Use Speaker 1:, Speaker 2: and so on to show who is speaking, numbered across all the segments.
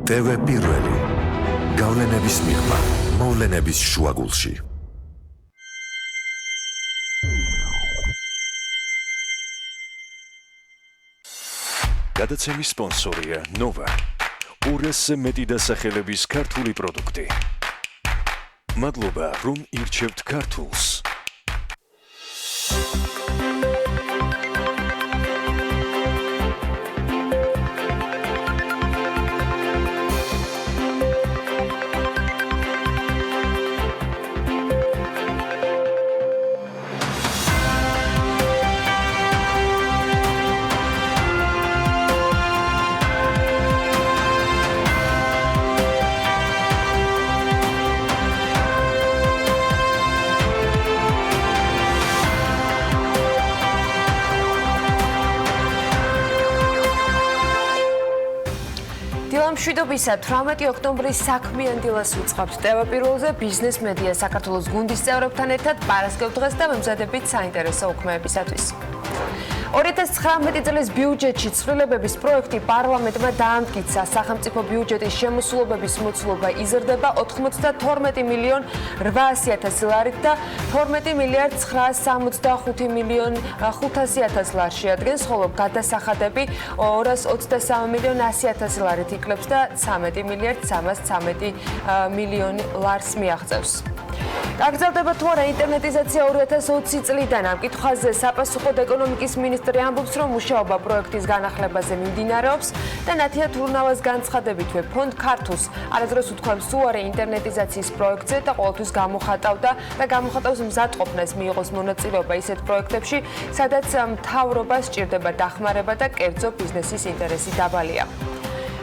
Speaker 1: TV პირველი. გავლენების მიღმა, მოვლენების შუაგულში. გადაცემის სპონსორია Nova. 200-ზე მეტი დასახელების ქართული პროდუქტი. მადლობა, რომ ირჩევთ ქართულს.
Speaker 2: მშვიდობისა 18 ოქტომბრის საქმიან დილას ვიწყებთ TV პირველზე ბიზნეს მედია საქართველოს გუნდის წევრებთან ერთად პარასკევ დღეს და მემზადებით საინტერესო უქმეებისათვის. 2019 წლის ბიუჯეტში ცვლილებების პროექტი პარლამენტმა დაამტკიცა. სახელმწიფო ბიუჯეტის შემოსულობების მოცულობა იზრდება 92 მილიონ 800.000 ლარით და 12 მილიარდ 965 მილიონ 500.000 ლარს შეადგენს, ხოლო გადასახადები 223 მილიონ 100.000 ლარით იკლებს და 13 მილიარდ 313 მილიონი ლარს მიაღწევს. გაგრძელდება თუ არა ინტერნეტიზაცია 2020 წლიდან? ამ კითხვაზე საპასუხოდ ეკონომიკის მინისტრი ამბობს, რომ მუშაობა პროექტის განახლებაზე მიმდინარეობს და ნათია თურნავას განცხადებით ფონდ ქართულს არასდროს უთქვამს თუ არა ინტერნეტიზაციის პროექტზე და ყოველთვის გამოხატავდა და გამოხატავს მზადყოფნას მიიღოს მონაწილეობა ისეთ პროექტებში, სადაც მთავრობას სჭირდება დახმარება და კერძო ბიზნესის ინტერესი დაბალია.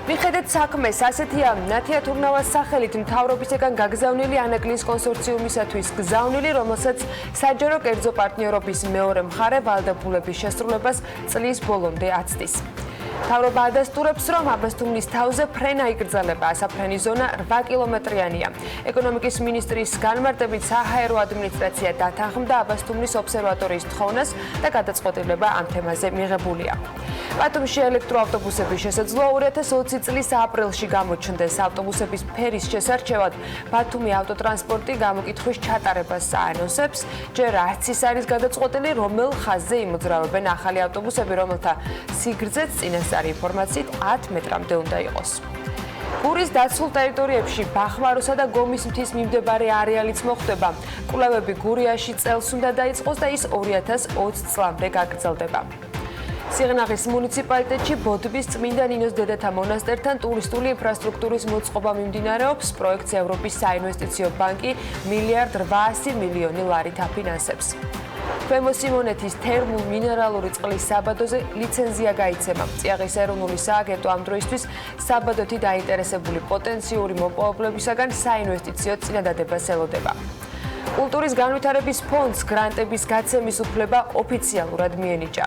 Speaker 2: მიხედეთ საქმეს, ასეთია ნათია თურნავას სახელით მთავრობისგან გაგზავნილი ანაკლის კონსორციუმისათვის გზავნილი, რომელსაც საჯარო კერძო პარტნიორობის მეორე მხარე ვალდებულების შესრულებას წლის ბოლომდე აცდის. მთავრობა ადასტურებს, რომ აბასთუმნის თავზე ფრენა იკრძალება, ასაფრენი ზონა 8 კილომეტრიანია. ეკონომიკის მინისტრის განმარტებით საჰაერო ადმინისტრაცია დათანხმდა აბასთუმნის ობსერვატორიის თხოვნას და გადაწყვეტილება ამ თემაზე მიღებულია. ბათუმში ელექტროავტობუსების შესაძლოა 2020 წლის აპრილში გამოჩნდეს. ავტობუსების ფერის შესარჩევად ბათუმი ავტოტრანსპორტი გამოკითხვის ჩატარებას საანონსებს. ჯერ არც ის არის გადაწყვეტილი, რომელ ხაზზე იმოძრავებენ ახალი ავტობუსები, რომელთა სიგრძეც წინასწარი ინფორმაციით 10 მეტრამდე უნდა იყოს. გურის დაცულ ტერიტორიებში ბახმაროსა და გომის მთის მიმდებარე არეალიც მოხვდება. კვლევები გურიაში წელს უნდა დაიწყოს და ის 2020 წლამდე გაგრძელდება. სიღნაღის მუნიციპალიტეტში ბოდბის წმინდა ნინოს დედათა მონასტერთან ტურისტული ინფრასტრუქტურის მოწყობა მიმდინარეობს. პროექტს ევროპის საინვესტიციო ბანკი 1,8 მილიონი ლარით აფინანსებს. ქვემო სიმონეთის თერმულ-მინერალური წყლის საბადოზე ლიცენზია გაიცემა. წიაღის ეროვნული სააგენტო ამ დროისთვის საბადოთი დაინტერესებული პოტენციური მოპოვებლებისაგან საინვესტიციო წინადადებას ელოდება. კულტურის განვითარების ფონდს გრანტების გაცემის უფლება ოფიციალურად მიენიჭა.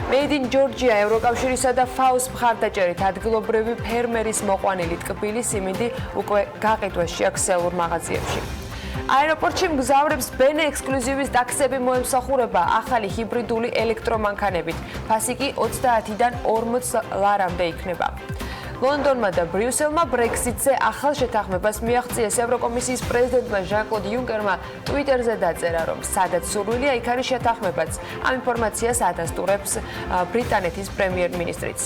Speaker 2: Made in Georgia ევროკავშირისა და FAO-ს მხარდაჭერით ადგილობრივი ფერმერის მოყვანილი ტკბილი სიმინდი უკვე გაყიდვაში აქვს ქსელურ მაღაზიებში. აეროპორტში მგზავრებს ბენე ექსკლუზივის ტაქსები მოემსახურება ახალი ჰიბრიდული ელექტრომანქანებით. ფასი კი 30-დან 40 ლარამდე იქნება. ლონდონმა და ბრიუსელმა ბრექსიტზე ახალ შეთანხმებას მიაღწიეს. ევროკომისიის პრეზიდენტმა ჟან-კლოდ იუნკერმა ტვიტერზე დაწერა, რომ სადაც სურვილია, იქ არის შეთანხმებაც. ამ ინფორმაციას ადასტურებს ბრიტანეთის პრემიერ-მინისტრიც.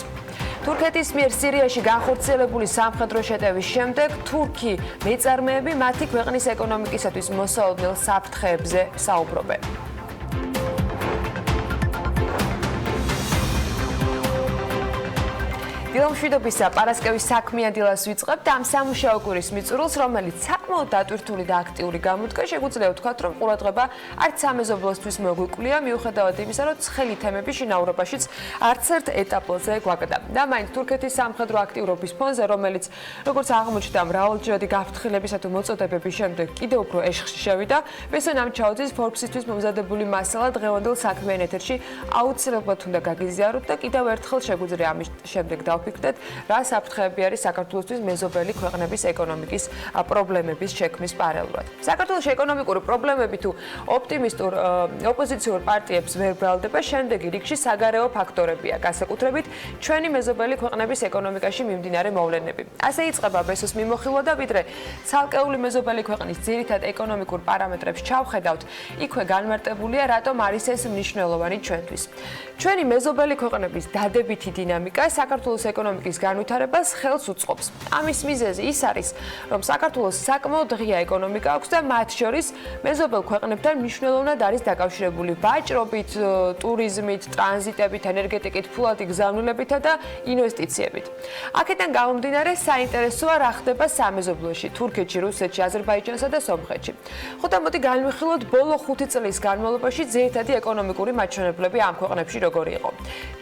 Speaker 2: თურქეთის მიერ სირიაში განხორციელებული სამხედრო შეტევის შემდეგ თურქი მეწარმეები მათი ქვეყნის ეკონომიკისათვის მოსაოდნელ საფრთხეებზე საუბრობენ. დილამშვიდობისა პარასკევის საქმიან დილას ვიწყებთ ამ სამუშაო კვირის მიწურულს, რომელიც საკმაოდ დატვირთული და აქტიური გამოდგა. შეგვიძლია ვთქვათ, რომ ყურადღება არც სამეზობლოსთვის მოგვიკვлия, მიუხედავად იმისა, რომ ცხელი თემები შინაურობაშიც არც ერთ ეტაპზე გვაგდა. და მაინც თურქეთის სამხედრო აქტიურობის ფონზე, რომელიც როგორც აღმოჩნდა, მრავალჯერადი გაფრთხილებისა თუ მოწოდებების შემდეგ კიდევ უფრო ეშხში შევიდა, ბესონ ამჩაუძის Forbes-ისთვის მომზადებული მასალა დღევანდელ საქმიან ეთერში აუცილებლად უნდა გაგიზიაროთ და კიდევ ერთხელ შეგვიძლია ამის შემდეგ დავაფიქრდეთ, რა საფრთხეები არის საქართველოსთვის მეზობელი ქვეყნების ეკონომიკის პრობლემების შექმნის პარალელურად. საქართველოს ეკონომიკური პრობლემები თუ ოპტიმისტურ ოპოზიციურ პარტიებს ვერ ბრალდება, შემდეგი რიგში საგარეო ფაქტორებია, განსაკუთრებით ჩვენი მეზობელი ქვეყნების ეკონომიკაში მიმდინარე მოვლენები. ასე იწყება ბესოს მიმოხილვა და ვიდრე ცალკეული მეზობელი ქვეყნის ძირითად ეკონომიკურ პარამეტრებს ჩავხედავთ, იქვე განმარტებულია, რატომ არის ეს მნიშვნელოვანი ჩვენთვის. ჩვენი მეზობელი ქვეყნების დადებითი დინამიკა საქართველოს ეკონომიკის განვითარებას ხელს უწყობს. ამის მიზეზი ის არის, რომ საქართველოს საკმაოდ ღია ეკონომიკა აქვს და მათ შორის მეზობელ ქვეყნებთან მნიშვნელოვნად არის დაკავშირებული ვაჭრობით, ტურიზმით, ტრანზიტებით, ენერგეტიკით, ფულადი გზავნილებითა და ინვესტიციებით. აქედან გამომდინარე, საინტერესოა რა ხდება სამეზობლოში, თურქეთში, რუსეთში, აზერბაიჯანსა და სომხეთში. ხოდა მოდი განვიხილოთ ბოლო 5 წლის განმავლობაში ძირითადი ეკონომიკური მაჩვენებლები ამ ქვეყნებში როგორი იყო.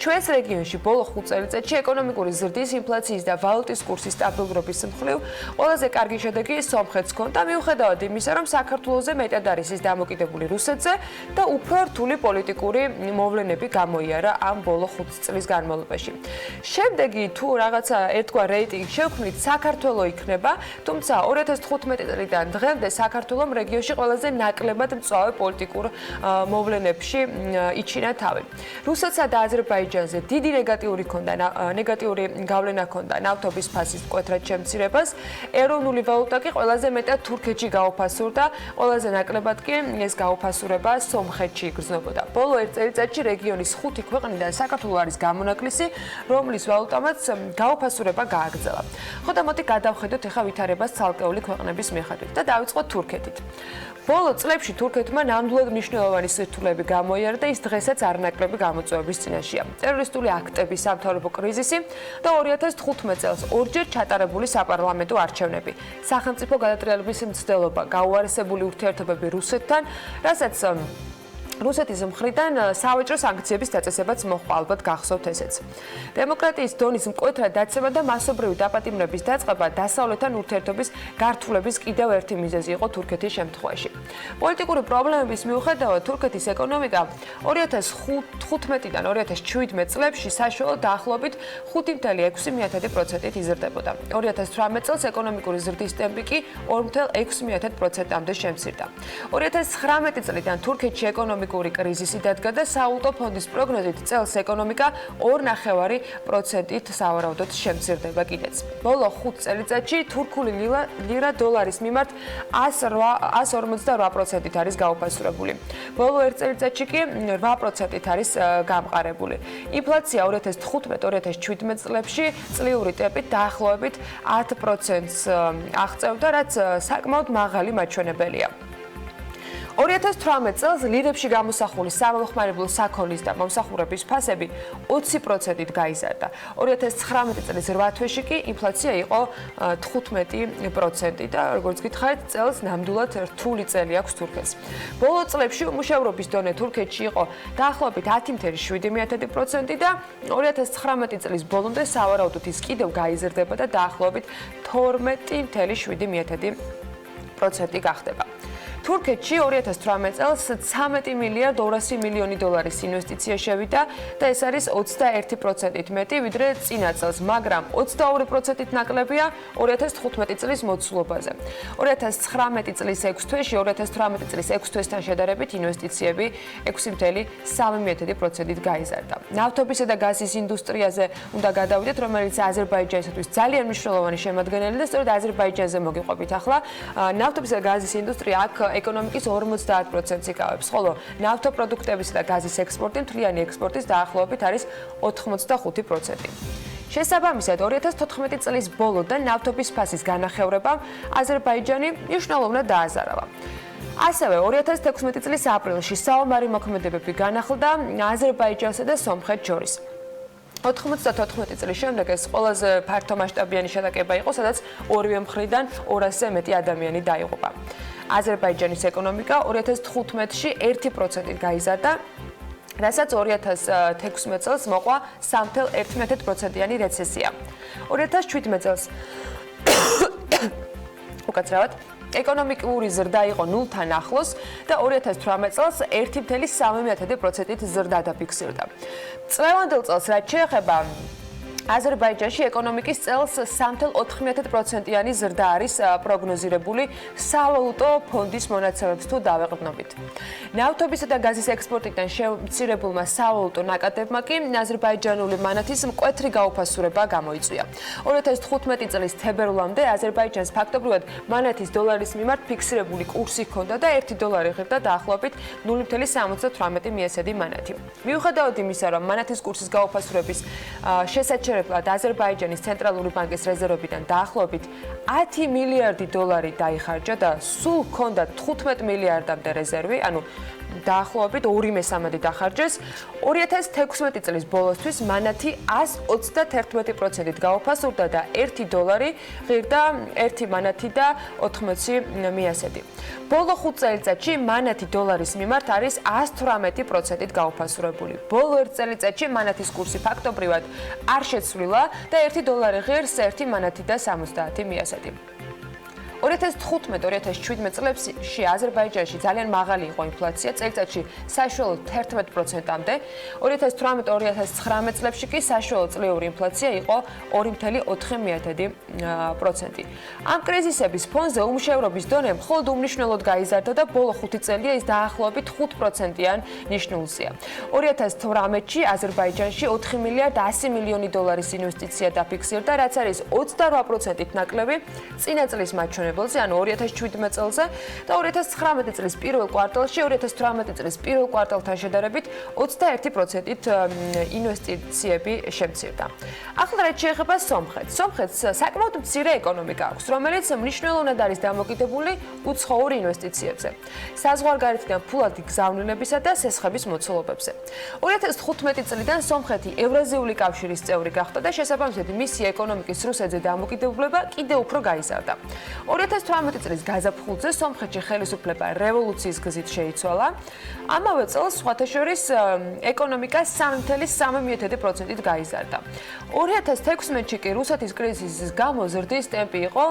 Speaker 2: ჩვენს რეგიონში ბოლო 5 წელიწადში ეკონომიკური ზრდის, ინფლაციის და ვალუტის კურსის სტაბილურობის მხრივ ყველაზე კარგი შედეგი სომხეთს ჰქონდა, მიუხედავად იმისა, რომ საქართველოზე მეტად არის ის დამოკიდებული რუსეთზე და უფრო რთული პოლიტიკური მოვლენები გამოიარა ამ ბოლო 5 წლის განმავლობაში. შემდეგი თუ რაღაცა ერთგვარ რეიტინგ შევქმნით, საქართველოს იქნება, თუმცა 2015 წლიდან დღემდე საქართველოს რეგიონში ყველაზე ნაკლებად მწვავე პოლიტიკურ მოვლენებში იჩინა თავი. რუსეთსა და აზერბაიჯანზე დიდი ნეგატიური გავლენა ჰქონდა ნავთობის ფასის მკვეთრად შემცირებას, ეროვნული ვალუტა კი ყველაზე მეტად თურქეთში გაუფასურდა, ყველაზე ნაკლებად კი ეს გაუფასურება სომხეთში იგრძნობოდა. ბოლო 1 წელიწადში რეგიონის 5 ქვეყნიდან საქართველოს არის გამონაკლისი, რომლის ვალუტამაც გაუფასურება გააგრძელა. ხოდა მოდი გადავხედოთ ახლა ვითარებას ცალკეული ქვეყნების მიხედვით და დავიწყოთ თურქეთით. ბოლო წლებში თურქეთმა ნამდვილად მნიშვნელოვანი სირთულეები გამოიარა და ის დღესაც არნაკლები გამოწვევების წინაშეა. ტერორისტული აქტები, სამთავრობო კრიზისი და 2015 წელს ორჯერ ჩატარებული საპარლამენტო არჩევნები, სახელმწიფო გადატრიალების მცდელობა, გაუარესებული ურთიერთობები რუსეთთან, რასაც რუსეთის მხრიდან სავაჭრო სანქციების დაწესებაც მოჰყვა, ალბათ გახსოვთ ესეც. დემოკრატიის დონის მკვეთრად დაცემა და მასობრივი დაპატიმრების დაწყება დასავლეთთან ურთიერთობის გართულების კიდევ ერთი მიზეზი იყო თურქეთის შემთხვევაში. პოლიტიკური პრობლემების მიუხედავად თურქეთის ეკონომიკა 2015-დან 2017 წლებში საშუალოდ დაახლოებით 5.6%-ით იზრდებოდა. 2018 წელს ეკონომიკური ზრდის ტემპი კი 4.6%-მდე შემცირდა. 2019 წლიდან თურქეთში ეკონომიკური კრიზისი დადგა და სავალუტო ფონდის პროგნოზით წელს ეკონომიკა 2.5%-ით სავარაუდოდ შემცირდება კიდეც. ბოლო 5 წელიწადში თურქული ლირა დოლარის მიმართ 148%-ით არის გაუფასურებული. ბოლო 1 წელიწადში კი 8%-ით არის გამყარებული. ინფლაცია 2015-2017 წლებში წლიური ტემპით დაახლოებით 10%-ს აღწევდა, რაც საკმაოდ მაღალი მაჩვენებელია. 2018 წელს ლირებში გამოსახული სამომხმარებლო საქონლის და მომსახურების ფასები 20%-ით გაიზარდა. 2019 წლის 8 თვეში კი ინფლაცია იყო 15% და როგორც გითხარით, წელს ნამდვილად რთული წელი აქვს თურქეთს. ბოლო წლებში უმუშევრობის დონე თურქეთში იყო დაახლოებით 10.7% და 2019 წლის ბოლომდე სავარაუდოდ ის კიდევ გაიზრდება და დაახლოებით 12.7% გახდება. თურქეთში 2018 წელს 13 მილიარდ 200 მილიონი დოლარის ინვესტიცია შევიდა და ეს არის 21%-ით მეტი ვიდრე წინა წელს, მაგრამ 22%-ით ნაკლებია 2015 წლის მოცულობაზე. 2019 წლის 6 თვეში 2018 წლის 6 თვესთან შედარებით ინვესტიციები 6.3%-ით გაიზარდა. ნავთობისა და გაზის ინდუსტრიაზე უნდა გადავიდეთ, რომელიც აზერბაიჯანისთვის ძალიან მნიშვნელოვანი შემადგენელი და სწორედ აზერბაიჯანზე მოგიყვებით ახლა. ნავთობისა და გაზის ინდუსტრია აქ ეკონომიკის 50%-ს იკავებს, ხოლო ნავთობპროდუქტების და გაზის ექსპორტი მთლიანი ექსპორტის დაახლოებით არის 85%. შესაბამისად, 2014 წლის ბოლოდან ნავთობის ფასის განახევრებამ აზერბაიჯანი მნიშვნელოვნად დააზარალა. ასევე 2016 წლის აპრილში საომარი მოქმედებები განახლდა აზერბაიჯანსა და სომხეთს შორის. 94 წლის შემდეგ ეს ყველაზე ფართომასშტაბიანი შეტაკება იყო, სადაც ორივე მხრიდან 200-ზე მეტი ადამიანი დაიღუპა. აზერბაიჯანის ეკონომიკა 2015-ში 1%-ით გაიზარდა, რასაც 2016 წელს მოყვა 3.1%-იანი რეცესია. 2017 წელს უკაცრავად ეკონომიკური ზრდა იყო 0-თან ახლოს და 2018 წელს 1.3%-ით ზრდა დაფიქსირდა. წლევანდელ წელს რაც შეეხება აზერბაიჯანში ეკონომიკის წელს 3.4%-იანი ზრდა არის პროგნოზირებული სავალუტო ფონდის მონაცემებს თუ დავეყრდნობით. ნავთობისა და გაზის ექსპორტიდან შემცირებულმა სავალუტო ნაკადებმა კი აზერბაიჯანული მანათის მკვეთრი გაუფასურება გამოიწვია. 2015 წლის თებერვლამდე აზერბაიჯანს ფაქტობრივად მანათის დოლარის მიმართ ფიქსირებული კურსი ჰქონდა და 1 დოლარი ღირდა დაახლოებით 0.78 მიესედი მანათი. მიუხედავად იმისა, რომ მანათის კურსის გაუფასურების შესაჩერებლად აზერბაიჯანის ცენტრალური ბანკის რეზერვებიდან დაახლოებით 10 მილიარდი დოლარი დაიხარჯა და სულ ჰქონდა 15 მილიარდამდე რეზერვი, ანუ დაახლოებით 2/3 დახარჯეს. 2016 წლის ბოლოსთვის მანათი 131%-ით გაუფასურდა და 1 დოლარი ღირდა 1 მანათი და 80 მიასედი. ბოლო 5 წელიწადში მანათი დოლარის მიმართ არის 118%-ით გაუფასურებული. ბოლო 1 წელიწადში მანათის კურსი ფაქტობრივად არ შეცვლილა და 1 დოლარი ღირს 1 მანათი და 70 მიასედი. 2015-2017 წლებში აზერბაიჯანში ძალიან მაღალი იყო ინფლაცია, წელიწადში საშუალოდ 11%-მდე. 2018-2019 წლებში კი საშუალო წლიური ინფლაცია იყო 2.4%. ამ კრიზისების ფონზე უმუშევრობის დონე მხოლოდ უმნიშვნელოდ გაიზარდა და ბოლო 5 წელია ის დაახლოებით 5%-იან ნიშნულზეა. 2018-ში აზერბაიჯანში 4 მილიარდ 100 მილიონი დოლარის ინვესტიცია დაფიქსირდა, რაც არის 28%-ით ნაკლები წინა წლის მაჩვენებელზე, ანუ 2017 წელზე და 2019 წლის პირველ კვარტალში 2018 წლის პირველ კვარტალთან შედარებით 21%-ით ინვესტიციები შემცირდა. ახლა რაც შეეხება სომხეთს. სომხეთს საკმაოდ მცირე ეკონომიკა აქვს, რომელიც მნიშვნელოვნად არის დამოკიდებული უცხოურ ინვესტიციებზე, საზღვარგარეთიდან ფულადი გზავნილებისა და სესხების მოცულობებზე. 2015 წლიდან სომხეთი ევრაზიული კავშირის წევრი გახდა და შესაბამისად მისი ეკონომიკის რუსეთზე დამოკიდებულება კიდევ უფრო გაიზარდა. 2018 წლის გაზაფხულზე სომხეთში ხელისუფლება რევოლუციის გზით შეიცვალა. ამავე წელს სხვათა შორის ეკონომიკა 3.3%-ით გაიზარდა. 2016-ში კი რუსეთის კრიზისის გამო ზრდის ტემპი იყო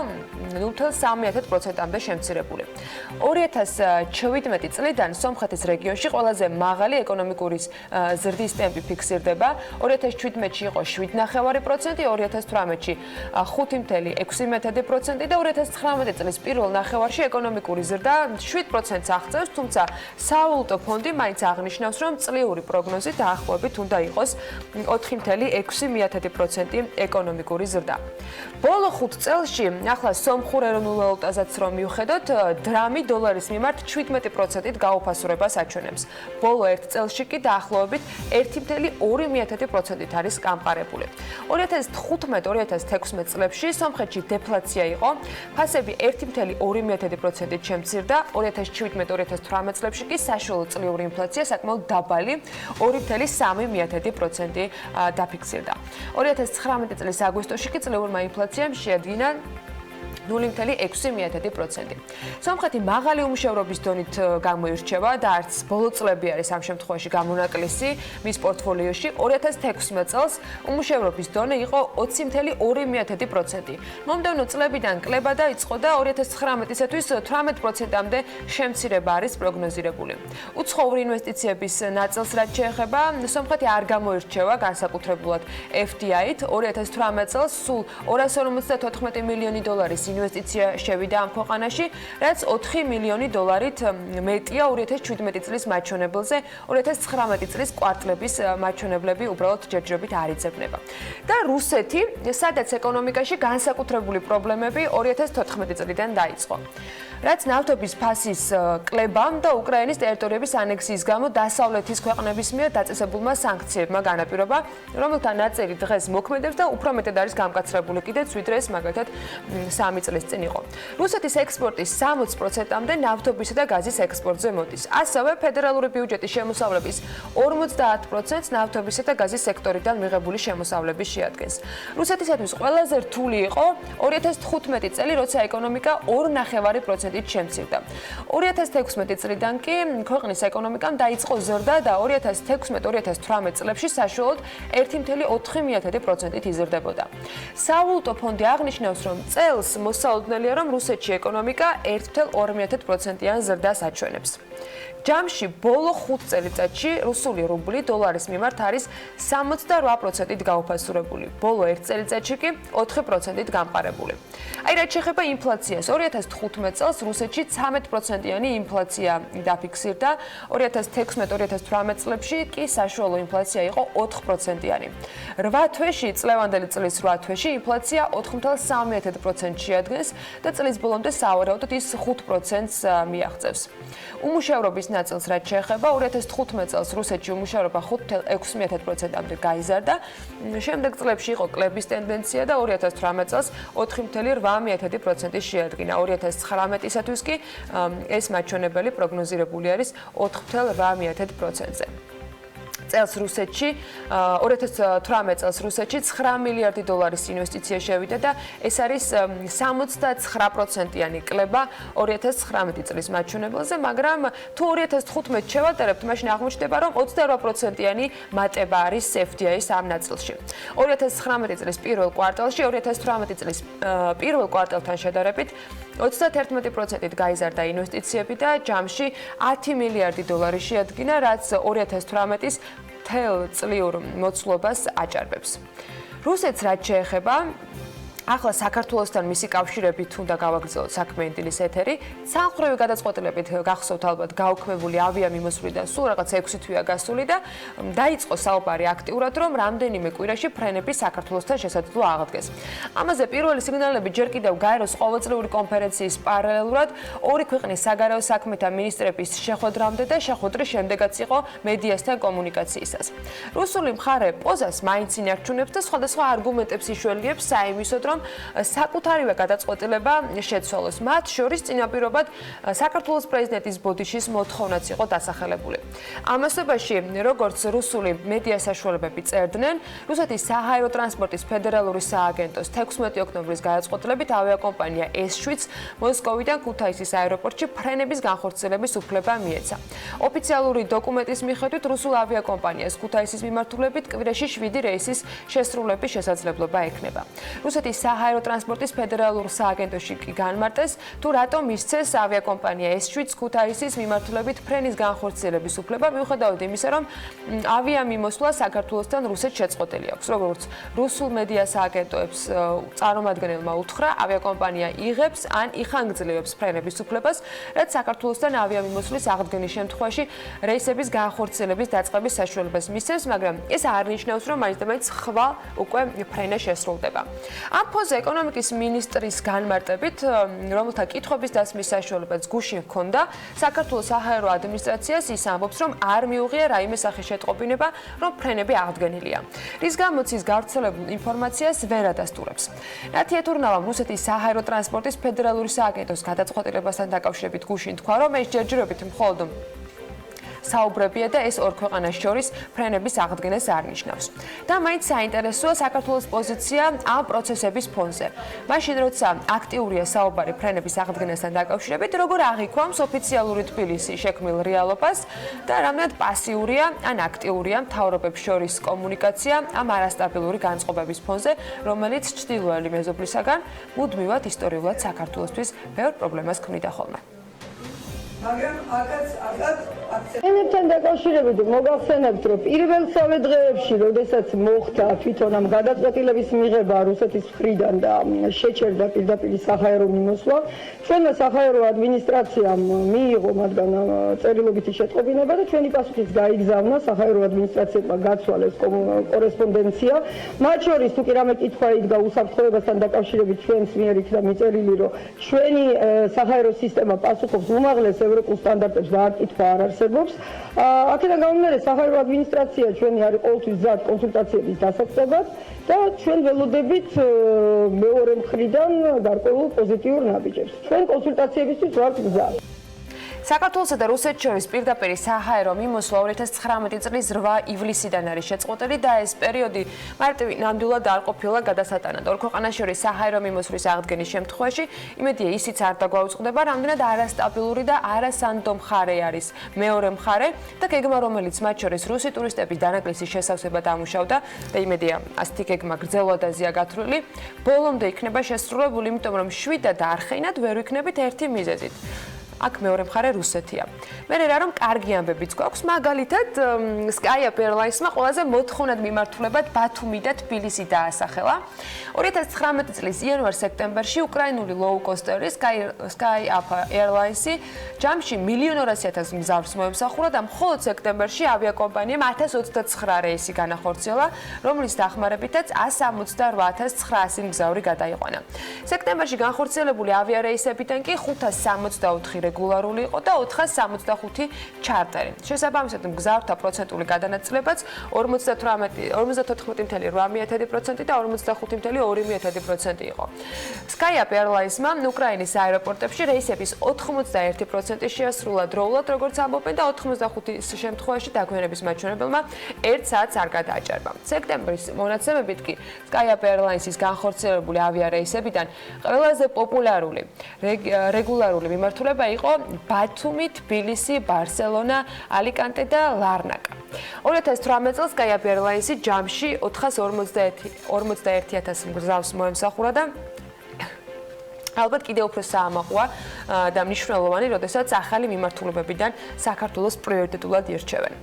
Speaker 2: 0.3%-მდე შემცირებული. 2017 წლიდან სომხეთის რეგიონში ყველაზე მაღალი ეკონომიკური ზრდის ტემპი ფიქსირდება. 2017-ში იყო 7.9%, 2018-ში 5.6% და 2019 წლის პირველ ნახევარში ეკონომიკური ზრდა 7%-ს აღწევს, თუმცა სავალუტო ფონდი მაინც აღნიშნავს, რომ წლიური პროგნოზი დაახლოებით უნდა იყოს 4.6% ეკონომიკური ზრდა. ბოლო 5 წელში, ახლა სომხურ ეროვნულ ვალუტაზეც რომ მივხედოთ, დრამი დოლარის მიმართ 17%-ით გაუფასურებას აჩვენებს. ბოლო 1 წელში კი დაახლოებით 1.2%-ით არის გამყარებული. 2015-2016 წლებში სომხეთში დეფლაცია იყო, ფასები 1.2%-ით შემცირდა, 2017-2018 წლებში კი საშუალო წლიური ინფლაცია საკმაოდ დაბალი 2.3% დაფიქსირდა. 2019 წლის აგვისტოში კი წლიურმა ინფლაციამ შეადგინა 0.6%. სომხეთი მაღალი უმუშევრობის დონით გამოირჩევა და არც ბოლო წლები არის ამ შემთხვევაში გამონაკლისი მის პორტფოლიოში. 2016 წელს უმუშევრობის დონე იყო 20.2%. მომდევნო წლებიდან კლება დაიწყო და 2019-ისათვის 18%-მდე შემცირება არის პროგნოზირებული. უცხოური ინვესტიციების ნაწილს რაც შეეხება, სომხეთი არ გამოირჩევა განსაკუთრებულად FDI-ით. 2018 წელს სულ 254 მილიონი დოლარის ინვესტიცია შევიდა ამ ქვეყანაში, რაც 4 მილიონი დოლარით მეტია 2017 წლის მაჩვენებელზე. 2019 წლის კვარტლების მაჩვენებლები უბრალოდ ჯერჯერობით არ იძებნება. და რუსეთი, სადაც ეკონომიკაში განსაკუთრებული პრობლემები 2014 წლიდან დაიწყო. რაც ნავთობის ფასის კლებამ და უკრაინის ტერიტორიების ანექსიის გამო დასავლეთის ქვეყნების მიერ დაწესებულმა სანქციებმა განაპირობა, რომელთა ნაწილი დღეს მოქმედებს და უფრო მეტად არის გამკაცრებული კიდეც, ვიდრე ეს მაგალითად 3 წლის წინ იყო. რუსეთის ექსპორტის 60%-მდე ნავთობისა და გაზის ექსპორტზე მოდის. ასევე ფედერალური ბიუჯეტის შემოსავლების 50%-ს ნავთობისა და გაზის სექტორიდან მიღებული შემოსავლები შეადგენს. რუსეთისათვის ყველაზე რთული იყო 2015 წელი, როცა ეკონომიკა 2.5%-ით შემცირდა. 2016 წლიდან კი ქვეყნის ეკონომიკამ დაიწყო ზრდა და 2016-2018 წლებში საშუალოდ 1.4%-ით იზრდებოდა. სავალუტო ფონდი აღნიშნავს, რომ წელს მოსაოდნელია, რომ რუსეთში ეკონომიკა 1,2%-იან ზრდას აჩვენებს. ჯამში ბოლო 5 წელიწადში რუსული რუბლი დოლარის მიმართ არის 68%-ით გაუფასურებული, ბოლო 1 წელიწადში კი 4%-ით გამყარებული. აი რაც შეეხება ინფლაციას, 2015 წელს რუსეთში 13%-იანი ინფლაცია დაფიქსირდა, 2016-2018 წლებში კი საშუალო ინფლაცია იყო 4%-იანი. 8 თვეში, წლევანდელი წლის 8 თვეში ინფლაცია 4,3%-ს შეადგენს და წლის ბოლომდე სავარაუდოდ ის 5%-ს მიაღწევს. უმუშევრობის ნაწილს რაც შეეხება 2015 წელს რუსეთში უმუშევრობა 5,6%-მდე გაიზარდა. შემდეგ წლებში იყო კლების ტენდენცია და 2018 წელს 4,8%-ი შეადგინა. 2019-ისათვის კი ეს მაჩვენებელი პროგნოზირებული არის 4,8%-ზე. წელს რუსეთში 2018 წელს რუსეთში 9 მილიარდი დოლარის ინვესტიცია შევიდა და ეს არის 69%-იანი კლება 2019 წლის მაჩვენებელზე, მაგრამ თუ 2015 შევატარებთ, მაშინ აღმოჩნდება, რომ 28%-იანი მატება არის FDI-ის ამ ნაწილში. 2019 წლის პირველ კვარტალში 2018 წლის პირველ კვარტალთან შედარებით 31%-ით გაიზარდა ინვესტიციები და ჯამში 10 მილიარდი დოლარი შეადგინა, რაც 2018-ის მთელ წლიურ მოცულობას აჭარბებს. რუსეთს რაც შეეხება ახლა საქართველოსთან მისი კავშირებით უნდა გავაგრძელოთ საქმე ინდილის ეთერი. სამხრივი გადაწყვეტილებით გახსოვთ ალბათ გაუქმებული ავიამიმოსვლიდან სულ რაღაც 6 თვეა გასული და დაიწყო საუბარი აქტიურად, რომ რამდენიმე კვირაში ფრენები საქართველოსთან შესაძლო აღდგეს. ამაზე პირველი სიგნალები ჯერ კიდევ გაეროს ყოველწლიური კონფერენციის პარალელურად ორი ქვეყნის საგარეო საქმეთა მინისტრების შეხვედრამდე და შეხვედრის შემდეგაც იყო მედიასთან კომუნიკაციისას. რუსული მხარე პოზას მაინც ინარჩუნებს და სხვადასხვა არგუმენტებს იშველიებს საიმისოდ, რომ საკუთარივე გადაწყვეტილება შეცვალოს. მათ შორის წინაპირობად საქართველოს პრეზიდენტის ბოდიშის მოთხოვნაც იყო დასახელებული. ამასობაში, როგორც რუსული მედია საშუალებები წერდნენ, რუსეთის საჰაერო ტრანსპორტის ფედერალური სააგენტოს 16 ოქტომბრის გადაწყვეტილებით ავიაკომპანია S7 მოსკოვიდან ქუთაისის აეროპორტში ფრენების განხორციელების უფლება მიეცა. ოფიციალური დოკუმენტის მიხედვით რუსულ ავიაკომპანიას ქუთაისის მიმართულებით კვირაში 7 რეისის შესრულების შესაძლებლობა ექნება. რუსეთის საჰაერო ტრანსპორტის ფედერალურ სააგენტოში კი განმარტეს, თუ რატომ მისცეს ავიაკომპანია S7 ქუთაისის მიმართულებით ფრენის განხორციელების უფლება, მიუხედავად იმისა, რომ ავიამიმოსვლა საქართველოსთან რუსეთს შეწყვეტილი აქვს. როგორც რუსულ მედია სააგენტოებს წარმომადგენელმა უთხრა, ავიაკომპანია იღებს ან იხანგრძლივებს ფრენების უფლებას, რაც საქართველოსთან ავიამიმოსვლის აღდგენის შემთხვევაში რეისების განხორციელების დაწყების საშუალებას მისცემს, მაგრამ ეს არ ნიშნავს, რომ მაინც და მაინც ხვალ უკვე ფრენა შესრულდება. ამ ფონზე ეკონომიკის მინისტრის განმარტებით, რომელთა კითხვების დასმის საშუალებაც გუშინ ჰქონდა, საქართველოს საჰაერო ადმინისტრაციას ის ამბობს, რომ არ მიუღია რაიმე სახის შეტყობინება, რომ ფრენები აღდგენილია. რის გამოც ის გავრცელებულ ინფორმაციას ვერ ადასტურებს. ნათი ეთურნავამ რუსეთის საჰაერო ტრანსპორტის ფედერალური სააგენტოს გადაწყვეტილებასთან დაკავშირებით გუშინ თქვა, რომ ეს ჯერჯერობით მხოლოდ საუბრებია და ეს ორ ქვეყანას შორის ფრენების აღდგენას არ ნიშნავს. და მაინც საინტერესოა საქართველოს პოზიცია ამ პროცესების ფონზე. მაშინ როცა აქტიურია საუბარი ფრენების აღდგენასთან დაკავშირებით, როგორ აღიქვამს ოფიციალური თბილისი შექმნილ რეალობას და რამდენად პასიურია ან აქტიურია მთავრობებს შორის კომუნიკაცია ამ არასტაბილური განწყობების ფონზე, რომელიც ჩრდილოელი მეზობლისაგან მუდმივად ისტორიულად საქართველოსთვის ბევრ პრობლემას ქმნიდა ხოლმე.
Speaker 3: მაგრამ აქაც
Speaker 4: ენებთან დაკავშირებით მოგახსენებთ, რომ პირველსავე დღეებში, როდესაც მოხდა თვითონ ამ გადაწყვეტილების მიღება რუსეთის მხრიდან და შეჩერდა პირდაპირ საჰაერო მიმოსვლა, ჩვენმა საჰაერო ადმინისტრაციამ მიიღო მათგან წერილობითი შეტყობინება და ჩვენი პასუხიც გაიგზავნა საჰაერო ადმინისტრაციებმა გაცვალეს კორესპონდენცია. მათ შორის თუ კი რამე კითხვა იდგა უსაფრთხოებასთან დაკავშირებით ჩვენს მიერ იქნა მიწერილი, რომ ჩვენი საჰაერო სისტემა პასუხობს უმაღლეს ევროპულ სტანდარტებს და არ კითხვა არ არსებობს. აქედან გამომდინარე, საჰაერო ადმინისტრაცია ჩვენი არის ყოველთვის მზად კონსულტაციების დასაწყებად და ჩვენ ველოდებით მეორე მხრიდან გარკვეულ პოზიტიურ ნაბიჯებს. ჩვენ კონსულტაციებისთვის ვართ მზად.
Speaker 2: საქართველოსა და რუსეთს შორის პირდაპირი საჰაერო მიმოსვლა 2019 წლის 8 ივლისიდან არის შეწყვეტილი და ეს პერიოდი მარტივი ნამდვილად არ ყოფილა გადასატანად. ორ ქვეყანას შორის საჰაერო მიმოსვლის აღდგენის შემთხვევაში იმედია ისიც არ დაგვაუწყდება, რამდენად არასტაბილური და არასანდო მხარე არის მეორე მხარე და გეგმა, რომელიც მათ შორის რუსი ტურისტების დანაკლისის შესავსებად ამუშავდა და იმედია ასეთი გეგმა გრძელვადაზეა გათვლილი, ბოლომდე იქნება შესრულებული, იმიტომ რომ შვიდად და არხეინად ვერ ვიქნებით ერთი მიზეზით. აქ მეორე მხარე რუსეთია. მე რა რომ კარგი ამბებიც გვაქვს, მაგალითად Skyap Airlines-მა ყველაზე მოთხოვნად მიმართულებად ბათუმი და თბილისი დაასახელა. 2019 წლის იანვარ-სექტემბერში უკრაინული low-coaster-ი Skyap Airlines-ი ჯამში 1,200,000 მგზავრს მოემსახურა და მხოლოდ სექტემბერში ავიაკომპანიამ 1029 რეისი განახორციელა, რომლის დახმარებითაც 168,900 მგზავრი გადაიყვანა. სექტემბერში განხორციელებული ავიარეისებიდან კი 564 რეგულარული იყო და 465 ჩარტერი. შესაბამისად, მგზავრთა პროცენტული გადანაწილებაც 54,8% და 45,2% იყო. Skyap Airlines-მა უკრაინის აეროპორტებში რეისების 81% შეასრულა დროულად, როგორც ამბობენ და 85 შემთხვევაში დაგვიანების მაჩვენებელმა 1 საათს არ გადააჭარბა. სექტემბრის მონაცემებით კი Skyap Airlines-ის განხორციელებული ავიარეისებიდან ყველაზე პოპულარული რეგულარული მიმართულება იყო ბათუმი, თბილისი, ბარსელონა, ალიკანტე და ლარნაკა. 2018 წელს Skyap Airlines-ი ჯამში 451,000 მგზავრს მოემსახურა და ალბათ კიდევ უფრო საამაყოა და მნიშვნელოვანი, როდესაც ახალი მიმართულებებიდან საქართველოს პრიორიტეტულად ირჩევენ.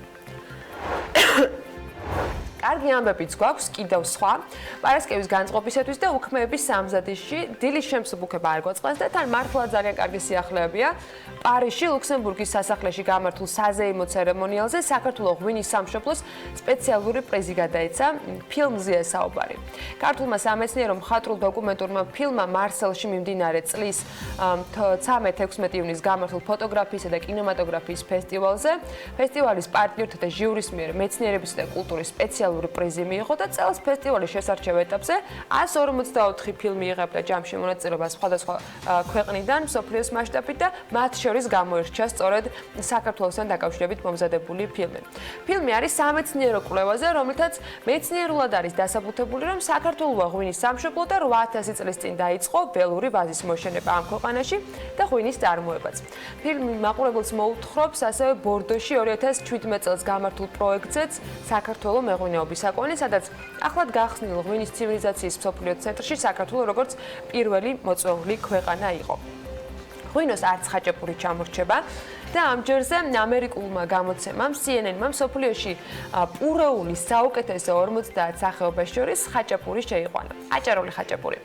Speaker 2: კარგი ამბებიც გვაქვს კიდევ სხვა. პარასკევის განწყობისათვის და უქმეების სამზადისში დილის შემსუბუქება არ გვაწყდეს და თან მართლა ძალიან კარგი სიახლეებია. პარიზში ლუქსემბურგის სასახლეში გამართულ საზეიმო ცერემონიალზე საქართველოს ღვინის სამშობლოს სპეციალური პრიზი გადაეცა. ფილმზეა საუბარი. ქართულმა სამეცნიერო მხატვრულ დოკუმენტურმა ფილმმა მარსელში მიმდინარე წლის 13-16 ივნის გამართულ ფოტოგრაფიისა და კინემატოგრაფიის ფესტივალზე ფესტივალის პარტნიორთა და ჟიურის მიერ მეცნიერებისა და კულტურის სპეციალური პრიზი მიიღო და წელს ფესტივალის შესარჩევ ეტაპზე 144 ფილმი იღებდა ჯამში მონაწილეობას სხვადასხვა ქვეყნიდან მსოფლიოს მასშტაბით და მათ შორის გამოირჩა სწორედ საქართველოსთან დაკავშირებით მომზადებული ფილმი. ფილმი არის სამეცნიერო კვლევაზე, რომლითაც მეცნიერულად არის დასაბუთებული, რომ საქართველოა ღვინის სამშობლო და 8000 წლის წინ დაიწყო ველური ვაზის მოშენება ამ ქვეყანაში და ღვინის წარმოებაც. ფილმი მაყურებელს მოუთხრობს ასევე ბორდოში 2017 წელს გამართულ პროექტზეც საქართველოს მეღვინეობის საკონი, სადაც ახლად გახსნილ ღვინის ცივილიზაციის მსოფლიო ცენტრში საქართველოს როგორც პირველი მოწვეული ქვეყანა იყო. ღვინოს არც ხაჭაპური ჩამორჩება და ამჯერზე ამერიკულმა გამოცემამ CNN-მა მსოფლიოში პურეული საუკეთესო 50 სახეობას შორის ხაჭაპური შეიყვანა. აჭარული ხაჭაპური.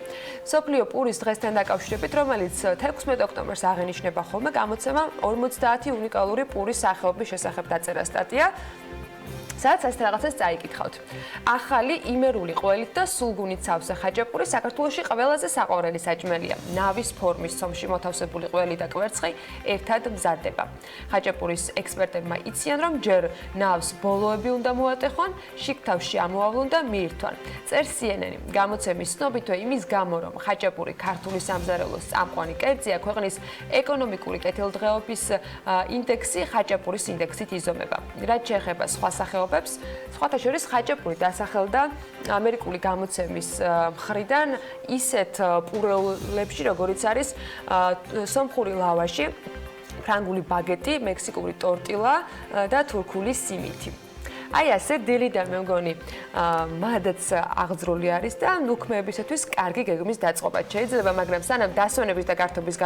Speaker 2: მსოფლიო პურის დღესთან დაკავშირებით, რომელიც 16 ოქტომბერს აღენიშნება ხოლმე, გამოცემამ 50 უნიკალური პურის სახეობის შესახებ დაწერა სტატია. სადაც ასე რაღაცას წაიკითხავთ. ახალი იმერული ყველით და სულგუნით სავსე ხაჭაპური საქართველოში ყველაზე საყვარელი საჭმელია. ნავის ფორმის ცომში მოთავსებული ყველი და კვერცხი ერთად მზადდება. ხაჭაპურის ექსპერტებმა იციან, რომ ჯერ ნავს ბოლოები უნდა მოატეხონ, შიგთავში ამოავლონ და მიირთვან. წერს CNN-ი. გამოცემის ცნობითვე იმის გამო, რომ ხაჭაპური ქართული სამზარეულოს წამყვანი კერძია, ქვეყნის ეკონომიკური კეთილდღეობის ინდექსი ხაჭაპურის ინდექსით იზომება. რაც შეეხება სხვა სახეობებს, სხვათა შორის ხაჭაპური დასახელდა ამერიკული გამოცემის მხრიდან ისეთ პურეულებში, როგორიც არის სომხური ლავაში, ფრანგული ბაგეტი, მექსიკური ტორტილა და თურქული სიმითი. აი ასე დილი და მე მგონი მადაც აღძრული არის და უქმეებისათვის კარგი გეგმის დაწყობა შეიძლება, მაგრამ სანამ დასვენების და გართობის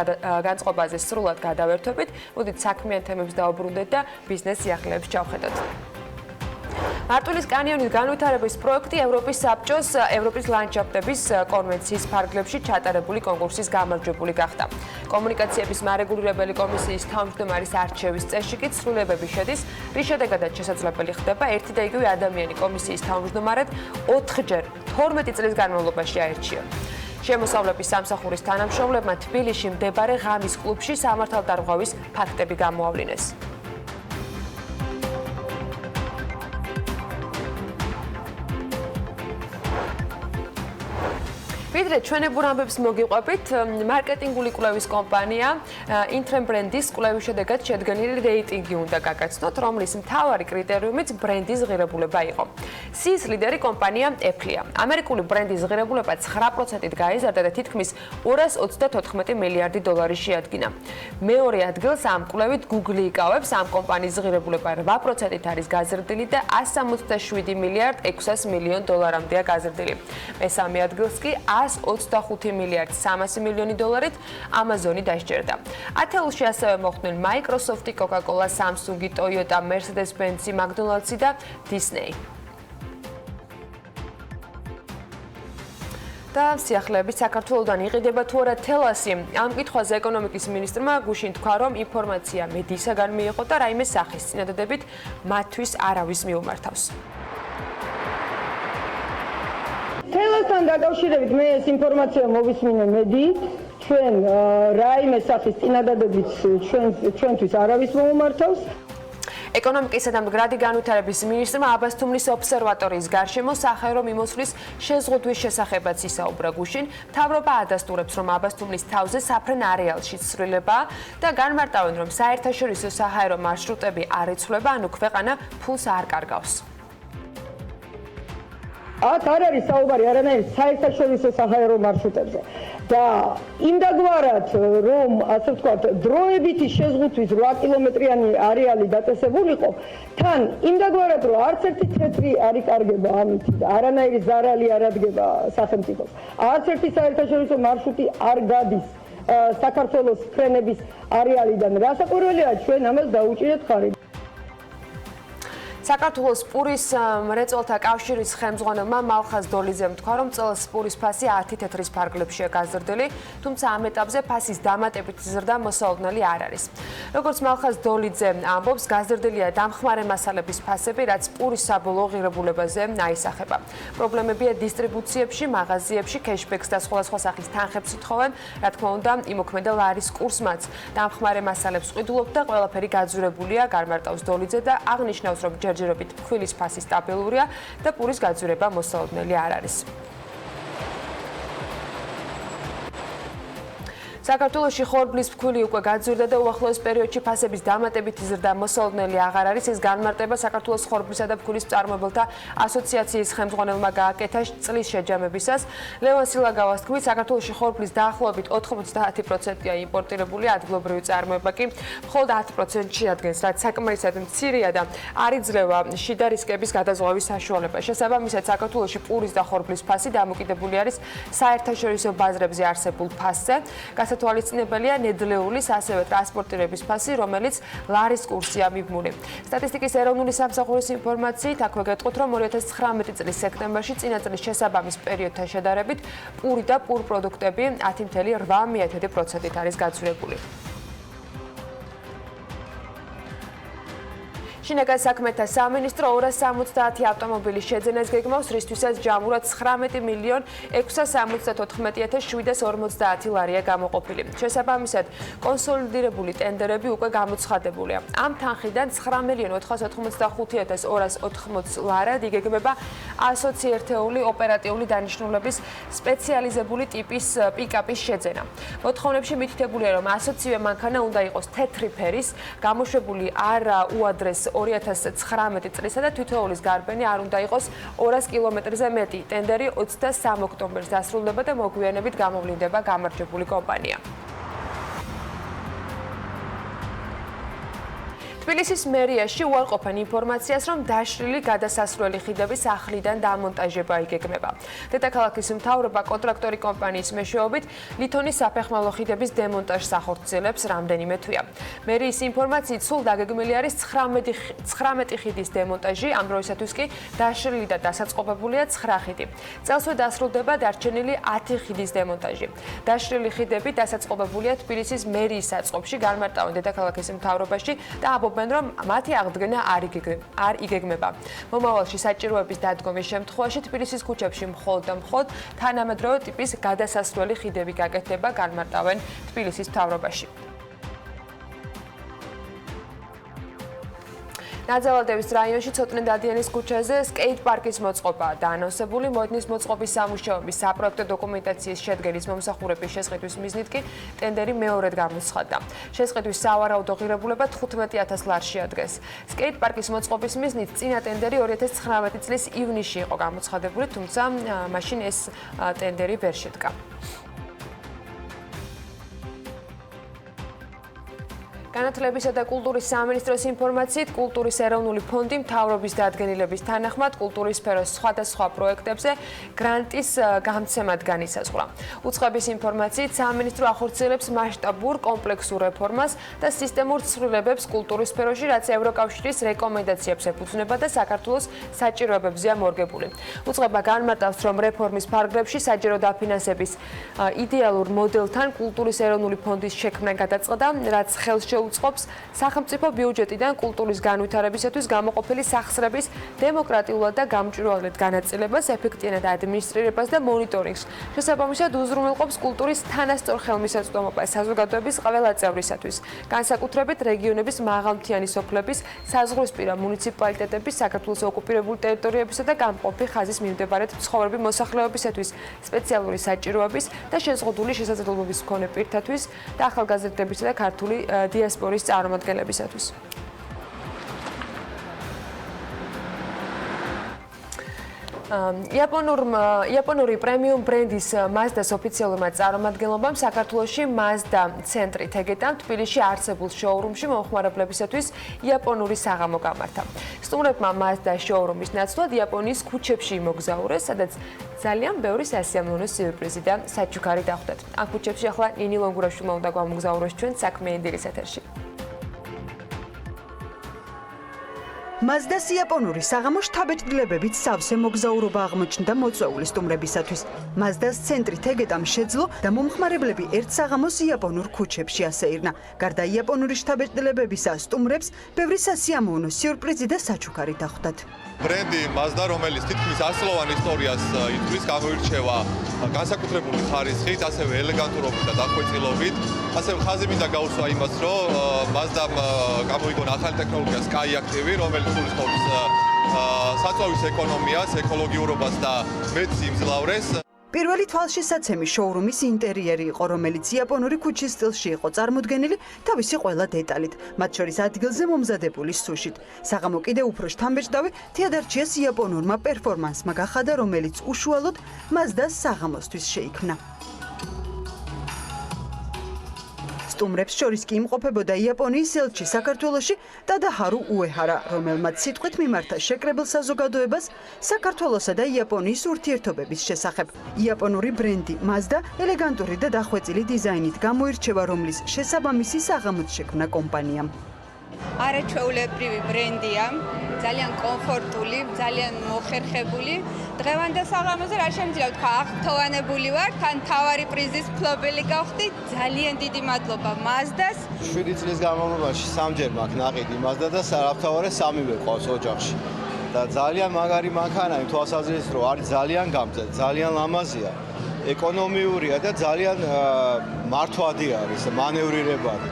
Speaker 2: განწყობაზე სრულად გადავერთვებით, მოდით საქმიან თემებს დავუბრუნდეთ და ბიზნეს სიახლეებს ჩავხედოთ. მარტვილის კანიონის განვითარების პროექტი ევროპის საბჭოს ევროპის ლანდშაფტების კონვენციის ფარგლებში ჩატარებული კონკურსის გამარჯვებული გახდა. კომუნიკაციების მარეგულირებელი კომისიის თავმჯდომარის არჩევის წესში კი ცვლილებები შედის, რის შედეგადაც შესაძლებელი ხდება ერთი და იგივე ადამიანი კომისიის თავმჯდომარედ 4ჯერ 12 წლის განმავლობაში აირჩია. შემოსავლების სამსახურის თანამშრომლებმა თბილისში მდებარე ღამის კლუბში სამართალდარღვავის ფაქტები გამოავლინეს. ვიდრე ჩვენებურ ამბებს მოგიყვებით, მარკეტინგული კვლევის კომპანია Intrem ბრენდის კვლევის შედეგად შედგენილი რეიტინგი უნდა გაგაცნოთ, რომლის მთავარი კრიტერიუმიც ბრენდის ღირებულება იყო. სიის ლიდერი კომპანია Apple-ია. ამერიკული ბრენდის ღირებულება 9%-ით გაიზარდა და თითქმის 234 მილიარდი დოლარი შეადგინა. მეორე ადგილს ამ კვლევით Google იკავებს, ამ კომპანიის ღირებულება 8%-ით არის გაზრდილი და 167 მილიარდ 600 მილიონ დოლარამდეა გაზრდილი. მესამე ადგილს კი 125 მილიარდ 300 მილიონი დოლარით Amazon-ი დასჯერდა. ათეულში ასევე მოხვდნენ Microsoft, Coca-Cola, Samsung, Toyota, Mercedes-Benz, McDonald's და Disney. და სიახლეებით საქართველოდან იყიდება თუ არა თელასი. ამ კითხვაზე ეკონომიკის მინისტრმა გუშინ თქვა, რომ ინფორმაცია მედიისაგან მიიღო და რაიმე სახის წინადადებით მათთვის არავის მიუმართავს.
Speaker 4: თელასთან დაკავშირებით მე ეს ინფორმაცია მოვისმინე მედიით. ჩვენ რაიმე სახის წინადადებით ჩვენთვის არავის მოუმართავს.
Speaker 2: ეკონომიკისა და მდგრადი განვითარების მინისტრმა აბასთუმნის ობსერვატორიის გარშემო სახაერო მიმოსვლის შეზღუდვის შესახებაც ისაუბრა გუშინ. მთავრობა ადასტურებს, რომ აბასთუმნის თავზე საფრენ არეალში ცვლილებაა და განმარტავენ, რომ საერთაშორისო საჰაერო მარშრუტები არ იცვლება, ანუ ქვეყანა ფულს არ კარგავს.
Speaker 4: აქ არ არის საუბარი არანაირი საერთაშორისო საჰაერო მარშრუტებზე. და იმდაგვარად, რომ ასე ვთქვათ, დროებითი შეზღუდვის 8 კილომეტრიანი არეალი დაწესებულიყო, თან იმდაგვარად, რომ არც ერთი თეთრი არ იკარგება ამით და არანაირი ზარალი არ ადგება სახელმწიფოს. არც ერთი საერთაშორისო მარშრუტი არ გადის საქართველოს ფრენების არეალიდან. რასაკვირველია, ჩვენ ამას დაუჭირეთ ხარი.
Speaker 2: საქართველოს პურის მრეწველთა კავშირის ხელმძღვანელმა მალხაზ დოლიძემ თქვა, რომ წელს პურის ფასი 10 თეთრის ფარგლებშია გაზრდილი, თუმცა ამ ეტაპზე ფასის დამატებით ზრდა მოსალოდნელი არ არის. როგორც მალხაზ დოლიძე ამბობს, გაზრდილია დამხმარე მასალების ფასები, რაც პურის საბოლოო ღირებულებაზე აისახება. პრობლემებია დისტრიბუციებში, მაღაზიებში, кэшბექს და სხვადასხვა სახის თანხებს ითხოვენ, რა თქმა უნდა, იმოქმედა ლარის კურსმაც. დამხმარე მასალებს ყიდულობთ და ყველაფერი გაძვირებულია, განმარტავს დოლიძე და აღნიშნავს, რომ ჯერჯერობით ფქვილის ფასი სტაბილურია და პურის გაძვირება მოსალოდნელი არ არის. საქართველოში ხორბლის ფქვილი უკვე გაძვირდა და უახლოეს პერიოდში ფასების დამატებითი ზრდა მოსალოდნელი აღარ არის. ეს განმარტება საქართველოს ხორბლისა და ფქვილის მწარმოებელთა ასოციაციის ხელმძღვანელმა გააკეთა წლის შეჯამებისას. ლევან სილაგავას თქმით, საქართველოში ხორბლის დაახლოებით 90%-ია იმპორტირებული, ადგილობრივი წარმოება კი მხოლოდ 10% შეადგენს, რაც საკმარისად მცირეა და არ იძლევა შიდა რისკების გადაზღვევის საშუალება. შესაბამისად, საქართველოში პურის და ხორბლის ფასი დამოკიდებული არის საერთაშორისო ბაზრებზე არსებულ ფასზე. თვალისწინებელია ნედლეულის ასევე ტრანსპორტირების ფასი, რომელიც ლარის კურსია მიბმული. სტატისტიკის ეროვნული სამსახურის ინფორმაციით აქვე გეტყვით, რომ 2019 წლის სექტემბერში წინა წლის შესაბამის პერიოდთან შედარებით პური და პურპროდუქტები 10,8% არის გაძვირებული. შინაგან საქმეთა სამინისტრო 270 ავტომობილის შეძენას გეგმავს, რისთვისაც ჯამურად 19,674,750 ლარია გამოყოფილი. შესაბამისად, კონსოლიდირებული ტენდერები უკვე გამოცხადებულია. ამ თანხიდან 9,485,280 ლარად იგეგმება 120 ერთეული ოპერატიული დანიშნულების სპეციალიზებული ტიპის პიკაპის შეძენა. მოთხოვნებში მითითებულია, რომ 120 მანქანა უნდა იყოს თეთრი ფერის, გამოშვებული არ უადრეს 2019 წლისა და თითოეულის გარბენი არ უნდა იყოს 200 კილომეტრზე მეტი. ტენდერი 23 ოქტომბერს დასრულდება და მოგვიანებით გამოვლინდება გამარჯვებული კომპანია. თბილისის მერიაში უარყოფენ ინფორმაციას, რომ დაშლილი გადასასვლელი ხიდების ახლიდან დამონტაჟება იგეგმება. დედაქალაქის მთავრობა კონტრაქტორი კომპანიის მეშვეობით ლითონის საფეხმავლო ხიდების დემონტაჟს ახორციელებს რამდენიმე თვეა. მერიის ინფორმაციით სულ დაგეგმილი არის 19 ხიდის დემონტაჟი, ამ დროისათვის კი დაშლილი და დასაწყობებულია 9 ხიდი. წელსვე დასრულდება დარჩენილი 10 ხიდის დემონტაჟი. დაშლილი ხიდები დასაწყობებულია თბილისის მერიის საწყობში, განმარტავენ დედაქალაქის მთავრობაში და რომ მათი აღდგენა არ იგეგმება. მომავალში საჭიროების დადგომის შემთხვევაში თბილისის ქუჩებში მხოლოდ და მხოლოდ თანამედროვე ტიპის გადასასვლელი ხიდები გაკეთდება, განმარტავენ თბილისის მთავრობაში. ნაძალადევის რაიონში ცოტნე დადიანის ქუჩაზე სკეით პარკის მოწყობაა დაანონსებული. მოდნის მოწყობის სამუშაოების საპროექტო დოკუმენტაციის შედგენის მომსახურების შესყიდვის მიზნით კი ტენდერი მეორედ გამოცხადდა. შესყიდვის სავარაუდო ღირებულება 15,000 ლარში ადგეს. სკეით პარკის მოწყობის მიზნით წინა ტენდერი 2019 წლის ივნისში იყო გამოცხადებული, თუმცა მაშინ ეს ტენდერი ვერ შედგა. განათლებისა და კულტურის სამინისტროს ინფორმაციით, კულტურის ეროვნული ფონდი მთავრობის დადგენილების თანახმად კულტურის სფეროს სხვადასხვა პროექტებზე გრანტის გამცემად განისაზღვრა. უწყების ინფორმაციით, სამინისტრო ახორციელებს მასშტაბურ კომპლექსურ რეფორმას და სისტემურ ცვლილებებს კულტურის სფეროში, რაც ევროკავშირის რეკომენდაციებს ეფუძნება და საქართველოს საჭიროებებზეა მორგებული. უწყება განმარტავს, რომ რეფორმის ფარგლებში საჯარო დაფინანსების იდეალურ მოდელთან კულტურის ეროვნული ფონდის შექმნა გადაწყდა, რაც ხელს უწყობს სახელმწიფო ბიუჯეტიდან კულტურის განვითარებისათვის გამოყოფილი სახსრების დემოკრატიულად და გამჭვირვალედ განაწილებას, ეფექტიანად ადმინისტრირებას და მონიტორინგს. შესაბამისად უზრუნველყოფს კულტურის თანასწორ ხელმისაწვდომობას საზოგადოების ყველა წევრისათვის, განსაკუთრებით რეგიონების მაღალმთიანი სოფლების, საზღვრისპირა მუნიციპალიტეტების, საქართველოს ოკუპირებული ტერიტორიებისა და გამყოფი ხაზის მიმდებარედ მცხოვრები მოსახლეობისათვის სპეციალური საჭიროების და შეზღუდული შესაძლებლობების მქონე პირთათვის და ახალგაზრდებისა და ქართული დიასპორის წარმომადგენლებისათვის. იაპონური პრემიუმ ბრენდის Mazda-ს ოფიციალურმა წარმომადგენლობამ საქართველოში Mazda ცენტრი თეგეტამ თბილისში არსებულ შოურუმში მომხმარებლებისათვის იაპონური საღამო გამართა. სტუმრებმა Mazda შოურუმის ნაცვლად იაპონიის ქუჩებში იმოგზაურეს, სადაც ძალიან ბევრი სასიამოვნო სიურპრიზი და საჩუქარი დახვდათ. ამ ქუჩებში ახლა ნინი ლონგურაშვილმა უნდა გვამოგზაუროს ჩვენ საქმე ინდილის ეთერში.
Speaker 5: Mazda-ს იაპონური საღამო შთაბეჭდილებებით სავსე მოგზაურობა აღმოჩნდა მოწვეული სტუმრებისათვის. Mazda-ს ცენტრი თეგეტამ შეძლო და მომხმარებლები ერთ საღამოს იაპონურ ქუჩებში ასეირნა. გარდა იაპონური შთაბეჭდილებებისა, სტუმრებს ბევრი სასიამოვნო სიურპრიზი და საჩუქარი დახვდათ.
Speaker 6: ბრენდი Mazda, რომელიც თითქმის ასწლოვან ისტორიას ითვლის, გამოირჩევა განსაკუთრებული ხარისხით, ასევე ელეგანტურობით და დახვეწილობით. ასევე ხაზი მინდა გაუსვა იმას, რომ Mazda-მ გამოიგონა ახალი ტექნოლოგია Sky Active, რომელიც გულისხმობს საწვავის ეკონომიას, ეკოლოგიურობას და მეტს იმძლავრეს.
Speaker 5: პირველი თვალშისაცემი შოურუმის ინტერიერი იყო, რომელიც იაპონური ქუჩის სტილში იყო წარმოდგენილი თავისი ყველა დეტალით, მათ შორის ადგილზე მომზადებული სუშით. საღამო კიდევ უფრო შთამბეჭდავი თეატარჩიას იაპონურმა პერფორმანსმა გახადა, რომელიც უშუალოდ Mazda-ს საღამოსთვის შეიქმნა. სტუმრებს შორის კი იმყოფებოდა იაპონიის ელჩი საქართველოში ტადაჰარუ უეჰარა, რომელმაც სიტყვით მიმართა შეკრებილ საზოგადოებას საქართველოსა და იაპონიის ურთიერთობების შესახებ. იაპონური ბრენდი Mazda ელეგანტური და დახვეწილი დიზაინით გამოირჩევა, რომლის შესაბამისი საღამოც შექმნა კომპანიამ.
Speaker 7: არაჩვეულებრივი ბრენდია, ძალიან კომფორტული, ძალიან მოხერხებული. დღევანდელ საღამოზე რა შემიძლია ვთქვა, აღფრთოვანებული ვარ, თან თავარი პრიზის მფლობელი გავხდი. ძალიან დიდი მადლობა Mazda-ს.
Speaker 8: 7 წლის განმავლობაში სამჯერ მაქვს ნაყიდი Mazda და სარავთავარე 3-ვე ყავს ოჯახში. და ძალიან მაგარი მანქანა, იმ თვალსაზრისით, რომ არის ძალიან გამძლე, ძალიან ლამაზია, ეკონომიურია და ძალიან მართვადი არის, მანევრირებადი.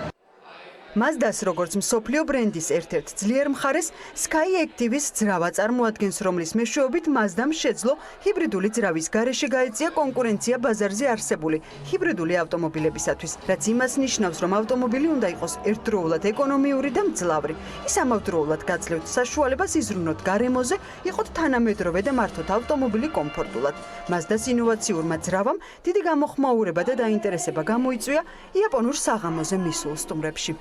Speaker 5: Mazda-ს როგორც მსოფლიო ბრენდის ერთ-ერთ ძლიერ მხარეს Sky Active-ის ძრავა წარმოადგენს, რომლის მეშვეობით Mazda-მ შეძლო ჰიბრიდული ძრავის გარეშე გაეწია კონკურენცია ბაზარზე არსებული ჰიბრიდული ავტომობილებისათვის, რაც იმას ნიშნავს, რომ ავტომობილი უნდა იყოს ერთდროულად ეკონომიური და მძლავრი. ის ამავდროულად გაძლევთ საშუალებას იზრუნოთ გარემოზე, იყოთ თანამედროვე და მართოთ ავტომობილი კომფორტულად. Mazda-ს ინოვაციურმა ძრავამ დიდი გამოხმაურება და დაინტერესება გამოიწვია იაპონურ საღამოზე მისულ სტუმრებში.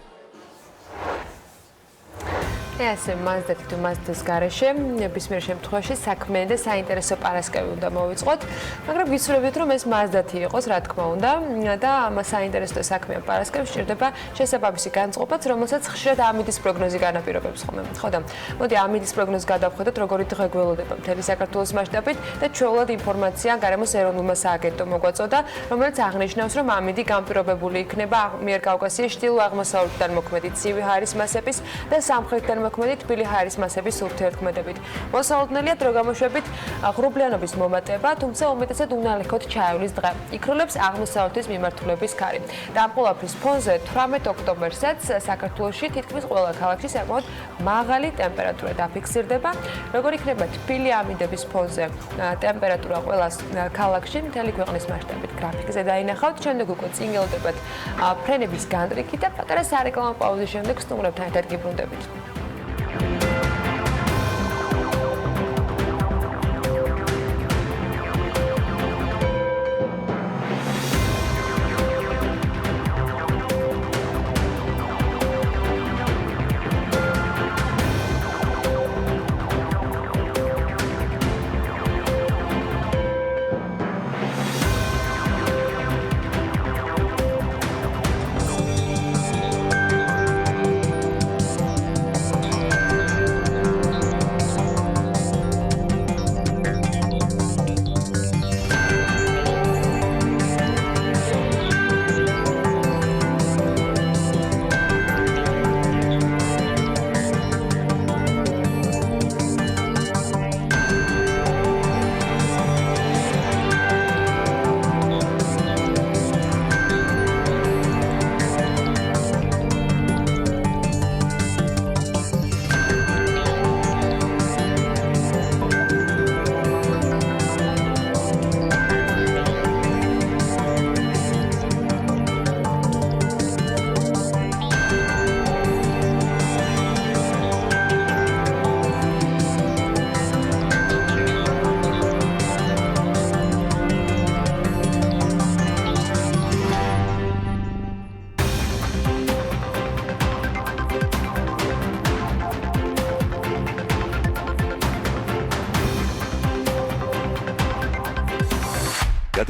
Speaker 2: ასე Mazda თუ Mazda-ს გარეშე ნებისმიერ შემთხვევაში საქმე და საინტერესო პარასკევი უნდა მოვიწყოთ, მაგრამ გიცნობთ რომ ეს Mazda-ი იყოს, რა თქმა უნდა, და ამ საინტერესო საქმეა პარასკევს სჭირდება შესაბამისი განწყობაც, რომელსაც ხშირად ამინდის პროგნოზი განაპირობებს ხოლმე. ხო და მოდი ამინდის პროგნოზს გადავხედოთ, როგორი დღე გველოდება მთელი საქართველოს მასშტაბით და ჩვეულად ინფორმაცია გარემოს ეროვნულმა სააგენტომ მოგვაწოდა, რომელიც აღნიშნავს, რომ ამინდი განპირობებული იქნება ამიერკავკასიის ჩრდილო-აღმოსავლეთიდან მოქმედი ცივი ჰაერის მასების და სამხრეთიდან შემოქმედი თბილი ჰაერის მასების ურთიერთქმედებით. მოსალოდნელია დრო გამოშვებით ღრუბლიანობის მომატება, თუმცა უმეტესად უნალექოდ ჩაევლის დღე. იქრულებს აღმოსავლეთის მიმართულების ქარი. და ამ ყველაფრის ფონზე 18 ოქტომბერსაც საქართველოში თითქმის ყველა ქალაქში საკმაოდ მაღალი ტემპერატურა დაფიქსირდება. როგორ იქნება თბილი ამინდების ფონზე ტემპერატურა ყველა ქალაქში მთელი ქვეყნის მასშტაბით გრაფიკზე დაინახავთ. შემდეგ უკვე წინ გელოდებათ ფრენების განტრიკი და პატარა სარეკლამო პაუზის შემდეგ სტუმრებთან ერთად გიბრუნდებით.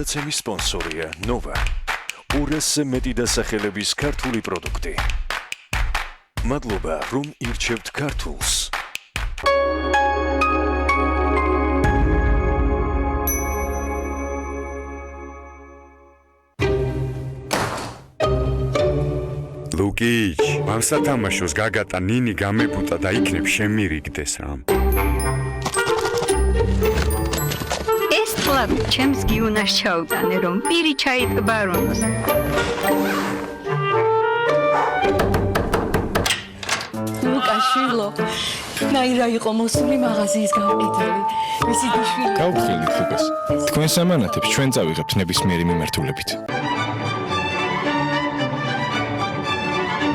Speaker 1: გადაცემის სპონსორია ნოვა. ურესზე მეტი დასახელების ქართული პროდუქტი. მადლობა, რომ ირჩევთ ქართულს.
Speaker 9: ლუკიჩ, ამ სათამაშოს გაგატა ნინი გამებუტა და იქნებ შემირიგდეს რამ.
Speaker 10: Ладно, ჩემს გიუნას ჩაუტანე, რომ პირი ჩაიტბარონოს.
Speaker 11: ლუკაშვილო, ნაირა იყო მოსული მაღაზიის გამყიდველი. მისი დიშვილი.
Speaker 12: გავხსნით ლუკას. თქვენ სამანათებს ჩვენ წავიღებთ ნებისმიერი მიმართულებით.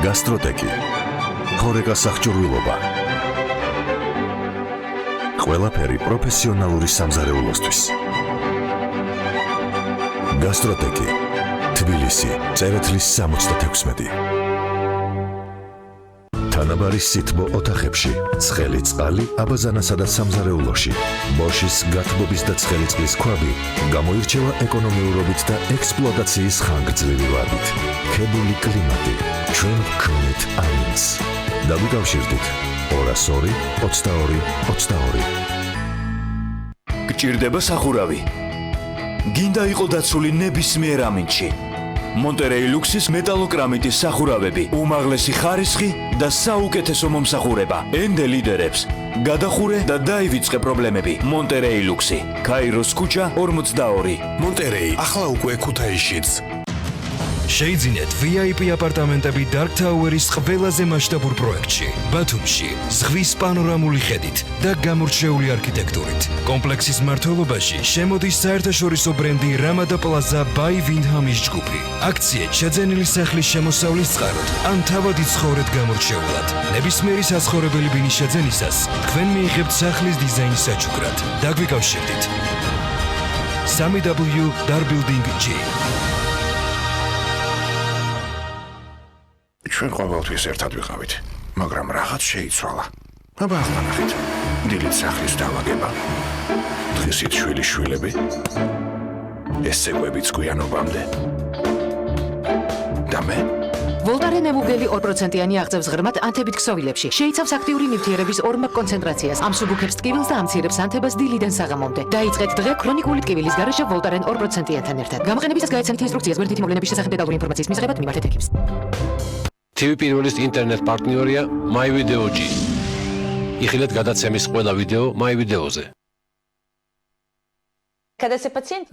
Speaker 13: გასტროტეკი. ხორეკა სახჭურვილობა. ყველაფერი პროფესიონალური სამზარეულოსთვის. გასტროტეკი. თბილისი, წერეთლის 66. თანაბარის სითბო ოთახებში, ცხელი წყალი აბაზანასა და სამზარეულოში. ბოშის გათბობის და ცხელი წყლის ქვაბი გამოირჩევა ეკონომიურობით და ექსპლუატაციის ხანგრძლივი ვადით. ქებული კლიმატი, ჩვენ ვქმნით ამინს. დავიკავშირდით 202 22 22.
Speaker 14: გჭირდება სახურავი. გინდა იყო დაცული ნებისმიერ ამინდში. მონტერეი ლუქსის მეტალოკრამიტის სახურავები, უმაღლესი ხარისხი და საუკეთესო მომსახურება. ენდე ლიდერებს. გადახურე და დაივიწყე პრობლემები. მონტერეი ლუქსი. კაიროს ქუჩა 42.
Speaker 15: მონტერეი ახლა უკვე ქუთაისშიც.
Speaker 16: შეიძინეთ VIP აპარტამენტები Dark Tower-ის ყველაზე მასშტაბურ პროექტში, ბათუმში, ზღვის პანორამული ხედით და გამორჩეული არქიტექტურით. კომპლექსის მმართველობაში შემოდის საერთაშორისო ბრენდი Ramada Plaza by Windham-ის ჯგუფი. აქციეთ შეძენილი სახლის შემოსავლის წყაროდ, ან თავად იცხოვრეთ გამორჩეულად. ნებისმიერი საცხოვრებელი ბინის შეძენისას თქვენ მიიღებთ სახლის დიზაინის საჩუქრად. დაგვიკავშირდით. 3W Dar Building G.
Speaker 15: ჩვენ ყოველთვის ერთად ვიყავით, მაგრამ რაღაც შეიცვალა. აბა ახლა ნახეთ. დილით სახლის დაალაგება. დღისით შვილიშვილები. ესეკვებიც გვიანობამდე. და მე?
Speaker 17: ვოლტარენ ემუგელი 2%-იანი აღწევს ღრმად ანთებით ქსოვილებში. შეიცავს აქტიური ნივთიერების ორმაგ კონცენტრაციას, ამსუბუქებს ტკივილს და ამცირებს ანთებას დილიდან საღამომდე. დაიწყეთ დღე ქრონიკული ტკივილის გარეშე ვოლტარენ 2%-იანთან ერთად. გამოყენებისას გაეცანით ინსტრუქციას გვერდითი მოვლენების შესახებ დეტალური ინფორმაციის მისაღებად მიმართეთ ექიპს.
Speaker 18: TV პირველის ინტერნეტ პარტნიორია MyVideoG. იხილეთ გადაცემის ყველა ვიდეო MyVideo-ზე.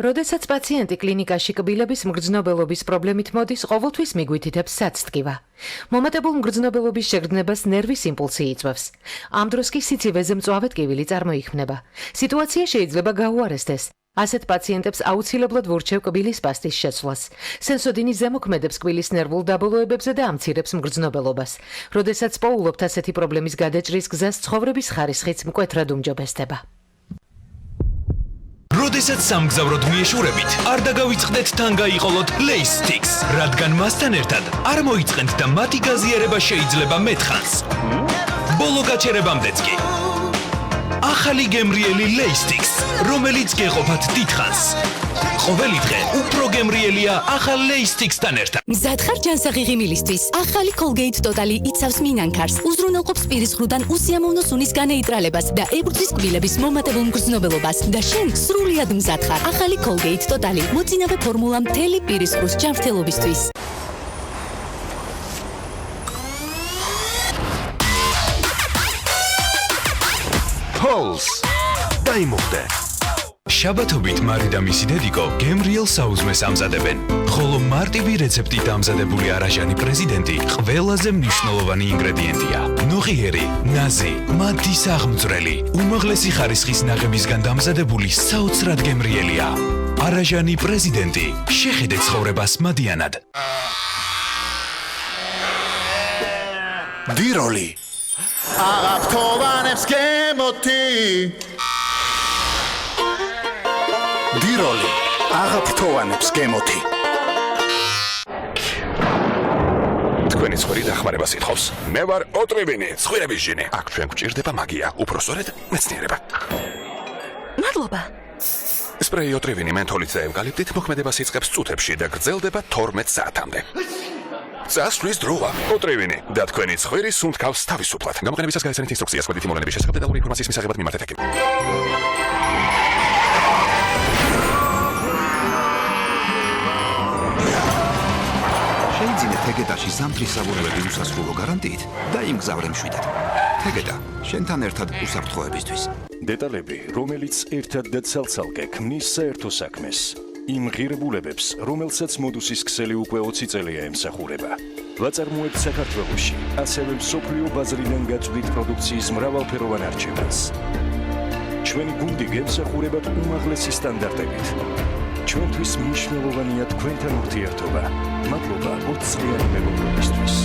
Speaker 17: როდესაც პაციენტი კლინიკაში კბილების მგრძნობელობის პრობლემით მოდის, ყოველთვის მიგვითითებს საცტკივა. მომატებულ მგრძნობელობის შეგრძნებას ნერვის იმპულსი იწვევს. ამ დროს კი სიცივეზე მწვავე ტკივილი წარმოიქმნება. სიტუაცია შეიძლება გაუარესდეს. ასეთ პაციენტებს აუცილებლად ვურჩევ კბილის პასტის შეცვლას. სენსოდინი ზემოქმედებს კბილის ნერვულ დაბოლოებებზე და ამცირებს მგრძნობელობას. როდესაც პოულობთ ასეთი პრობლემის გადაჭრის გზას, ცხოვრების ხარისხიც მკვეთრად უმჯობესდება.
Speaker 16: როდესაც სამგზავროდ მიეშურებით, არ დაგავიწყდეთ თან გაიყოლოთ Laystix, რადგან მასთან ერთად არ მოიწყენთ და მათი გაზიარება შეიძლება მეტხანს. ბოლო გაჩერებამდეც კი. ახალი გემრიელი Laystix, რომელიც გეყოფათ დიდხანს. ყოველი დღე უფრო გემრიელია ახალ Laystix-თან ერთად.
Speaker 11: მზად ხარ ჯანსაღი ღიმილისთვის. ახალი Colgate Totally იცავს მინანქარს, უზრუნველყოფს პირის ღრუდან უსიამოვნო სუნის განეიტრალებას და ებრძვის კბილების მომატებულ მგრძნობელობას. და შენ სრულიად მზად ხარ. ახალი Colgate Totally მოწინავე ფორმულა მთელი პირის ღრუს ჯანმრთელობისთვის.
Speaker 15: Pulse. დაიმუხდე.
Speaker 16: შაბათობით მარი და მისი დედიკო გემრიელ საუზმეს ამზადებენ. ხოლო მარტივი რეცეპტით ამზადებული არაჟანი პრეზიდენტი ყველაზე მნიშვნელოვანი ინგრედიენტია. ნოღიერი, ნაზი, მათის აღმწვრელი, უმაღლესი ხარისხის ნაღებისგან დამზადებული საოცრად გემრიელია. არაჟანი პრეზიდენტი, შეხედე ცხოვრებას მადიანად.
Speaker 15: დიროლი. აღაფთოვანებს გემოთი. დიროლი. აღაფთოვანებს გემოთი. თქვენი ცხვრი დახმარებას ითხოვს. მე ვარ ოტრივინი, ცხვრების ჟინი. აქ ჩვენ გვჭირდება მაგია, უпроსორედ მეცნიერება.
Speaker 11: მადლობა.
Speaker 15: სპრეი ოტრივინი მენთოლით და ევკალიპტით მოქმედებას იწყებს წუთებში და გრძელდება 12 საათამდე. წასვლის დროა. ოტრივინი და თქვენი ცხვრი სუნთქავს თავისუფლად. გამოყენებისას გაეცანით ინსტრუქცია სხვადასხვა მოვლენების შესახებ დეტალური ინფორმაციის მისაღებად მიმართეთ ექიმს.
Speaker 19: შეიძინე თეგედაში ზამთრის საბუნებები უსასრულო გარანტიით და იმგზავრე მშვიდად. თეგედა, შენთან ერთად უსაფრთხოებისთვის.
Speaker 1: დეტალები, რომელიც ერთად და ცალ-ცალკე ქმნის საერთო საქმეს. იმ ღირებულებებს, რომელსაც მოდუსის ქსელი უკვე 20 წელია ემსახურება. ვაწარმოებთ საქართველოში, ასევე მსოფლიო ბაზრიდან გაწვდით პროდუქციის მრავალფეროვან არჩევანს. ჩვენი გუნდი გემსახურებათ უმაღლესი სტანდარტებით. ჩვენთვის მნიშვნელოვანია თქვენთან ურთიერთობა. მადლობა 20 წლიანი მეგობრობისთვის.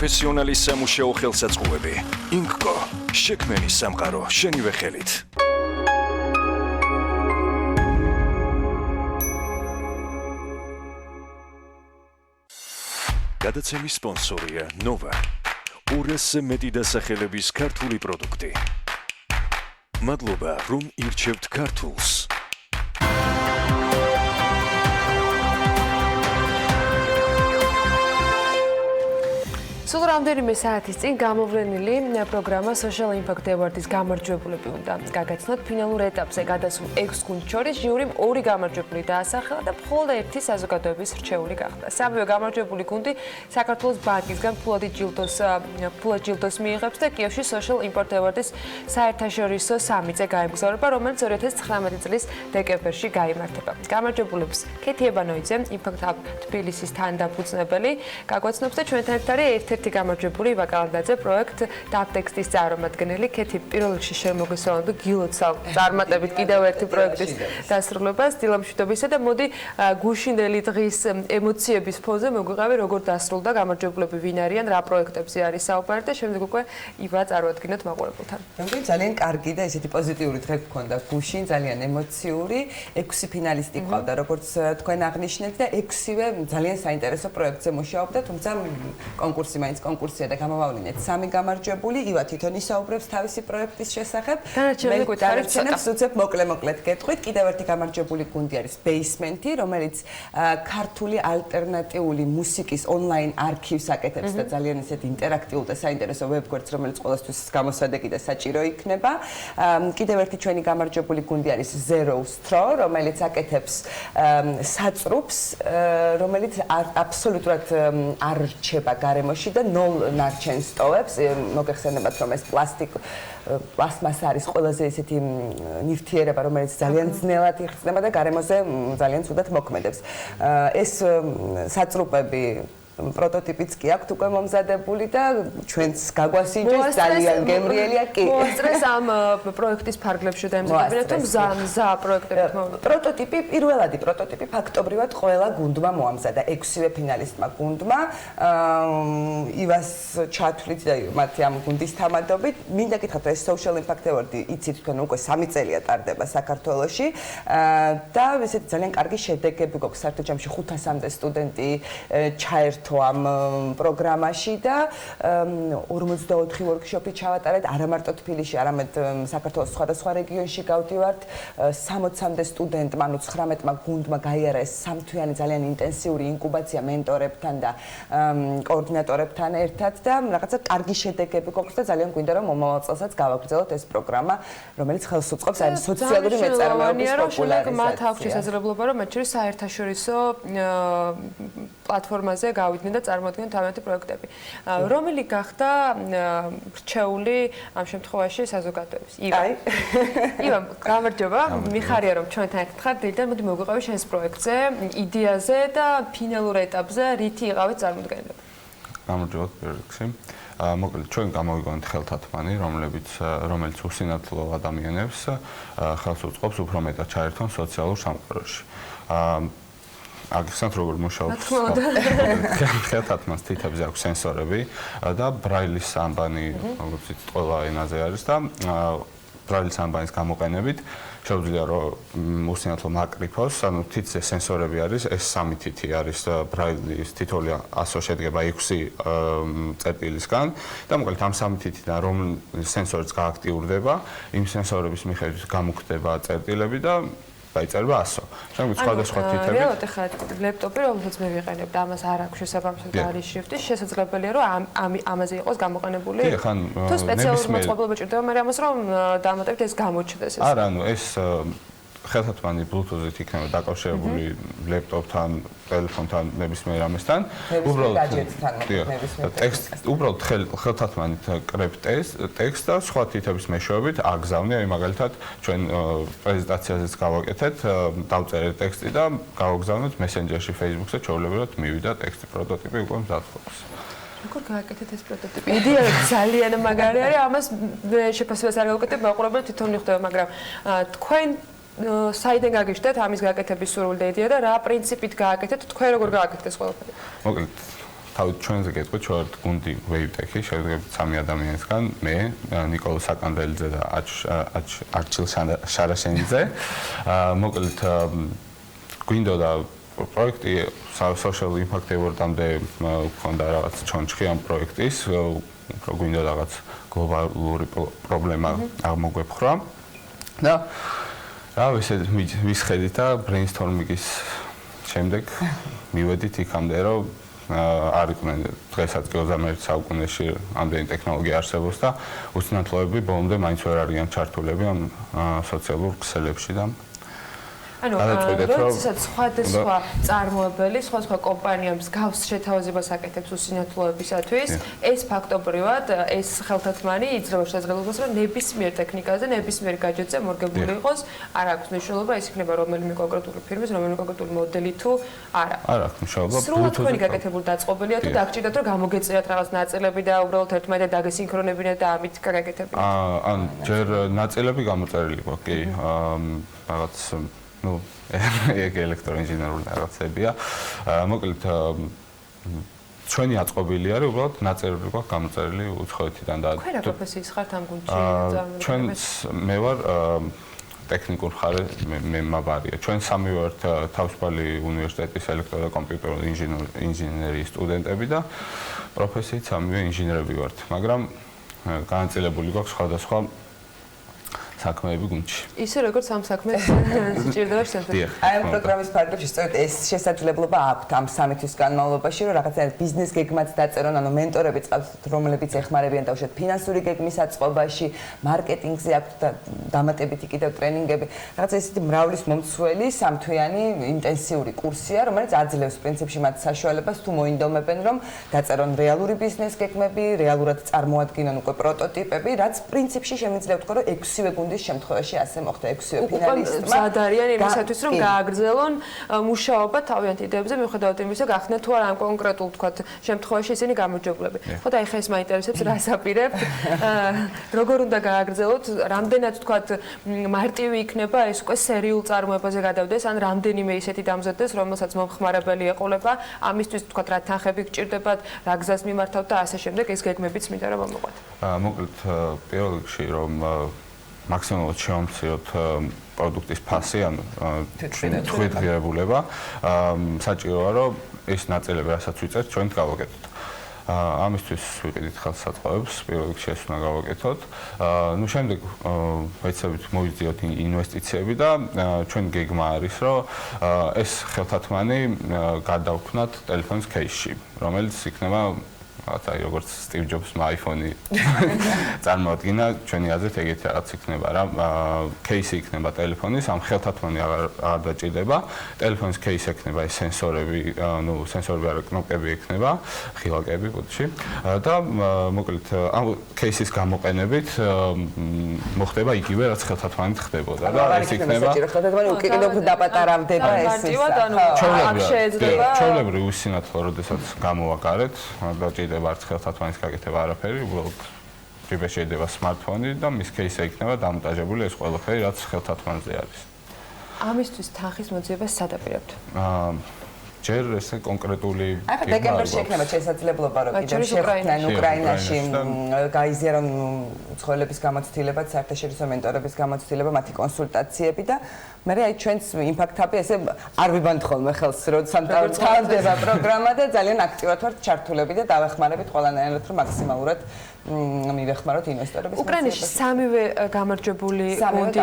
Speaker 1: პროფესიონალი სამუშაო ხელსაწყოები. ინკკო, შექმენი სამყარო, შენივე ხელით. გადაცემის სპონსორია Nova. 200-ზე მეტი დასახელების ქართული პროდუქტი. მადლობა, რომ ირჩევთ ქართულს.
Speaker 2: სულ რამდენიმე საათის წინ გამოვლენილი პროგრამა Social Impact Award-ის გამარჯვებულები უნდა გაგაცნოთ. ფინალურ ეტაპზე გადასულ 6 გუნდს შორის ჟიურიმ 2 გამარჯვებული დაასახელა და მხოლოდ 1 საზოგადოების რჩეული გახდა. სამივე გამარჯვებული გუნდი საქართველოს ბანკისგან ფულად ჯილდოს მიიღებს და კიევში Social Impact Award-ის საერთაშორისო სამიწე გაემგზავრება, რომელიც 2019 წლის დეკემბერში გაიმართება. გამარჯვებულებს ქეთი ებანოიძე, Impact Hub თბილისის თანდაფუძნებელი, გაგვაცნობს და ჩვენთან ერთად არის ერთი გამარჯვებული ვა კალანდაძე პროექტ დაპტექსტის წარმომადგენელი. ქეთი, პირველ რიგში შემოგესალმებით და გილოცავ წარმატებით კიდევ ერთი პროექტის დასრულებას, დილამშვიდობისა და მოდი გუშინდელი დღის ემოციების ფონზე მოგვიყავი როგორ დასრულდა გამარჯვებულები ვინ არიან, რა პროექტებზე არის საუბარი და შემდეგ უკვე ივა წარუადგინოთ მაყურებელთან.
Speaker 20: მე ძალიან კარგი და ესეთი პოზიტიური დღე გქონდა გუშინ, ძალიან ემოციური. 6 ფინალისტი ყავდა, როგორც თქვენ აღნიშნეთ და 6-ვე ძალიან საინტერესო პროექტზე მუშაობდა, თუმცა კონკურსი მაინც კონკურსია და გამოვავლინეთ 3 გამარჯვებული. ივა თვითონ ისაუბრებს თავისი პროექტის შესახებ. დანარჩენებს უცებ მოკლედ გეტყვით. კიდევ ერთი გამარჯვებული გუნდი არის Basement-ი, რომელიც ქართული ალტერნატიული მუსიკის ონლაინ არქივს აკეთებს და ძალიან ისეთ ინტერაქტიულ და საინტერესო ვებგვერდს, რომელიც ყველასთვის გამოსადეგი და საჭირო იქნება. კიდევ ერთი ჩვენი გამარჯვებული გუნდი არის Zero-Stro, რომელიც აკეთებს საწრუფს, რომელიც აბსოლუტურად არ რჩება გარემოში და 0 ნარჩენს ტოვებს. მოგეხსენებათ, რომ ეს პლასტმასა არის ყველაზე ისეთი ნივთიერება, რომელიც ძალიან ძნელად იხსნება და გარემოზე ძალიან ცუდად მოქმედებს. ეს საწრუფები პროტოტიპიც კი აქვს უკვე მომზადებული და ჩვენც გაგვასინჯეს ძალიან გემრიელია კი.
Speaker 2: მოასწრეს ამ პროექტის ფარგლებში და ემზადებინათ თუ მზა პროექტებით მოვიდა.
Speaker 20: პროტოტიპი, პირველადი პროტოტიპი ფაქტობრივად ყველა გუნდმა მოამზადა, 6-ვე ფინალისტმა გუნდმა. ივას ჩათვლით და მათი ამ გუნდის თამადობით, მინდა გითხრათ, ეს Social Impact Award-ი იცით თქვენ უკვე 3 წელია ტარდება საქართველოში და ესეთი ძალიან კარგი შედეგები გვაქვს. საერთოდ ჯამში 500-მდე სტუდენტი ჩაერთო ამ პროგრამაში და 44 ვორქშოპი ჩავატარეთ არა მარტო თბილისში, არამედ საქართველოს სხვადასხვა რეგიონში გავდივართ. 60-მდე სტუდენტმა, 19-მა გუნდმა გაიარა ეს 3-თვიანი ძალიან ინტენსიური ინკუბაცია მენტორებთან და კოორდინატორებთან ერთად და რაღაცა კარგი შედეგები გვაქვს და ძალიან გვინდა რომ მომავალ წელსაც გავაგრძელოთ ეს პროგრამა, რომელიც ხელს უწყობს აი სოციალური მეწარმეობის პოპულარიზაციას.
Speaker 2: მათ აქვს შესაძლებლობა რომ მათ შორის საერთაშორისო პლატფორმაზე გავიდნენ და წარმოადგენენ თავიანთი პროექტები. რომელი გახდა რჩეული ამ შემთხვევაში საზოგადოების? ива, გამარჯობა. მიხარია რომ ჩვენთან ერთად ხარ. დედან მოდი მოგვიყევი შენს პროექტზე, იდეაზე და ფინალურ ეტაპზე რითი იყავით წარმოდგენილი?
Speaker 21: გამარჯობა პირიქში. მოკლედ ჩვენ გამოვიგონეთ ხელთათმანი, რომელიც უსინათლო ადამიანებს ხელს უწყობს უფრო მეტად ჩაერთონ სოციალურ სამყაროში. აგიხსნათ როგორ მუშაობს ხელთათმანს თითებზე აქვს სენსორები და ბრაილის ანბანი როგორც იცით ყველა ენაზე არის და ბრაილის ანბანის გამოყენებით შეუძლია რომ უსინათლო მაკრიფოს, ანუ თითზე სენსორები არის, ეს 3 თითი არის ბრაილის თითოეული ასო შედგება 6 წერტილისგან და მოკლედ ამ 3 თითიდან რომ სენსორიც გააქტიურდება, იმ სენსორების მიხედვით გამოხდება წერტილები და დაიწერება 100. შემდგომ სხვადასხვა თითები.
Speaker 2: რეალურად ახლა ლეპტოპი, რომელსაც მე ვიყენებ და ამას არ აქვს შესაბამისად არის შრიფტი, შესაძლებელია რომ ამაზე იყოს გამოყენებული. თუ სპეციალური მოწყობილობა ჭირდება, მაგრამ ამას რომ დამატებით ეს გამოჩნდეს ეს.
Speaker 21: არა, ანუ ეს ხელთათმანი Bluetooth-ით იქნება დაკავშირებული ლეპტოპთან, ტელეფონთან, ნებისმიერ ამასთან. უბრალოდ ხელთათმანით კრებ ტექსტს და სხვა თითების მეშვეობით აგზავნე, აი მაგალითად ჩვენ პრეზენტაციაზეც გავაკეთეთ, დავწერეთ ტექსტი და გავაგზავნეთ Messenger-ში, Facebook-ზე, ჩვეულებრივად მივიდა ტექსტი, პროტოტიპი უკვე მზადყოფს.
Speaker 2: როგორ გააკეთეთ ეს პროტოტიპი? იდეა ძალიან მაგარი არის, ამას შეფასებას არ გავუკეთებ, მაყურებელს თვითონ მიხვდება, მაგრამ თქვენ საიდან გაგიჟდეთ ამის გაკეთების სურვილი და იდეა და რა პრინციპით გააკეთეთ, თქვენ როგორ გააკეთეთ ეს ყველაფერი?
Speaker 21: მოკლედ თავით ჩვენზე გეტყვით, ჩვენ ვართ გუნდი Wave-Tech-ი, შედგება 3 ადამიანისგან, მე, ნიკოლო საკანდელიძე და არჩილ შარაშენიძე. მოკლედ გვინდოდა პროექტი Social Impact Award-ამდე მქონდა რაღაც ჩონჩხი ამ პროექტის, უფრო გვინდა რაღაც გლობალური პრობლემა აღმოგვეფხვრა და რა ვისხედით და brainstorming-ის შემდეგ მივედით იქამდე, რომ არ იყვნენ დღესაც 21 საუკუნეში ამდენი ტექნოლოგია არსებობს და უსინათლოები ბოლომდე მაინც ვერ არიან ჩართულები ამ სოციალურ ქსელებში და
Speaker 2: ანუ როდესაც სხვადასხვა წარმოებელი, სხვადასხვა კომპანია მსგავს შეთავაზებას აკეთებს უსინათლოებისათვის, ეს ფაქტობრივად ეს ხელთათმანი იძლევა შესაძლებლობას, რომ ნებისმიერ ტექნიკაზე, ნებისმიერ გაჯეტზე მორგებული იყოს, არ აქვს მნიშვნელობა, ეს იქნება რომელიმე კონკრეტული ფირმის, რომელიმე კონკრეტული მოდელი თუ არა.
Speaker 21: არ აქვს მნიშვნელობა.
Speaker 2: სრულად თქვენი გაკეთებული დაწყობილია თუ დაგჭირდათ, რომ გამოგეწერათ რაღაც ნაწილები და უბრალოდ ერთმანეთთან დაგესინქრონებინათ და ამით გაკეთებინათ?
Speaker 21: ან ჯერ ნაწილები გამოწერილი გვაქვს, კი, რაღაც ну, ეგ ელექტროინჟინერული რაღაცებია. მოკლედ ჩვენი აწყობილი არის, უბრალოდ ნაწილები გვაქვს გამოწერილი უცხოეთიდან და
Speaker 2: თქვენ რა პროფესიის ხართ ამ გუნდში?
Speaker 21: ჩვენს მე ვარ ტექნიკურ მხარე მე მაბარია. ჩვენ სამივე ვართ თავისუფალი უნივერსიტეტის ელექტრო და კომპიუტერული ინჟინერიის სტუდენტები და პროფესიით სამივე ინჟინერები ვართ, მაგრამ განაწილებული გვაქვს სხვადასხვა საქმეები გუნდში.
Speaker 2: ისე როგორც ამ საქმეს სჭირდება შესაძლებლობა.
Speaker 20: აი ამ პროგრამის ფარგლებში სწორედ ეს შესაძლებლობა აქვთ ამ 3 თვის განმავლობაში, რომ რაღაცა ბიზნეს გეგმაც დაწერონ, ანუ მენტორები წავთ, რომლებიც ეხმარებიან თავშეთ ფინანსური გეგმის აწყობაში, მარკეტინგზე აქვთ დამატებითი კიდევ ტრენინგები. რაღაცა ესეთი მრავლის მომცველი სამთვიანი ინტენსიური კურსია, რომელიც აძლევს პრინციპში მათ საშუალებას თუ მოინდომებენ, რომ დაწერონ რეალური ბიზნეს გეგმები, რეალურად წარმოადგინონ უკვე პროტოტიპები, რაც პრინციპში შემიძლია ვთქვა, რომ 6-ვე გუნდის შემთხვევაში ასე მოხდა 6-ვე ფინალისტმა.
Speaker 2: მზად არიან იმისათვის, რომ გააგრძელონ მუშაობა თავიანთ იდეებზე, მიუხედავად იმისა, გახსნათ თუ არა ამ კონკრეტულ თქვათ შემთხვევაში ისინი გამარჯვებულები. ხო და ეხლა ეს მაინტერესებს, რას აპირებთ, როგორ უნდა გააგრძელოთ, რამდენად თქვათ მარტივი იქნება ეს უკვე სერიულ წარმოებაზე გადავდეს, ან რამდენიმე ისეთი დამზადდეს, რომელსაც მომხმარებელი ეყოლება, ამისთვის თქვათ რა თანხები გჭირდებათ, რა გზას მიმართავთ და ასე შემდეგ ეს გეგმებიც მინდა რომ მომოყვათ.
Speaker 21: მოკლედ პირველ რიგში რომ მაქსიმალურად შევამციროთ პროდუქტის ფასი, ანუ თვითღირებულება, საჭიროა რომ ეს ნაწილები, რასაც ვიწერთ, ჩვენ გავაკეთოთ. ამისთვის ვიყიდით ხელსაწყოებს, პირველ რიგში ეს უნდა გავაკეთოთ. ნუ შემდეგ ვეცებით მოვიძიოთ ინვესტიციები და ჩვენ გეგმა არის, რომ ეს ხელთათმანი გადავქმნათ ტელეფონის кейსში, რომელიც იქნება აი როგორც სტივ ჯობსმა iPhone-ი წარმოადგინა, ჩვენი აზრით ეგეთი რაღაც იქნება რა, кейსი იქნება ტელეფონის, ამ ხელთათმანი აღარ დაჭირდება, ტელეფონის кейსი ექნება ეს სენსორები, ნუ სენსორები არა, კნოპკები ექნება, ხილაკები ბუდში და მოკლედ ამ кейსის გამოყენებით მოხდება იგივე რაც ხელთათმანით ხდებოდა და ეს იქნება
Speaker 20: ხელთათმანი უკიდურეს უფრო დაპატარავდება ეს
Speaker 21: ჩვეულებრივ უსინათლო, როდესაც გამოვაკარეთ და არც ხელთათმანის გაკეთება არაფერი, უბრალოდ ჯიბეში შეიძლება smartphone და მის кейსზე იქნება დამონტაჟებული ეს ყველაფერი, რაც ხელთათმანზე არის.
Speaker 2: ამისთვის თანხის მოძიებას სად აპირებთ?
Speaker 21: ჯერ ესე კონკრეტული
Speaker 20: ახლა დეკემბერში ექნება შესაძლებლობა, რომ კიდევ შეხვდნენ უკრაინაში გაიზიარონ უცხოელების გამოცდილება, საერთაშორისო მენტორების გამოცდილება, მათი კონსულტაციები და მე აი ჩვენს იმპაქტ ჰაბი ესე არ ვიბანთ ხოლმე ხელს, როდესაც თავდება პროგრამა და ძალიან აქტიურად ვართ ჩართულები და დავეხმარებით ყველანაირად, რომ მაქსიმალურად მივეხმაროთ ინვესტორების.
Speaker 2: უკრაინაში სამივე გამარჯვებული გუნდი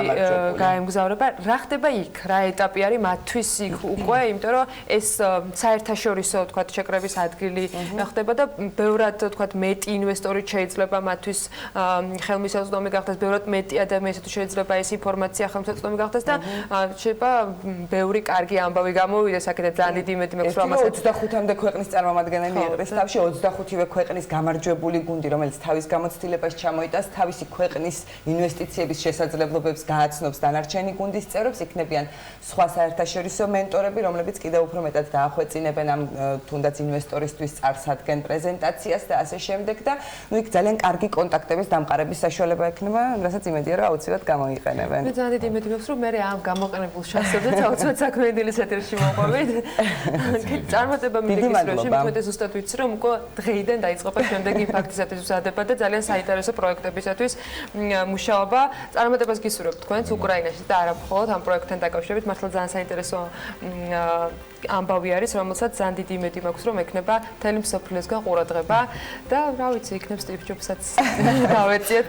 Speaker 2: გაემგზავრება. რა ხდება იქ? რა ეტაპი არის მათთვის იქ უკვე, იმიტომ რომ ეს საერთაშორისო თქვათ შეკრების ადგილი ხდება და ბევრად თქვათ მეტი ინვესტორი შეიძლება მათთვის ხელმისაწვდომი გახდეს, ბევრად მეტი ადამიანს შეიძლება ეს ინფორმაცია ხელმისაწვდომი გახდეს და შეიძლება ბევრი კარგი ამბავი გამოვიდეს აქედან ძალიან დიდი იმედი მაქვს რომ ამასაც
Speaker 20: 25-მდე ქვეყნის წარმომადგენელი იყრის თავში 25-ვე ქვეყნის გამარჯვებული გუნდი, რომელიც თავის გამოცდილებას ჩამოიტანს, თავისი ქვეყნის ინვესტიციების შესაძლებლობებს გააცნობს დანარჩენი გუნდის წევრებს, იქნებიან სხვა საერთაშორისო მენტორები, რომლებიც კიდევ უფრო მეტად დაახვეწინებენ ამ თუნდაც ინვესტორისთვის წარსადგენ პრეზენტაციას და ასე შემდეგ და ნუ იქ ძალიან კარგი კონტაქტების დამყარების საშუალება ექნება, რასაც იმედია რომ აუცილებლად გამოიყენებენ.
Speaker 2: მე ძალიან დიდი იმედი მაქვს რომ მე ამ გამოყენებულ შანსებზე აუცილებლად საქმედილის ეთერში მოვყვებით. წარმატება მიგდროში მე ზუსტად ვიცი რომ უკვე დღეიდან დაიწყება შემდეგი იმპაქტისათვის მზადება და ძალიან საინტერესო პროექტებისათვის მუშაობა. წარმატებას გისურვებთ თქვენს უკრაინაში და არა მხოლოდ ამ პროექტთან დაკავშირებით, მართლა ძალიან საინტერესო ამბავი არის, რომელსაც ძალიან დიდი იმედი მაქვს, რომ ექნება მთელი მსოფლიოსგან ყურადღება და რა ვიცი, იქნებ სტივ ჯობსაც დავეციეთ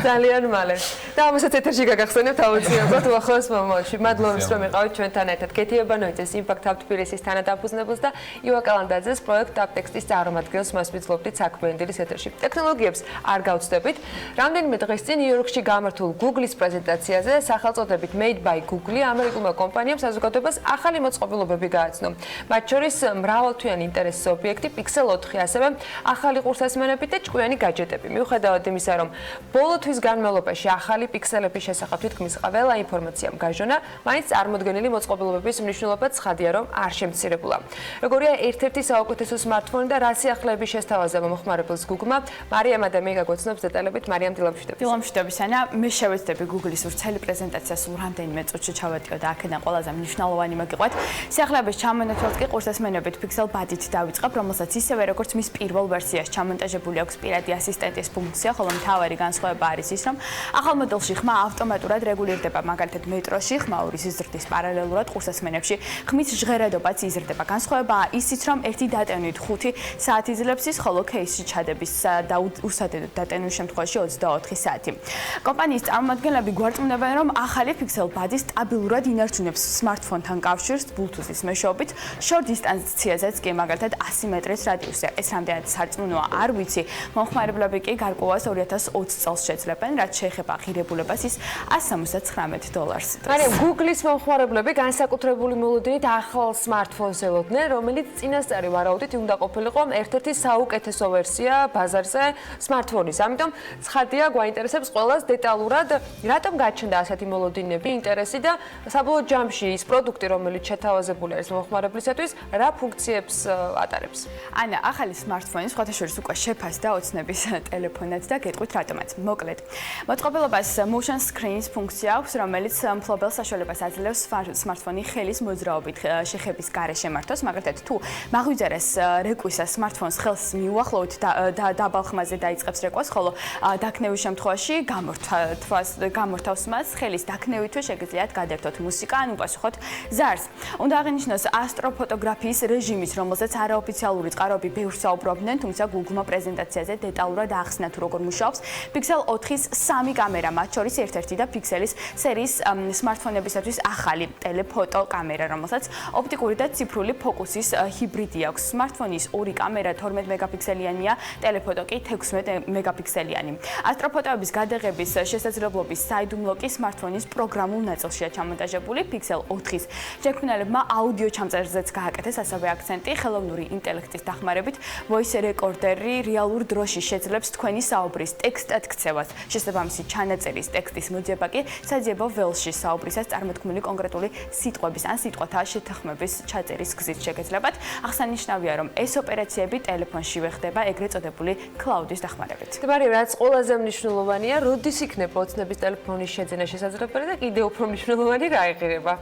Speaker 2: ძალიან მალე. და ამასაც ეთერში გაგახსენებთ აუცილებლად უახლოეს მომავალში. მადლობა რომ იყავით ჩვენთან ერთად. კეთი ებანოიძეს იმპაქტ ჰაბ თბილისის თანადამფუძნებელს და ივა კალანდაძეს პროექტ აპტექსტის წარმომადგენელს მას ვიძლებდით საქმეენდილის ეთერში. ტექნოლოგიებს არ გავცდებით. რამდენიმე დღის წინ ნიუ-იორკში გამართულ Google-ის პრეზენტაციაზე სახელწოდებით Made by Google ამერიკულმა კომპანიამ საზოგადოებას ახალი მოწყობილობები გააცნო. მათ შორის მრავალთვიანი ინტერესის ობიექტი, Pixel 4, ასევე ახალი ყურსასმენები და ჭკვიანი гаджеტები. მიუხედავად იმისა, რომ ბოლო თვის განმავლობაში ახალი პიქსელების შესახებ თითქმის ყველა ინფორმაცია ინფორმაციამ გაჟონა, მაინც წარმოდგენილი მოწყობილობების მნიშვნელობა ცხადია, რომ არ შემცირებულა. როგორია ერთ-ერთი საუკეთესო smartphone და რა სიახლეების შესთავაზა მომხმარებელს Google-მა, მარიამ ადამი გაგოცნობს დეტალებით. მარიამ დილამშვიდობი.
Speaker 3: დილამშვიდობი სანა, მე შევეცდები Google-ის ვრცელი პრეზენტაცია სულ რამდენიმე წუთში ჩავეტიო და აქედან ყველაზე მნიშვნელოვანი მოგიყვეთ. სიახლეების ჩამონათვალს კი ყურსასმენობით Pixel Buddy-ით დავიწყებ, რომელსაც ისევე როგორც მის პირველ ვერსიაში ჩამონტაჟებული აქვს პირადი ასისტენტის ფუნქცია, ხოლო მთავარი განსხვავება არის ის, რომ ახალ მოდელში ხმა ავტომატურად რეგულირდება, მაგალითად მეტროში ხმაური სიზრდის პარალელურად ყურსასმენებში ხმის ჟღერადობაც იზრდება. განსხვავებაა ისიც, რომ ერთი დატენვით 5 საათი ძლებს ის, ხოლო кейსში ჩადების და უსადენოდ დატენვის შემთხვევაში 24 საათი. კომპანიის წარმომადგენლები გვარწმუნებენ, რომ ახალი Pixel Buddy სტაბილურად ინარჩუნებს smartphone-თან კავშირს Bluetooth-ის მეშვეობით, short distance-ციაზეც კი მაგალითად 100 მეტრის რადიუსზე. ეს რამდენად სარწმუნოა, არ ვიცი. მომხმარებლები კი გარკვევას 2020 წელს შეძლებენ, რაც შეეხება ღირებულებას ის $179.
Speaker 2: მარიამ, Google-ის მომხმარებლები განსაკუთრებული მოლოდინით ახალ smartphone-ს ელოდნენ, რომელიც წინასწარი ვარაუდით უნდა ყოფილიყო ერთ-ერთი საუკეთესო ვერსია ბაზარზე smartphone-ის. ამიტომ ცხადია, გვაინტერესებს ყველას დეტალურად, რატომ გაჩნდა ასეთი მოლოდინები, ინტერესი და საბოლოო ჯამში ის პროდუქტი, რომელიც შეთავაზებული არის მომხმარებლისათვის, რა ფუნქციებს ატარებს?
Speaker 3: ანა, ახალი smartphone-ი სხვათა შორის უკვე შეფასდა ოცნების ტელეფონად და გეტყვით რატომაც. მოკლედ, მოწყობილობას motion screen-ის ფუნქცია აქვს, რომელიც მფლობელს საშუალებას აძლევს smartphone-ი ხელის მოძრაობით შეხების გარეშე მართოს, მაგალითად, თუ მაღვიძარეს რეკვისას smartphone-ს ხელს მიუახლოვთ და დაბალ ხმაზე დაიწყებს რეკვას, ხოლო დაქნევის შემთხვევაში გამორთავს მას, ხელის დაქნევითვე შეგიძლიათ გადაერთოთ მუსიკა ან უპასუხოთ ზარს. უნდა აღინიშნოს ასტროფოტოგრაფიის რეჟიმის, რომელზეც არაოფიციალური წყაროები ბევრს საუბრობდნენ, თუმცა Google-მა პრეზენტაციაზე დეტალურად აახსნა თუ როგორ მუშაობს Pixel 4-ის 3 კამერა, მათ შორის ერთ-ერთი და Pixel-ის სერიის smartphone-ებისათვის ახალი ტელეფოტო კამერა, რომელსაც ოპტიკური და ციფრული ფოკუსის ჰიბრიდი აქვს. Smartphone-ის 2 კამერა 12 მეგაპიქსელიანია, ტელეფოტო კი 16 მეგაპიქსელიანი. ასტროფოტოების გადაღების შესაძლებლობის საიდუმლო კი smartphone-ის პროგრამულ ნაწილშია ჩამონტაჟებული. Pixel 4-ის შექმნელებმა აუდიო ჩამწერზეც გააკეთეს ასევე აქცენტი, ხელოვნური ინტელექტის დახმარებით voice recorder-ი რეალურ დროში შეძლებს თქვენი საუბრის ტექსტად ქცევას. შესაბამისი ჩანაწერის ტექსტის მოძიება კი საძიებო ველში საუბრისას წარმოქმნილი კონკრეტული სიტყვების ან სიტყვათა შეთანხმების ჩაწერის გზით შეგეძლებათ. აღსანიშნავია, რომ ეს ოპერაციები ტელეფონშივე ხდება ეგრეთ წოდებული cloud-ის დახმარებით.
Speaker 2: მარიამ, რაც ყველაზე მნიშვნელოვანია, როდის იქნება ოცნების ტელეფონის შეძენა შესაძლებელი და კიდევ უფრო მნიშვნელოვანი რა იღირება?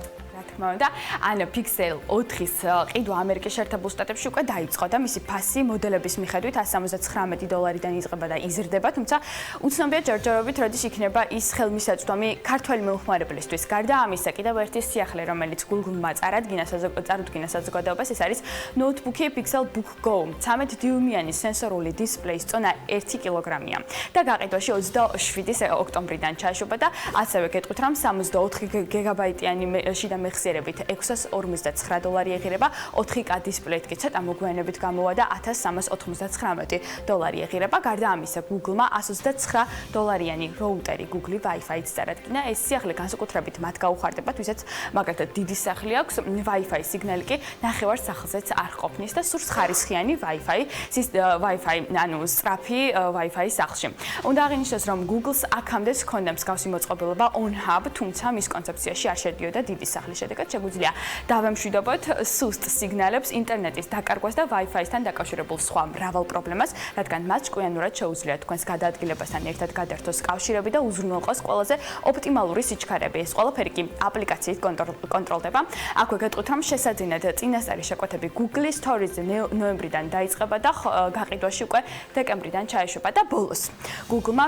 Speaker 3: და ანა Pixel 4-ის ყიდვა ამერიკის შეერთებულ შტატებში უკვე დაიწყო და მისი ფასი მოდელების მიხედვით $179-დან იწყება და იზრდება, თუმცა უცნობია ჯერჯერობით როდის იქნება ის ხელმისაწვდომი ქართველი მომხმარებლისთვის. გარდა ამისა, კიდევ ერთი სიახლე, რომელიც Google-მა წარუდგინა საზოგადოებას, ეს არის ნოუთბუქი Pixel Book Go. 13 დიუმიანი სენსორული დისპლეის წონა 1 კილოგრამია და გაყიდვაში 27 ოქტომბრიდან ჩაეშვება და ასევე გეტყვით, რომ 64 გიგაბაიტიანი შიდა მეხსიერებით $659 ეღირება, 4K დისპლეით კი ცოტა მოგვიანებით გამოვა და $1399 ეღირება. გარდა ამისა, Google-მა $129-იანი რაუტერი Google Wi-Fi-ით წარადგინა. ეს სიახლე განსაკუთრებით მათ გაუხარდებათ, ვისაც მაგალითად დიდი სახლი აქვს, Wi-Fi სიგნალი კი ნახევარ სახლზეც არ ყოფნის და სურს ხარისხიანი Wi-Fi, ანუ სწრაფი Wi-Fi სახლში. უნდა აღინიშნოს, რომ Google-ს აქამდე ჰქონდა მსგავსი მოწყობილობა OnHub, თუმცა მის კონცეფციაში არ შედიოდა დიდი სახლის შედეგად შეგვიძლია დავემშვიდობოთ სუსტ სიგნალებს, ინტერნეტის დაკარგვას და Wi-Fi-სთან დაკავშირებულ სხვა მრავალ პრობლემას, რადგან მათ ჭკვიანურად შეუძლია თქვენს გადაადგილებასთან ერთად გადაერთოს კავშირები და უზრუნველყოს ყველაზე ოპტიმალური სიჩქარები. ეს ყველაფერი კი აპლიკაციით კონტროლდება. აქვე გეტყვით, რომ შესაძინად წინასწარი შეკვეთები Google Stories-ზე ნოემბრიდან დაიწყება და გაყიდვაში უკვე დეკემბრიდან ჩაეშვება და ბოლოს Google-მა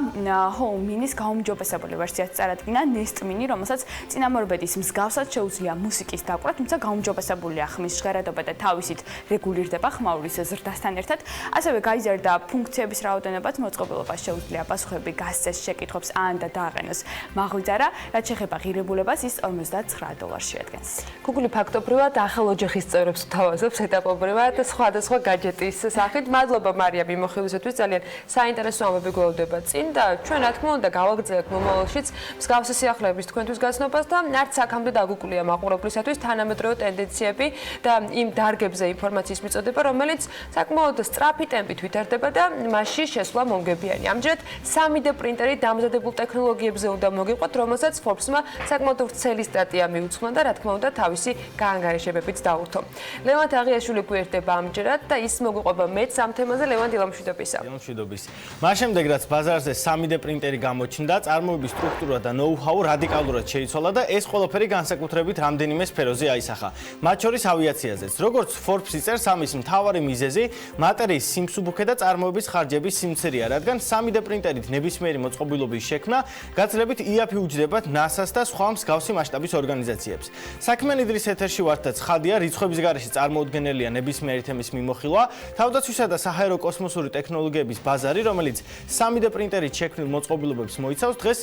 Speaker 3: Home Mini-ის გაუმჯობესებული ვერსიაც წარადგინა, Nest Mini, რომელსაც წინამორბედის მსგავსად შეუძლია მუსიკის დაკვრა, თუმცა გაუმჯობესებულია ხმის ჟღერადობა და თავისით რეგულირდება ხმაურის ზრდასთან ერთად. ასევე გაიზარდა ფუნქციების რაოდენობაც, მოწყობილობას შეუძლია პასუხები გასცეს შეკითხვებს ან და დააყენოს მაღვიძარა, რაც შეეხება ღირებულებას ის $59 შეადგენს.
Speaker 2: Google ფაქტობრივად ახალ ოჯახის წევრებს გვთავაზობს ეტაპობრივად სხვადასხვა гаджеტის სახით. მადლობა მარიამ მიმოხილვისათვის, ძალიან საინტერესო ამბები გველოდება წინ და ჩვენ რა თქმა უნდა გავაგრძელებთ მომავალშიც მსგავსი სიახლეების თქვენთვის გაცნობას და არც აქამდე დაგუკლია მაყურებლისათვის თანამედროვე ტენდენციები და იმ დარგებზე ინფორმაციის მიწოდება, რომელიც საკმაოდ სწრაფი ტემპით ვითარდება და მასში შესვლა მომგებიანი. ამჯერად 3D პრინტერი დამზადებულ ტექნოლოგიებზე უნდა მოგიყვოთ, რომელსაც Forbes-მა საკმაოდ ვრცელი სტატია მიუძღვნა და რა თქმა უნდა თავისი გაანგარიშებებით დაურთო. ლევან თაღიაშვილი გვერდება ამჯერად და ის მოგვიყვება მეც ამ თემაზე. ლევან დილამშვიდობისა.
Speaker 4: დილამშვიდობის. მას შემდეგ რაც ბაზარზე 3D პრინტერი გამოჩნდა, წარმოების სტრუქტურა და ნოუ-ჰაუ რადიკალურად შეიცვალა და ეს ყველაფერი განსაკუთრებით რამდენიმე სფეროზე აისახა. მათ შორის ავიაციაზეც. როგორც Forbes წერს, ამის მთავარი მიზეზი მატერიის სიმსუბუქე და წარმოების ხარჯების სიმცირეა, რადგან 3D პრინტერით ნებისმიერი მოწყობილობის შექმნა გაცილებით იაფიუჯდებათ NASA-ს და სხვა მსგავსი მასშტაბის ორგანიზაციებს. საქმიანი დღის ეთერში ვართ და ცხადია, რიცხვების გარეშე წარმოუდგენელია ნებისმიერი თემის მიმოხილვა. თავდაცვისა და საჰაერო კოსმოსური ტექნოლოგიების ბაზარი, რომელიც 3D პრინტერით შექმნილ მოწყობილობებს მოიცავს, დღეს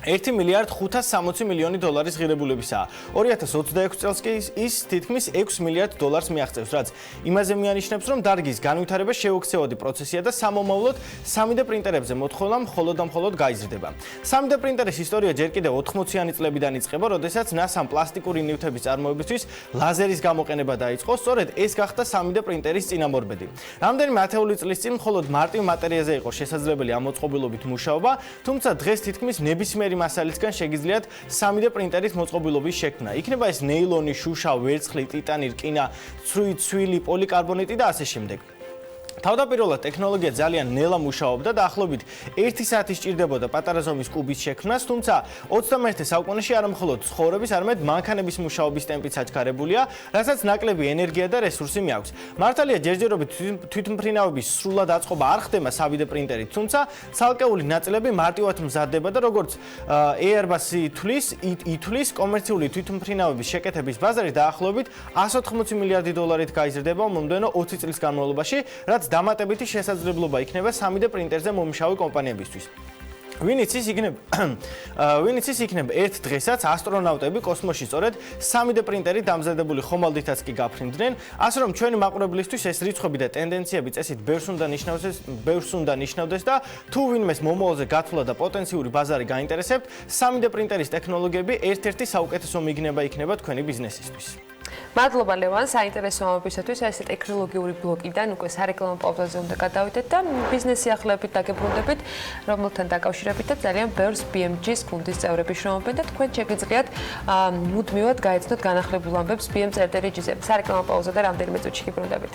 Speaker 4: 1 მილიარდ 560 მილიონი დოლარის ღირებულებისაა. 2026 წელს კი ის თითქმის 6 მილიარდ დოლარს მიაღწევს, რაც იმაზე მიანიშნებს, რომ დარგის განვითარება შეუქცევადი პროცესია და სამომავლოდ 3D პრინტერებზე მოთხოვნა მხოლოდ და მხოლოდ გაიზრდება. 3D პრინტერის ისტორია ჯერ კიდევ 80-იანი წლებიდან იწყება, როდესაც NASA-მ პლასტიკური ნივთების წარმოებისთვის ლაზერის გამოყენება დაიწყო, სწორედ ეს გახდა 3D პრინტერის წინამორბედი. რამდენიმე ათეული წლის წინ მხოლოდ მარტივ მატერიაზე იყო შესაძლებელი ამ მოწყობილობით მუშაობა, თუმცა დღეს თითქმის ნებისმიერი მასალისგან შეგიძლიათ 3D პრინტერით მოწყობილობის შექმნა. იქნება ეს ნეილონი, შუშა, ვერცხლი, ტიტანი, რკინა, ცვილი, პოლიკარბონატი და ასე შემდეგ. თავდაპირველად ტექნოლოგია ძალიან ნელა მუშაობდა და ახლობით 1 საათი სჭირდებოდა პატარა ზომის კუბის შექმნას, თუმცა 21 საუკუნეში არა მხოლოდ ცხოვრების, არამედ მანქანების მუშაობის ტემპიც აჩქარებულია, რასაც ნაკლები ენერგია და რესურსი მიაქვს. მართალია, ჯერჯერობით თვითმფრინავების სრულად აწყობა არ ხდება 3D პრინტერით, თუმცა ცალკეული ნაწილები მარტივად მზადდება და როგორც Airbus-ი ითვლის, კომერციული თვითმფრინავების შეკეთების ბაზარი დაახლოებით 180 მილიარდი დოლარით გაიზრდება მომდევნო 20 წლის განმავლობაში, რაც დამატებითი შესაძლებლობა იქნება 3D პრინტერზე მომუშავე კომპანიებისთვის. ვინც ის იქნება ერთ დღესაც ასტრონავტები კოსმოსში სწორედ 3D პრინტერით დამზადებული ხომალდითაც კი გაფრინდნენ, ასე რომ ჩვენი მაყურებლისთვის ეს რიცხვები და ტენდენციები წესით ბევრს უნდა ნიშნავდეს და თუ ვინმეს მომავალზე გათვლა და პოტენციური ბაზარი გაინტერესებთ, 3D პრინტერის ტექნოლოგიები ერთ-ერთი საუკეთესო მიგნება იქნება თქვენი ბიზნესისთვის.
Speaker 2: მადლობა ლევან, საინტერესო ამბებისათვის. ეს ტექნოლოგიური ბლოკიდან უკვე სარეკლამო პაუზაზე უნდა გადავიდეთ და ბიზნესი ახლებით დაგებრუნდებით, რომელთან დაკავშირებითაც ძალიან ბევრს BMG-ს გუნდის წევრები შრომობენ და თქვენ შეგიძლიათ მუდმივად გაეცნოთ განახლებულ ამბებს BM.GG-ზე. სარეკლამო პაუზა და რამდენიმე წუთში გიბრუნდებით.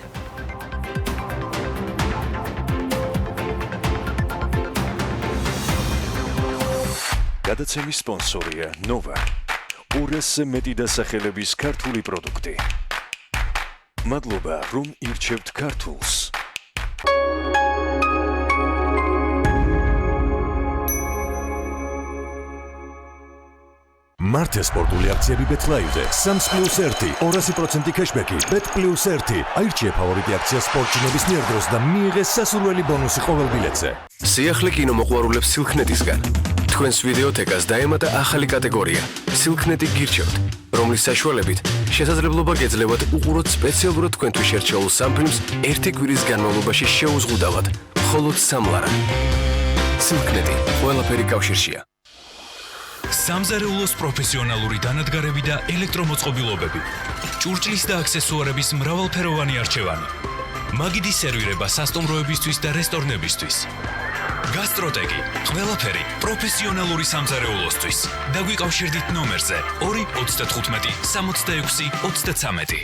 Speaker 1: გადაცემის სპონსორია Nova. 200-ზე მეტი დასახელების ქართული პროდუქტი. მადლობა, რომ ირჩევთ ქართულს.
Speaker 13: მართე სპორტული აქციები BetLive-ზე 3+1, 200% кэшბექი, Bet+1. აირჩიე ფავორიტი აქცია სპორტჩინების მიერ დროს და მიიღე სასურველი ბონუსი ყოველ ბილეთზე.
Speaker 22: სიახლე კინომოყვარულებს სილქნეტისგან. თქვენს ვიდეოთეკას დაემატა ახალი კატეგორია სილქნეტი გირჩევთ, რომლის საშუალებით შესაძლებლობა გეძლევათ უყუროთ სპეციალურად თქვენთვის შერჩეულ სამ ფილმს ერთი კვირის განმავლობაში შეუზღუდავად, მხოლოდ 3 ლარა. სილქნეტი, ყველაფერი კავშირშია.
Speaker 16: სამზარეულოს პროფესიონალური დანადგარები და ელექტრომოწყობილობები. ჭურჭლის და აქსესუარების მრავალფეროვანი არჩევანი. მაგიდის სერვირება სასტუმროებისთვის და რესტორნებისთვის. გასტროტეკი, ყველაფერი პროფესიონალური სამზარეულოსთვის. დაგვიკავშირდით ნომერზე 295 66 33.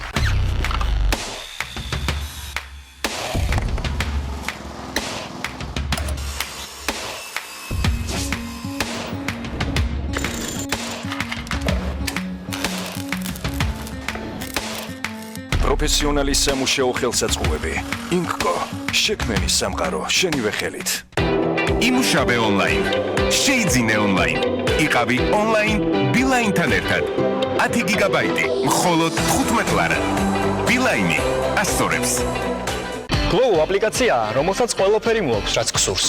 Speaker 1: პროფესიონალის სამუშაო ხელსაწყოები. ინკკო, შექმნის სამყარო შენივე ხელით.
Speaker 23: იმუშავე ონლაინ. შეიძინე ონლაინ. იყავი ონლაინ ბილაინთან ერთად. 10 გიგაბაიტი, მხოლოდ 15 ლარა. ბილაინი ასწორებს.
Speaker 24: გლოუ აპლიკაცია, რომელსაც ყველაფერი მოაქვს, რაც გსურს.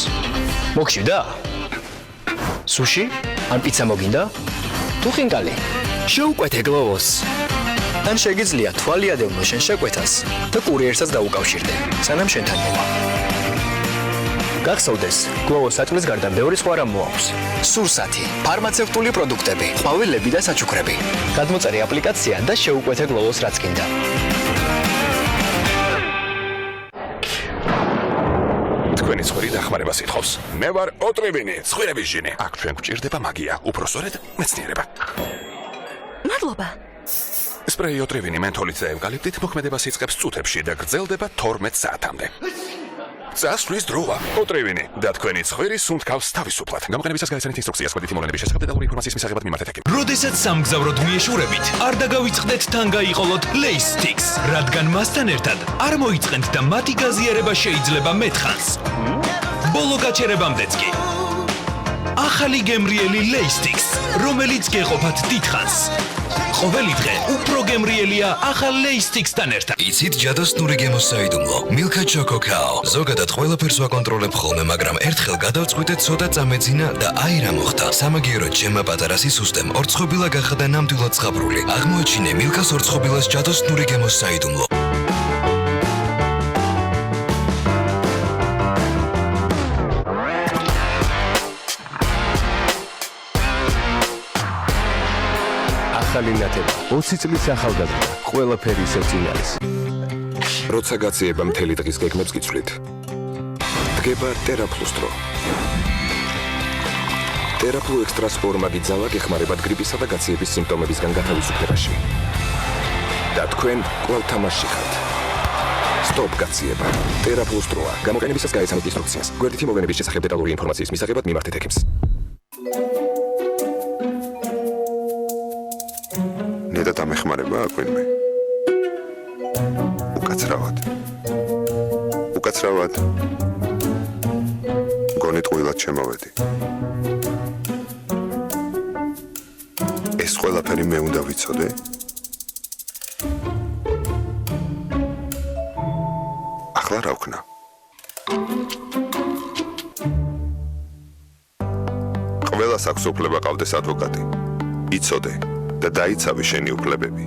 Speaker 24: მოგშვიდა? სუში? ან პიცა მოგინდა? თუ ხინკალი? შეუკვეთე გლოუს. ან შეგიძლია თვალი ადევნო შენ შეკვეთას და კურიერსაც დაუკავშირდე, სანამ შენთან მოვა. გახსოვდეს, გლოვოს საჭმლის გარდა ბევრი სხვა რამ მოაქვს. სურსათი, ფარმაცევტული პროდუქტები, ყვავილები და საჩუქრები. გადმოწერე აპლიკაცია და შეუკვეთე გლოვოს რაც გინდა.
Speaker 15: თქვენი ცხვრი დახმარებას ითხოვს. მე ვარ ოტრევინი, ცხვრების ჟინი. აქ ჩვენ გვჭირდება მაგია, უпроსორედ მეცნიერება.
Speaker 11: მადლობა.
Speaker 15: სპრეი ოტრევინი მენთოლით და ევკალიპტით მოქმედებას იწყებს წუთებში და გრძელდება 12 საათამდე. წასვლის დროა. ოტრევინი და თქვენი ცხვრი სუნთქავს თავისუფლად. გამოყენებისას გაიცანით ინსტრუქციას კვეთითი მოვლენების შესახებ დეტალური ინფორმაციის მისაღებად მიმართეთ ექიმს.
Speaker 16: როდესაც სამგზავროდ მიეშურებით, არ დაგავიწყდეთ თან გაიყოლოთ Lace-Sticks, რადგან მასთან ერთად არ მოიწყენთ და მათი გაზიარება შეიძლება მეთხანს. ბოლო გაჩერებამდეც კი. ახალი გემრიელი Lace-Sticks, რომელიც გეყოფათ დიდხანს. ყოველი დღე უფრო გემრიელია ახალ Lace-Sticks-თან ერთად. იცით ჯადოსნური გემოს საიდუმლო, Milka Choco Cow. ზოგადად ყველაფერს ვაკონტროლებ ხოლმე, მაგრამ ერთხელ გადავწყვიტე ცოტა წამეძინა და აი რა მოხდა. სამაგიეროდ ჩემმა პატარა სისუსტემ ორცხობილა გახდა ნამდვილად ზღაპრული. აღმოაჩინე Milka-ს ორცხობილას ჯადოსნური გემოს საიდუმლო.
Speaker 22: ახალი ნათება 20 წლის ახალგაზრდა ყველაფერი ისევ წინ არის. როცა გაციება მთელი დღის გეგმებს გიცვლით, დგება TerraPlus დრო. TerraPlus ექსტრას ფორმადი ძალა გეხმარებათ გრიპისა და გაციების სიმპტომებისგან გათავისუფლებაში. და თქვენ კვლავ თამაშში ხართ. სტოპ გაციება. TerraPlus დროა. გამოყენებისას გაიცანით ინსტრუქციას. გვერდითი მოვლენების შესახებ დეტალური ინფორმაციის მისაღებად მიმართეთ ექიმს.
Speaker 9: და დამეხმარება აკვინმე. უკაცრავად. გონით ყვილად შემოვედი. ეს ყველაფერი მე უნდა ვიცოდე? ახლა რა ვქნა? ყველას აქვს უფლება ყავდეს ადვოკატი. იცოდე. და დაიცავი შენი უფლებები.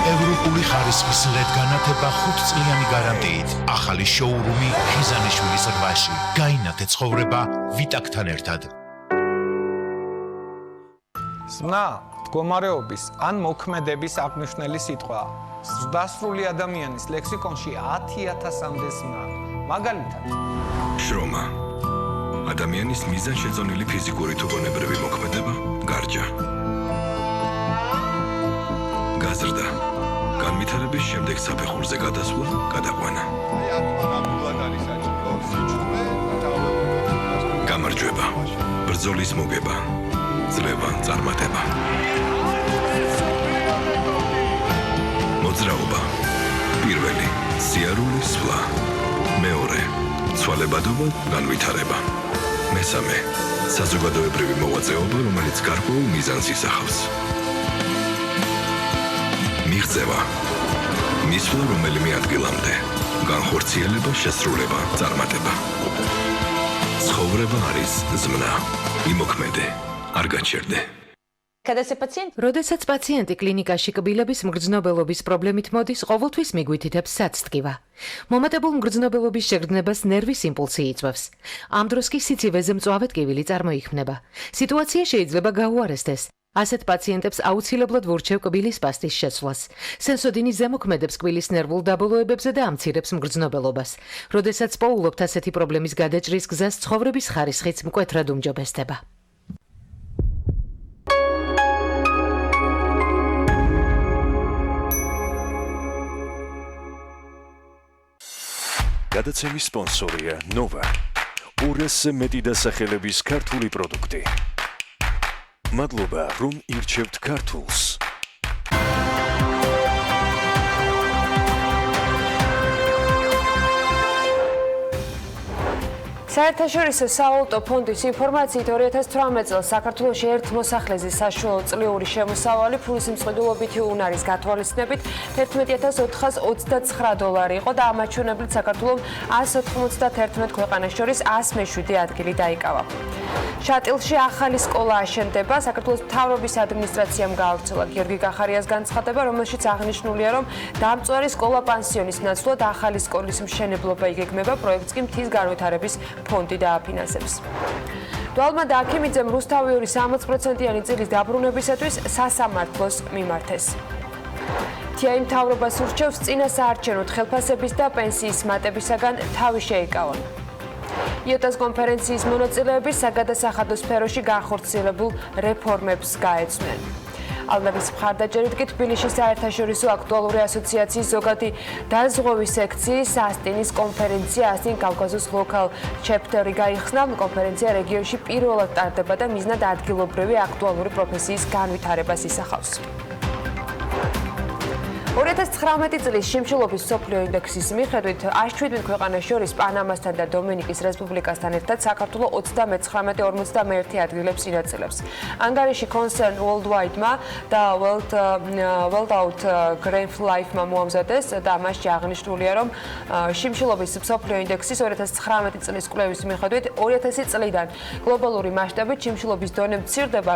Speaker 5: ევროპული ხარისხის LED განათება 5 წლიანი გარანტიით. ახალი შოურუმი ხიზანიშვილის 8-ში. გაინათე ცხოვრება ვიტაკთან ერთად.
Speaker 6: ზმნა მდგომარეობის ან მოქმედების აღნიშნული სიტყვა. ზრდასრული ადამიანის ლექსიკონში 10,000-მდე ზმნა. მაგალითად,
Speaker 22: შრომა. ადამიანის მიზანშეწონილი ფიზიკური თუ გონებრივი მოქმედება, გარჯა. გაზრდა. განვითარების შემდეგ საფეხურზე გადასვლა, გადაყვანა. გამარჯვება. ბრძოლის მოგება. ძლევა, წარმატება. მოძრაობა. პირველი, სიარული სვლა. მეორე, ცვალებადობა, განვითარება. მესამე, საზოგადოებრივი მოღვაწეობა, რომელიც გარკვეულ მიზანს ისახავს. მიღწევა. მისვლა რომელიმე ადგილამდე. განხორციელება, შესრულება, წარმატება. ცხოვრება არის ზმნა. იმოქმედე. არ გაჩერდე.
Speaker 17: როდესაც პაციენტი კლინიკაში კბილების მგრძნობელობის პრობლემით მოდის, ყოველთვის მიგვითითებს საცტკივა. მომატებულ მგრძნობელობის შეგრძნებას ნერვის იმპულსი იწვევს. ამ დროს კი სიცივეზე მწვავე ტკივილი წარმოიქმნება. სიტუაცია შეიძლება გაუარესდეს. ასეთ პაციენტებს აუცილებლად ვურჩევ კბილის პასტის შეცვლას. სენსოდინი ზემოქმედებს კბილის ნერვულ დაბოლოებებზე და ამცირებს მგრძნობელობას. როდესაც პოულობთ ასეთი პრობლემის გადაჭრის გზას, ცხოვრების ხარისხიც მკვეთრად უმჯობესდება.
Speaker 1: გადაცემის სპონსორია Nova. 200-ზე მეტი დასახელების ქართული პროდუქტი. მადლობა, რომ ირჩევთ ქართულს.
Speaker 2: საერთაშორისო სავალუტო ფონდის ინფორმაციით 2018 წელს საქართველოში ერთ მოსახლეზე საშუალო წლიური შემოსავალი ფულის მწყვილობითი უნარის გათვალისწინებით $11,429 იყო და ამათ ჩვენებრივ საქართველოს 191 ქვეყანას შორის 107 ადგილი დაიკავა. შატილში ახალი სკოლა აშენდება. საქართველოს მთავრობის ადმინისტრაციამ გაავრცელა გიორგი კახარიას განცხადება, რომელშიც აღნიშნულია, რომ დამწვარი სკოლა-პანსიონის ნაცვლად ახალი სკოლის მშენებლობა იგეგმება, პროექტს კი მთის განვითარების ფონდი დააფინანსებს. დვალმა დააქიმიძემ რუსთავიური 60%-იანი წილის დაბრუნებისათვის სასამართლოს მიმართეს. თიაი მთავრობას ურჩევს წინა საარჩევნო ხელფასების და პენსიის მატებისაგან თავი შეიკავონ. იოტას კონფერენციის მონაწილეები საგადასახადო სფეროში განხორციელებულ რეფორმებს გაეცნენ. ალნავის მხარდაჭერით კი თბილისში საერთაშორისო აქტუალური ასოციაციის ზოგადი დაზღვევის სექციის ასტინის კონფერენცია ასტინ კავკასიის ლოკალ ჩეპტერი გაიხსნა. კონფერენცია რეგიონში პირველად ტარდება და მიზნად ადგილობრივი აქტუალური პროფესიის განვითარებას ისახავს. 2019 წლის შიმშილობის მსოფლიო ინდექსის მიხედვით 107 ქვეყანას შორის პანამასთან და დომინიკის რესპუბლიკასთან ერთად საქართველო 39-51 ადგილებს ინაწილებს. ანგარიში Concern Worldwide-მა და World Out Grand Life-მა მოამზადეს და მასში აღნიშნულია, რომ შიმშილობის მსოფლიო ინდექსის 2019 წლის კვლევის მიხედვით 2000 წლიდან გლობალური მასშტაბით შიმშილობის დონე მცირდება,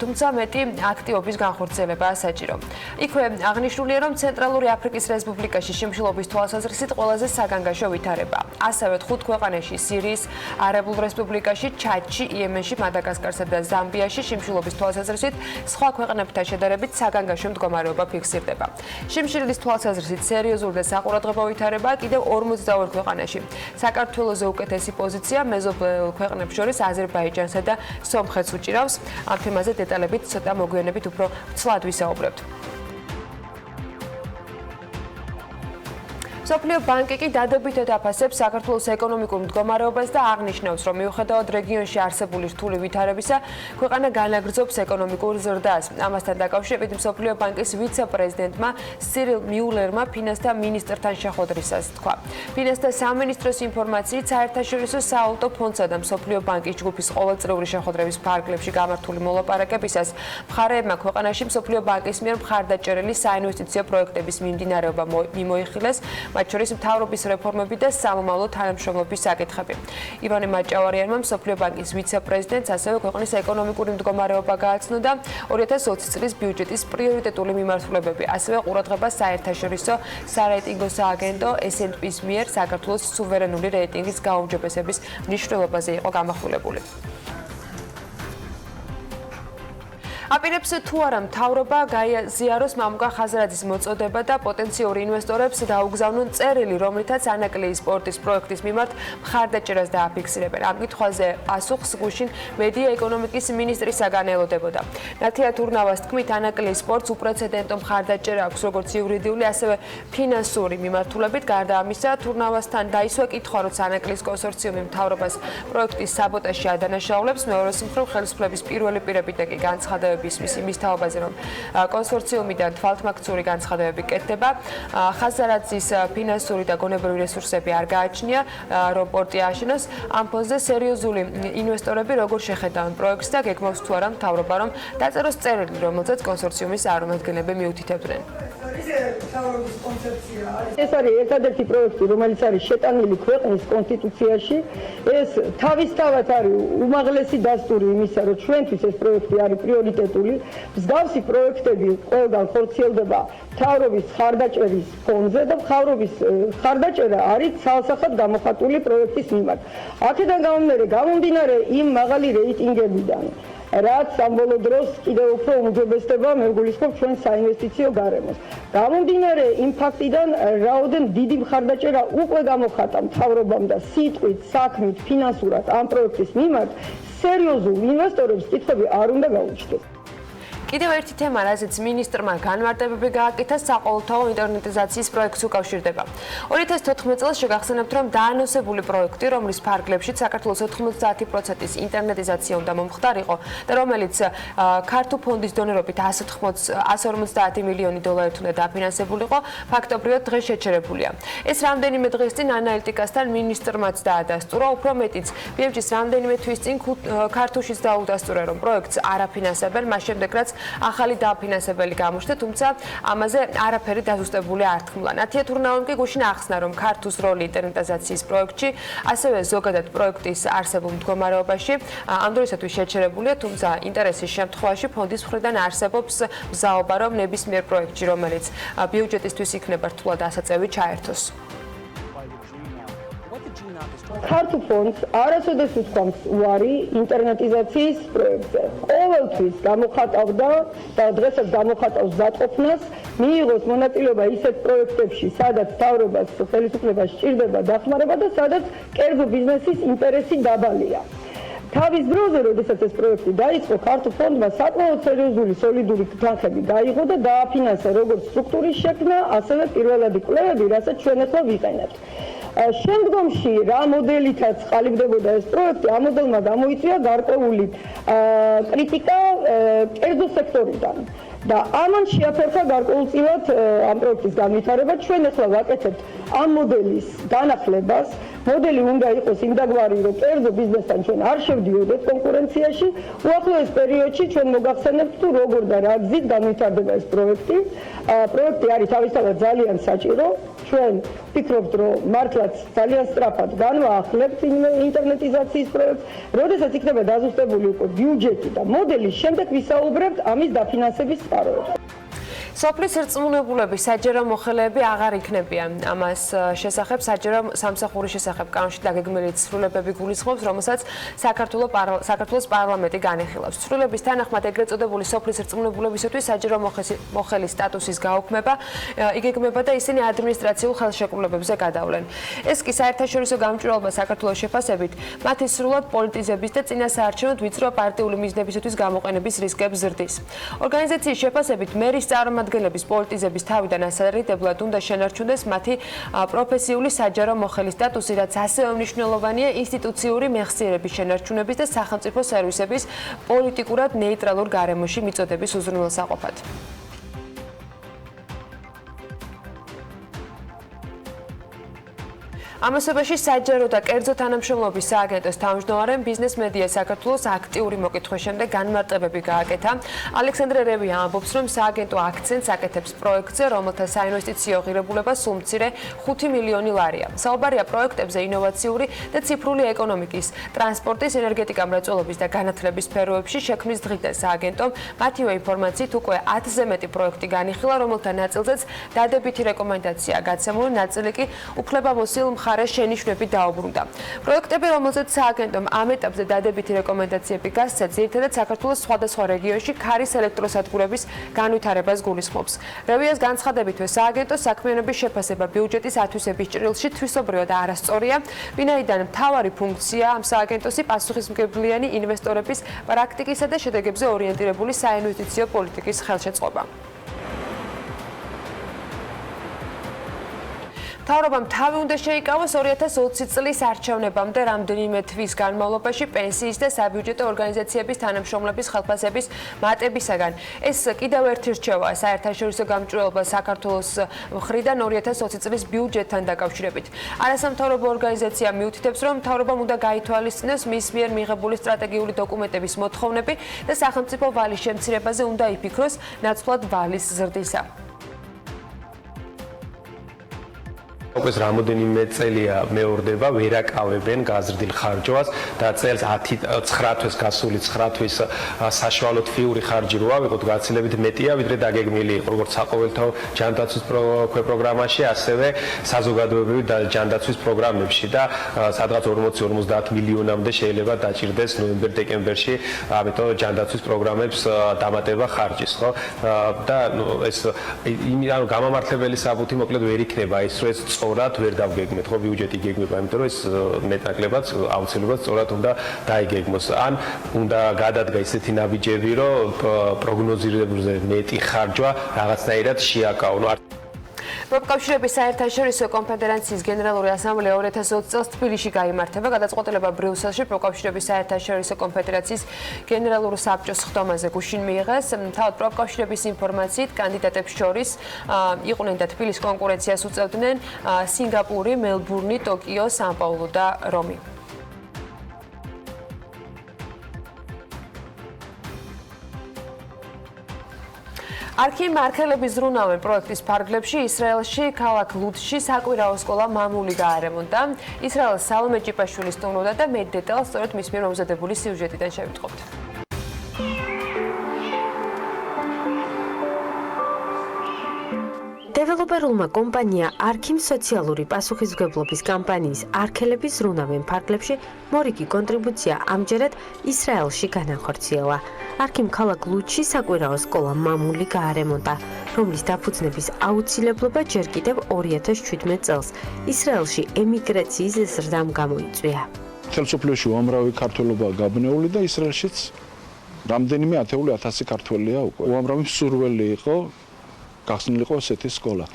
Speaker 2: თუმცა მეტი აქტივობის განხორციელებაა საჭირო. იქვე აღნიშნულია, რომ ცენტრალური აფრიკის რესპუბლიკაში შიმშილობის თვალსაზრისით ყველაზე საგანგაშო ვითარება. ასევე 5 ქვეყანაში სირიის არაბულ რესპუბლიკაში, ჩადში, იემენში, მადაგასკარსა და ზამბიაში შიმშილობის თვალსაზრისით სხვა ქვეყნებთან შედარებით საგანგაშო მდგომარეობა ფიქსირდება. შიმშილის თვალსაზრისით სერიოზული და საყურადღებო ვითარება კიდევ 42 ქვეყანაში. საქართველოზე უკეთესი პოზიცია მეზობელ ქვეყნებს შორის აზერბაიჯანსა და სომხეთს უჭირავს. ამ თემაზე დეტალებით ცოტა მოგვიანებით უფრო ცვლად ვისაუბრებთ. მსოფლიო ბანკი კი დადებითად აფასებს საქართველოს ეკონომიკურ მდგომარეობას და აღნიშნავს, რომ მიუხედავად რეგიონში არსებული რთული ვითარებისა, ქვეყანა განაგრძობს ეკონომიკურ ზრდას. ამასთან დაკავშირებით მსოფლიო ბანკის ვიცე-პრეზიდენტმა სირილ მიულერმა ფინანსთა მინისტრთან შეხვედრისას თქვა. ფინანსთა სამინისტროს ინფორმაციით, საერთაშორისო სავალუტო ფონდსა და მსოფლიო ბანკის ჯგუფის ყოველწლიური შეხვედრების ფარგლებში გამართული მოლაპარაკებისას მხარეებმა ქვეყანაში მსოფლიო ბანკის მიერ მხარდაჭერილი საინვესტიციო პროექტების მიმდინარეობა მიმოიხილეს. მათ შორის მთავრობის რეფორმები და სამომავლო თანამშრომლობის საკითხები. ივანე მაჭავარიანმა მსოფლიო ბანკის ვიცე-პრეზიდენტს ასევე ქვეყნის ეკონომიკური მდგომარეობა გააცნო და 2020 წლის ბიუჯეტის პრიორიტეტული მიმართულებები, ასევე ყურადღება საერთაშორისო სარეიტინგო სააგენტო S&P-ს მიერ საქართველოს სუვერენული რეიტინგის გაუმჯობესების მნიშვნელობაზე იყო გამახვილებული. აპირებს თუ არა მთავრობა გაიზიაროს მამუკა ხაზარაძის მოწოდება და პოტენციური ინვესტორებს დაუგზავნონ წერილი, რომლითაც ანაკლიის სპორტის პროექტის მიმართ მხარდაჭერას დააფიქსირებენ. ამ კითხვაზე პასუხს გუშინ მედია ეკონომიკის მინისტრისაგან ელოდებოდა. ნათია თურნავას თქმით, ანაკლიის სპორტს უპრეცედენტო მხარდაჭერა აქვს როგორც იურიდიული, ასევე ფინანსური მიმართულებით. გარდა ამისა, თურნავასთან დაისვა კითხვა, როცა ანაკლიის კონსორციუმი მთავრობას პროექტის საბოტაჟში ადანაშაულებს, მეორეს მხრივ ხელისუფლების პირველი პირები და კი განცხადებები მის თაობაზე, რომ კონსორციუმიდან თვალთმაქციური განცხადებები კეთდება. ხაზარაძის ფინანსური და გონებრივი რესურსები არ გააჩნია, რომ პორტი ააშენოს. ამ ფონზე სერიოზული ინვესტორები როგორ შეხედავენ პროექტს და გეგმავს თუ არა მთავრობა, რომ დაწეროს წერილი, რომელზეც კონსორციუმის წარმომადგენლები მიუთითებდნენ.
Speaker 7: ეს არის ერთადერთი პროექტი, რომელიც არის შეტანილი ქვეყნის კონსტიტუციაში. ეს თავისთავად არის უმაღლესი დასტური იმისა, რომ ჩვენთვის ეს პროექტი არის პრიორიტეტული. მსგავსი პროექტები ყველგან ხორციელდება მთავრობის მხარდაჭერის ფონდზე და მთავრობის მხარდაჭერა არის ცალსახად გამოხატული პროექტის მიმართ. აქედან გამომდინარე იმ მაღალი რეიტინგებიდან, რაც სამბოლოო დროს კიდევ უფრო უმჯობესდება მეგულისხმობ ჩვენ საინვესტიციო გარემოს. გამომდინარე იმ ფაქტიდან, რაოდენ დიდი მხარდაჭერა უკვე გამოხატა მთავრობამ და სიტყვით, საქმით, ფინანსურად ამ პროექტის მიმართ, სერიოზულ ინვესტორებს კითხვები არ უნდა გაუჩნდეს.
Speaker 2: კიდევ ერთი თემა, რაზეც მინისტრმა განმარტებები გააკეთა, საყოველთაო ინტერნეტიზაციის პროექტს უკავშირდება. 2014 წელს შეგახსენებთ, რომ დაანონსებული პროექტი, რომლის ფარგლებშიც საქართველოს 90%-ის ინტერნეტიზაცია უნდა მომხდარიყო და რომელიც ქართულ ფონდის დონორობით 150 მილიონი დოლარით უნდა დაფინანსებულიყო, ფაქტობრივად დღეს შეჩერებულია. ეს რამდენიმე დღის წინ ანალიტიკასთან მინისტრმაც დაადასტურა, უფრო მეტიც BMG-ს რამდენიმე თვის წინ ქართულშიც დაუდასტურა, რომ პროექტს არაფინანსებენ, მას შემდეგ რაც ახალი დაფინანსებელი გამოჩნდა, თუმცა ამაზე არაფერი დაზუსტებული არ თქმულა. ნათია თურნავიმ კი გუშინ ახსნა, რომ ქართულს როლი ინტერნეტიზაციის პროექტში, ასევე ზოგადად პროექტის არსებულ მდგომარეობაში ამ დროისათვის შეჩერებულია, თუმცა ინტერესის შემთხვევაში ფონდის მხრიდან არსებობს მზაობა, რომ ნებისმიერ პროექტში, რომელიც ბიუჯეტისთვის იქნება რთულად ასაწევი, ჩაერთოს.
Speaker 7: ქართულ ფონდს არასოდეს უთქვამს უარი ინტერნეტიზაციის პროექტზე. ყოველთვის გამოხატავდა და დღესაც გამოხატავს ზატყოფნას, მიიღოს მონაწილეობა ისეთ პროექტებში, სადაც მთავრობას ხელისუფლება სჭირდება დახმარება და სადაც კერძო ბიზნესის ინტერესი დაბალია. თავის დროზე, როდესაც ეს პროექტი დაიწყო, ქართულ ფონდმა საკმაოდ სერიოზული სოლიდური თანხები გაიღო და დააფინანსა როგორც სტრუქტურის შექმნა, ასევე პირველადი კვლევები, რასაც ჩვენ ახლა ვიყენებთ. შემდგომში რა მოდელითაც ყალიბდებოდა ეს პროექტი, ამ მოდელმა გამოიწვია გარკვეული კრიტიკა კერძო სექტორიდან. და ამან შეაფერხა გარკვეულწილად ამ პროექტის განვითარება. ჩვენ ახლა ვაკეთებთ ამ მოდელის განახლებას. მოდელი უნდა იყოს იმდაგვარი, რომ კერძო ბიზნესთან ჩვენ არ შევდიოდეთ კონკურენციაში. უახლოეს პერიოდში ჩვენ მოგახსენებთ, თუ როგორ და რა გზით განვითარდება ეს პროექტი. პროექტი არის თავისთავად ძალიან საჭირო. ჩვენ ვფიქრობთ, რომ მართლაც ძალიან სწრაფად განვაახლებთ ინტერნეტიზაციის პროექტს. როდესაც იქნება დაზუსტებული უკვე ბიუჯეტი და მოდელი, შემდეგ ვისაუბრებთ ამის დაფინანსების წყაროებზე.
Speaker 2: სოფლის რწმუნებულები საჯარო მოხელეები აღარ იქნებიან. ამას შესახებ საჯარო სამსახურის შესახებ კანონში დაგეგმილი ცვლილებები გულისხმობს, რომელსაც საქართველოს პარლამენტი განიხილავს. ცვლილების თანახმად ეგრეთ წოდებული სოფლის რწმუნებულებისათვის საჯარო მოხელის სტატუსის გაუქმება იგეგმება და ისინი ადმინისტრაციულ ხელშეკრულებებზე გადავლენ. ეს კი საერთაშორისო გამჭვირვალობა საქართველოს შეფასებით მათი სრულად პოლიტიზების და წინასაარჩევნოდ ვიწრო პარტიული მიზნებისათვის გამოყენების რისკებს ზრდის. ორგანიზაციის შეფასებით მერის წარმომადგენლების პოლიტიზების თავიდან ასარიდებლად უნდა შენარჩუნდეს მათი პროფესიული საჯარო მოხელის სტატუსი, რაც ასევე მნიშვნელოვანია ინსტიტუციური მეხსიერების შენარჩუნების და სახელმწიფო სერვისების პოლიტიკურად ნეიტრალურ გარემოში მიწოდების უზრუნველსაყოფად. ამასობაში საჯარო და კერძო თანამშრომლობის სააგენტოს თავმჯდომარემ ბიზნეს მედია საქართველოს აქტიური მოკითხვის შემდეგ განმარტებები გააკეთა. ალექსანდრე რევია ამბობს, რომ სააგენტო აქცენტს აკეთებს პროექტზე, რომელთა საინვესტიციო ღირებულება სულ მცირე 5 მილიონი ლარია. საუბარია პროექტებზე ინოვაციური და ციფრული ეკონომიკის, ტრანსპორტის, ენერგეტიკა, მრეწველობის და განათლების სფეროებში შექმნის დღიდან სააგენტომ მათივე ინფორმაციით უკვე 10-ზე მეტი პროექტი განიხილა, რომელთა ნაწილზეც დადებითი რეკომენდაცია გაცემული, ნაწილი კი უფლებამოსილ შენიშვნები დაუბრუნდა. პროექტები, რომელზეც სააგენტომ ამ ეტაპზე დადებითი რეკომენდაციები გასცა, ძირითადად საქართველოს სხვადასხვა რეგიონში ქარის ელექტროსადგურების განვითარებას გულისხმობს. რევიას განცხადებითვე სააგენტოს საქმიანობის შეფასება ბიუჯეტის ათვისების ჭრილში თვისობრივად არასწორია, ვინაიდან მთავარი ფუნქცია ამ სააგენტოსი პასუხისმგებლიანი ინვესტორების პრაქტიკისა და შედეგებზე ორიენტირებული საინვესტიციო პოლიტიკის ხელშეწყობა. მთავრობამ თავი უნდა შეიკავოს 2020 წლის არჩევნებამდე რამდენიმე თვის განმავლობაში პენსიის და საბიუჯეტო ორგანიზაციების თანამშრომლების ხელფასების მატებისაგან. ეს კიდევ ერთი რჩევაა საერთაშორისო გამჭვირვალობა საქართველოს მხრიდან 2020 წლის ბიუჯეტთან დაკავშირებით. არასამთავრობო ორგანიზაცია მიუთითებს, რომ მთავრობამ უნდა გაითვალისწინოს მის მიერ მიღებული სტრატეგიული დოკუმენტების მოთხოვნები და სახელმწიფო ვალის შემცირებაზე უნდა იფიქროს ნაცვლად ვალის ზრდისა.
Speaker 24: უკვე რამოდენიმე წელია მეორდება, ვერ აკავებენ გაზრდილ ხარჯვას და წელს 9 თვის გასული 9 თვის საშუალო თვიური ხარჯი როა ვიყოთ გაცილებით მეტია, ვიდრე დაგეგმილი იყო როგორც საყოველთაო ჯანდაცვის პროგრამაში, ასევე საზოგადოებრივი ჯანდაცვის პროგრამებში და სადღაც 40-50 მილიონამდე შეიძლება დაჭირდეს ნოემბერ-დეკემბერში, ამიტომ ჯანდაცვის პროგრამებს დამატება ხარჯის, ხო? და ეს გამამართლებელი საბუთი მოკლედ ვერ იქნება ის, რომ ეს სწორად ვერ დავგეგმეთ, ხო, ბიუჯეტი გეგმება, იმიტომ რომ ეს მეტნაკლებად აუცილებლად სწორად უნდა დაიგეგმოს. ან უნდა გადადგა ისეთი ნაბიჯები, რომ პროგნოზირებულზე მეტი ხარჯვა რაღაცნაირად შეაკავო.
Speaker 2: პროფკავშირების საერთაშორისო კონფედერაციის გენერალური ასამბლეა 2020 წელს თბილისში გაიმართება. გადაწყვეტილება ბრიუსელში პროფკავშირების საერთაშორისო კონფედერაციის გენერალურ საბჭოს ხდომაზე გუშინ მიიღეს. თავად პროფკავშირების ინფორმაციით კანდიდატებს შორის იყვნენ და თბილის კონკურენციას უწევდნენ სინგაპური, მელბურნი, ტოკიო, სან-პაულუ და რომი. არქიმ მარქელების ზრუნავენ პროექტის ფარგლებში ისრაელში ქალაქ ლუდში საკვირაო სკოლა მამული გაარემონტა. ისრაელის სალომე ჭიპაშვილის სტუმრობდა და მეტ დეტალს სწორედ მის მიერ მომზადებული სიუჟეტიდან შევიტყობთ. დეველოპერულმა კომპანია არქიმ სოციალური პასუხისმგებლობის კამპანიის არქელების ზრუნავენ ფარგლებში მორიგი კონტრიბუცია ამჯერად ისრაელში განახორციელა. არქიმ ქალაქ ლუდში საკვირაო სკოლა მამული გაარემონტა, რომლის დაფუძნების აუცილებლობა ჯერ კიდევ 2017 წელს ისრაელში ემიგრაციის ზრდამ გამოიწვია.
Speaker 8: მთელ მსოფლიოში უამრავი ქართველობაა გაბნეული და ისრაელშიც რამდენიმე ათეული ათასი ქართველია უკვე. უამრავი მსურველი იყო გახსნილიყო ესეთი სკოლა.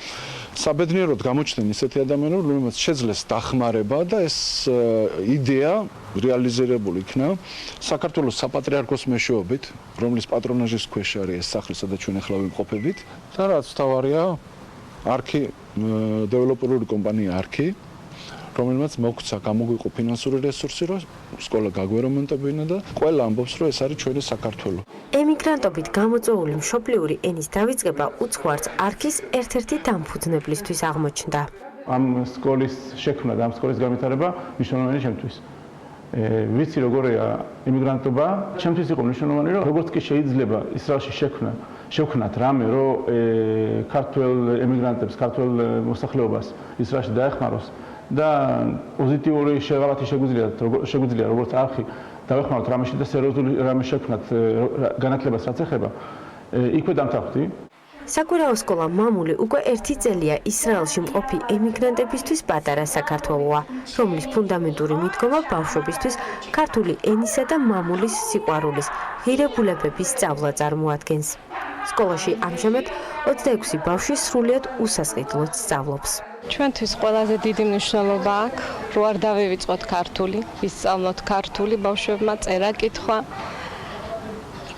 Speaker 8: საბედნიეროდ გამოჩნდნენ ისეთი ადამიანები, რომლებიც შეძლეს დახმარება და ეს იდეა რეალიზირებული იქნა საქართველოს საპატრიარქოს მეშვეობით, რომლის პატრონაჟის ქვეშ არის ეს სახლი, სადაც ჩვენ ახლა ვიმყოფებით და რაც თავარია არქი დეველოპერული კომპანია არქი, რომელმაც მოგცა გამოგვიყო ფინანსური რესურსი, რომ სკოლა გაგვერემონტებინა და ყველა ამბობს, რომ ეს არის ჩვენი საქართველო.
Speaker 2: ემიგრანტობით გამოწვეული მშობლიური ენის დავიწყება უცხოარც არქის ერთ-ერთი დამფუძნებლისთვის აღმოჩნდა.
Speaker 24: ამ სკოლის შექმნა და ამ სკოლის განვითარება მნიშვნელოვანია ჩემთვის. ვიცი როგორია ემიგრანტობა, ჩემთვის იყო მნიშვნელოვანი, რომ როგორც კი შეიძლება ისრაელში შევქნათ რამე, რომ ქართველ ემიგრანტებს, ქართველ მოსახლეობას ისრაელში დაეხმაროს და პოზიტიური შეღავათი შეგვიძლია როგორც არქი დავეხმაროთ რამეში და სერიოზული რამე შევქნათ განათლებას რაც ეხება, იქვე დამთავრდი.
Speaker 2: საკვირაო სკოლა მამული უკვე 1 წელია ისრაელში მყოფი ემიგრანტებისთვის პატარა საქართველოა, რომლის ფუნდამენტური მიდგომა ბავშვებისთვის ქართული ენისა და მამულის სიყვარულის, ღირებულებების სწავლა წარმოადგენს. სკოლაში ამჟამად 26 ბავშვი სრულიად უსასყიდლოდ სწავლობს.
Speaker 10: ჩვენთვის ყველაზე დიდი მნიშვნელობა აქვს, რომ არ დავივიწყოთ ქართული, ვისწავლოთ ქართული ბავშვებმა წერა კითხვა.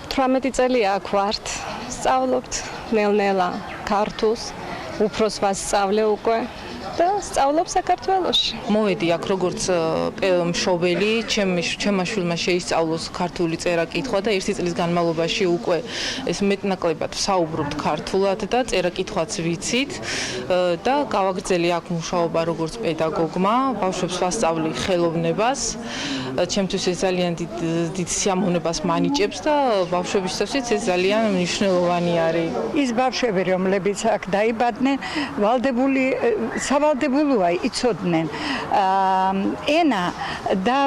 Speaker 10: 18 წელია აქ ვართ, სწავლობთ ნელ-ნელა ქართულს, უფროს ვასწავლე უკვე და სწავლობ საქართველოში.
Speaker 12: მოვედი აქ როგორც მშობელი, ჩემმა შვილმა შეისწავლოს ქართული წერა კითხვა და 1 წლის განმავლობაში უკვე ეს მეტნაკლებად საუბრობთ ქართულად და წერა კითხვაც ვიცით და გავაგრძელე აქ მუშაობა როგორც პედაგოგმა, ბავშვებს ვასწავლი ხელოვნებას. ჩემთვის ეს ძალიან დიდ სიამოვნებას მანიჭებს და ბავშვებისთვისაც ეს ძალიან მნიშვნელოვანი არის.
Speaker 14: ის ბავშვები, რომლებიც აქ დაიბადნენ, სავალდებულოა იცოდნენ ენა და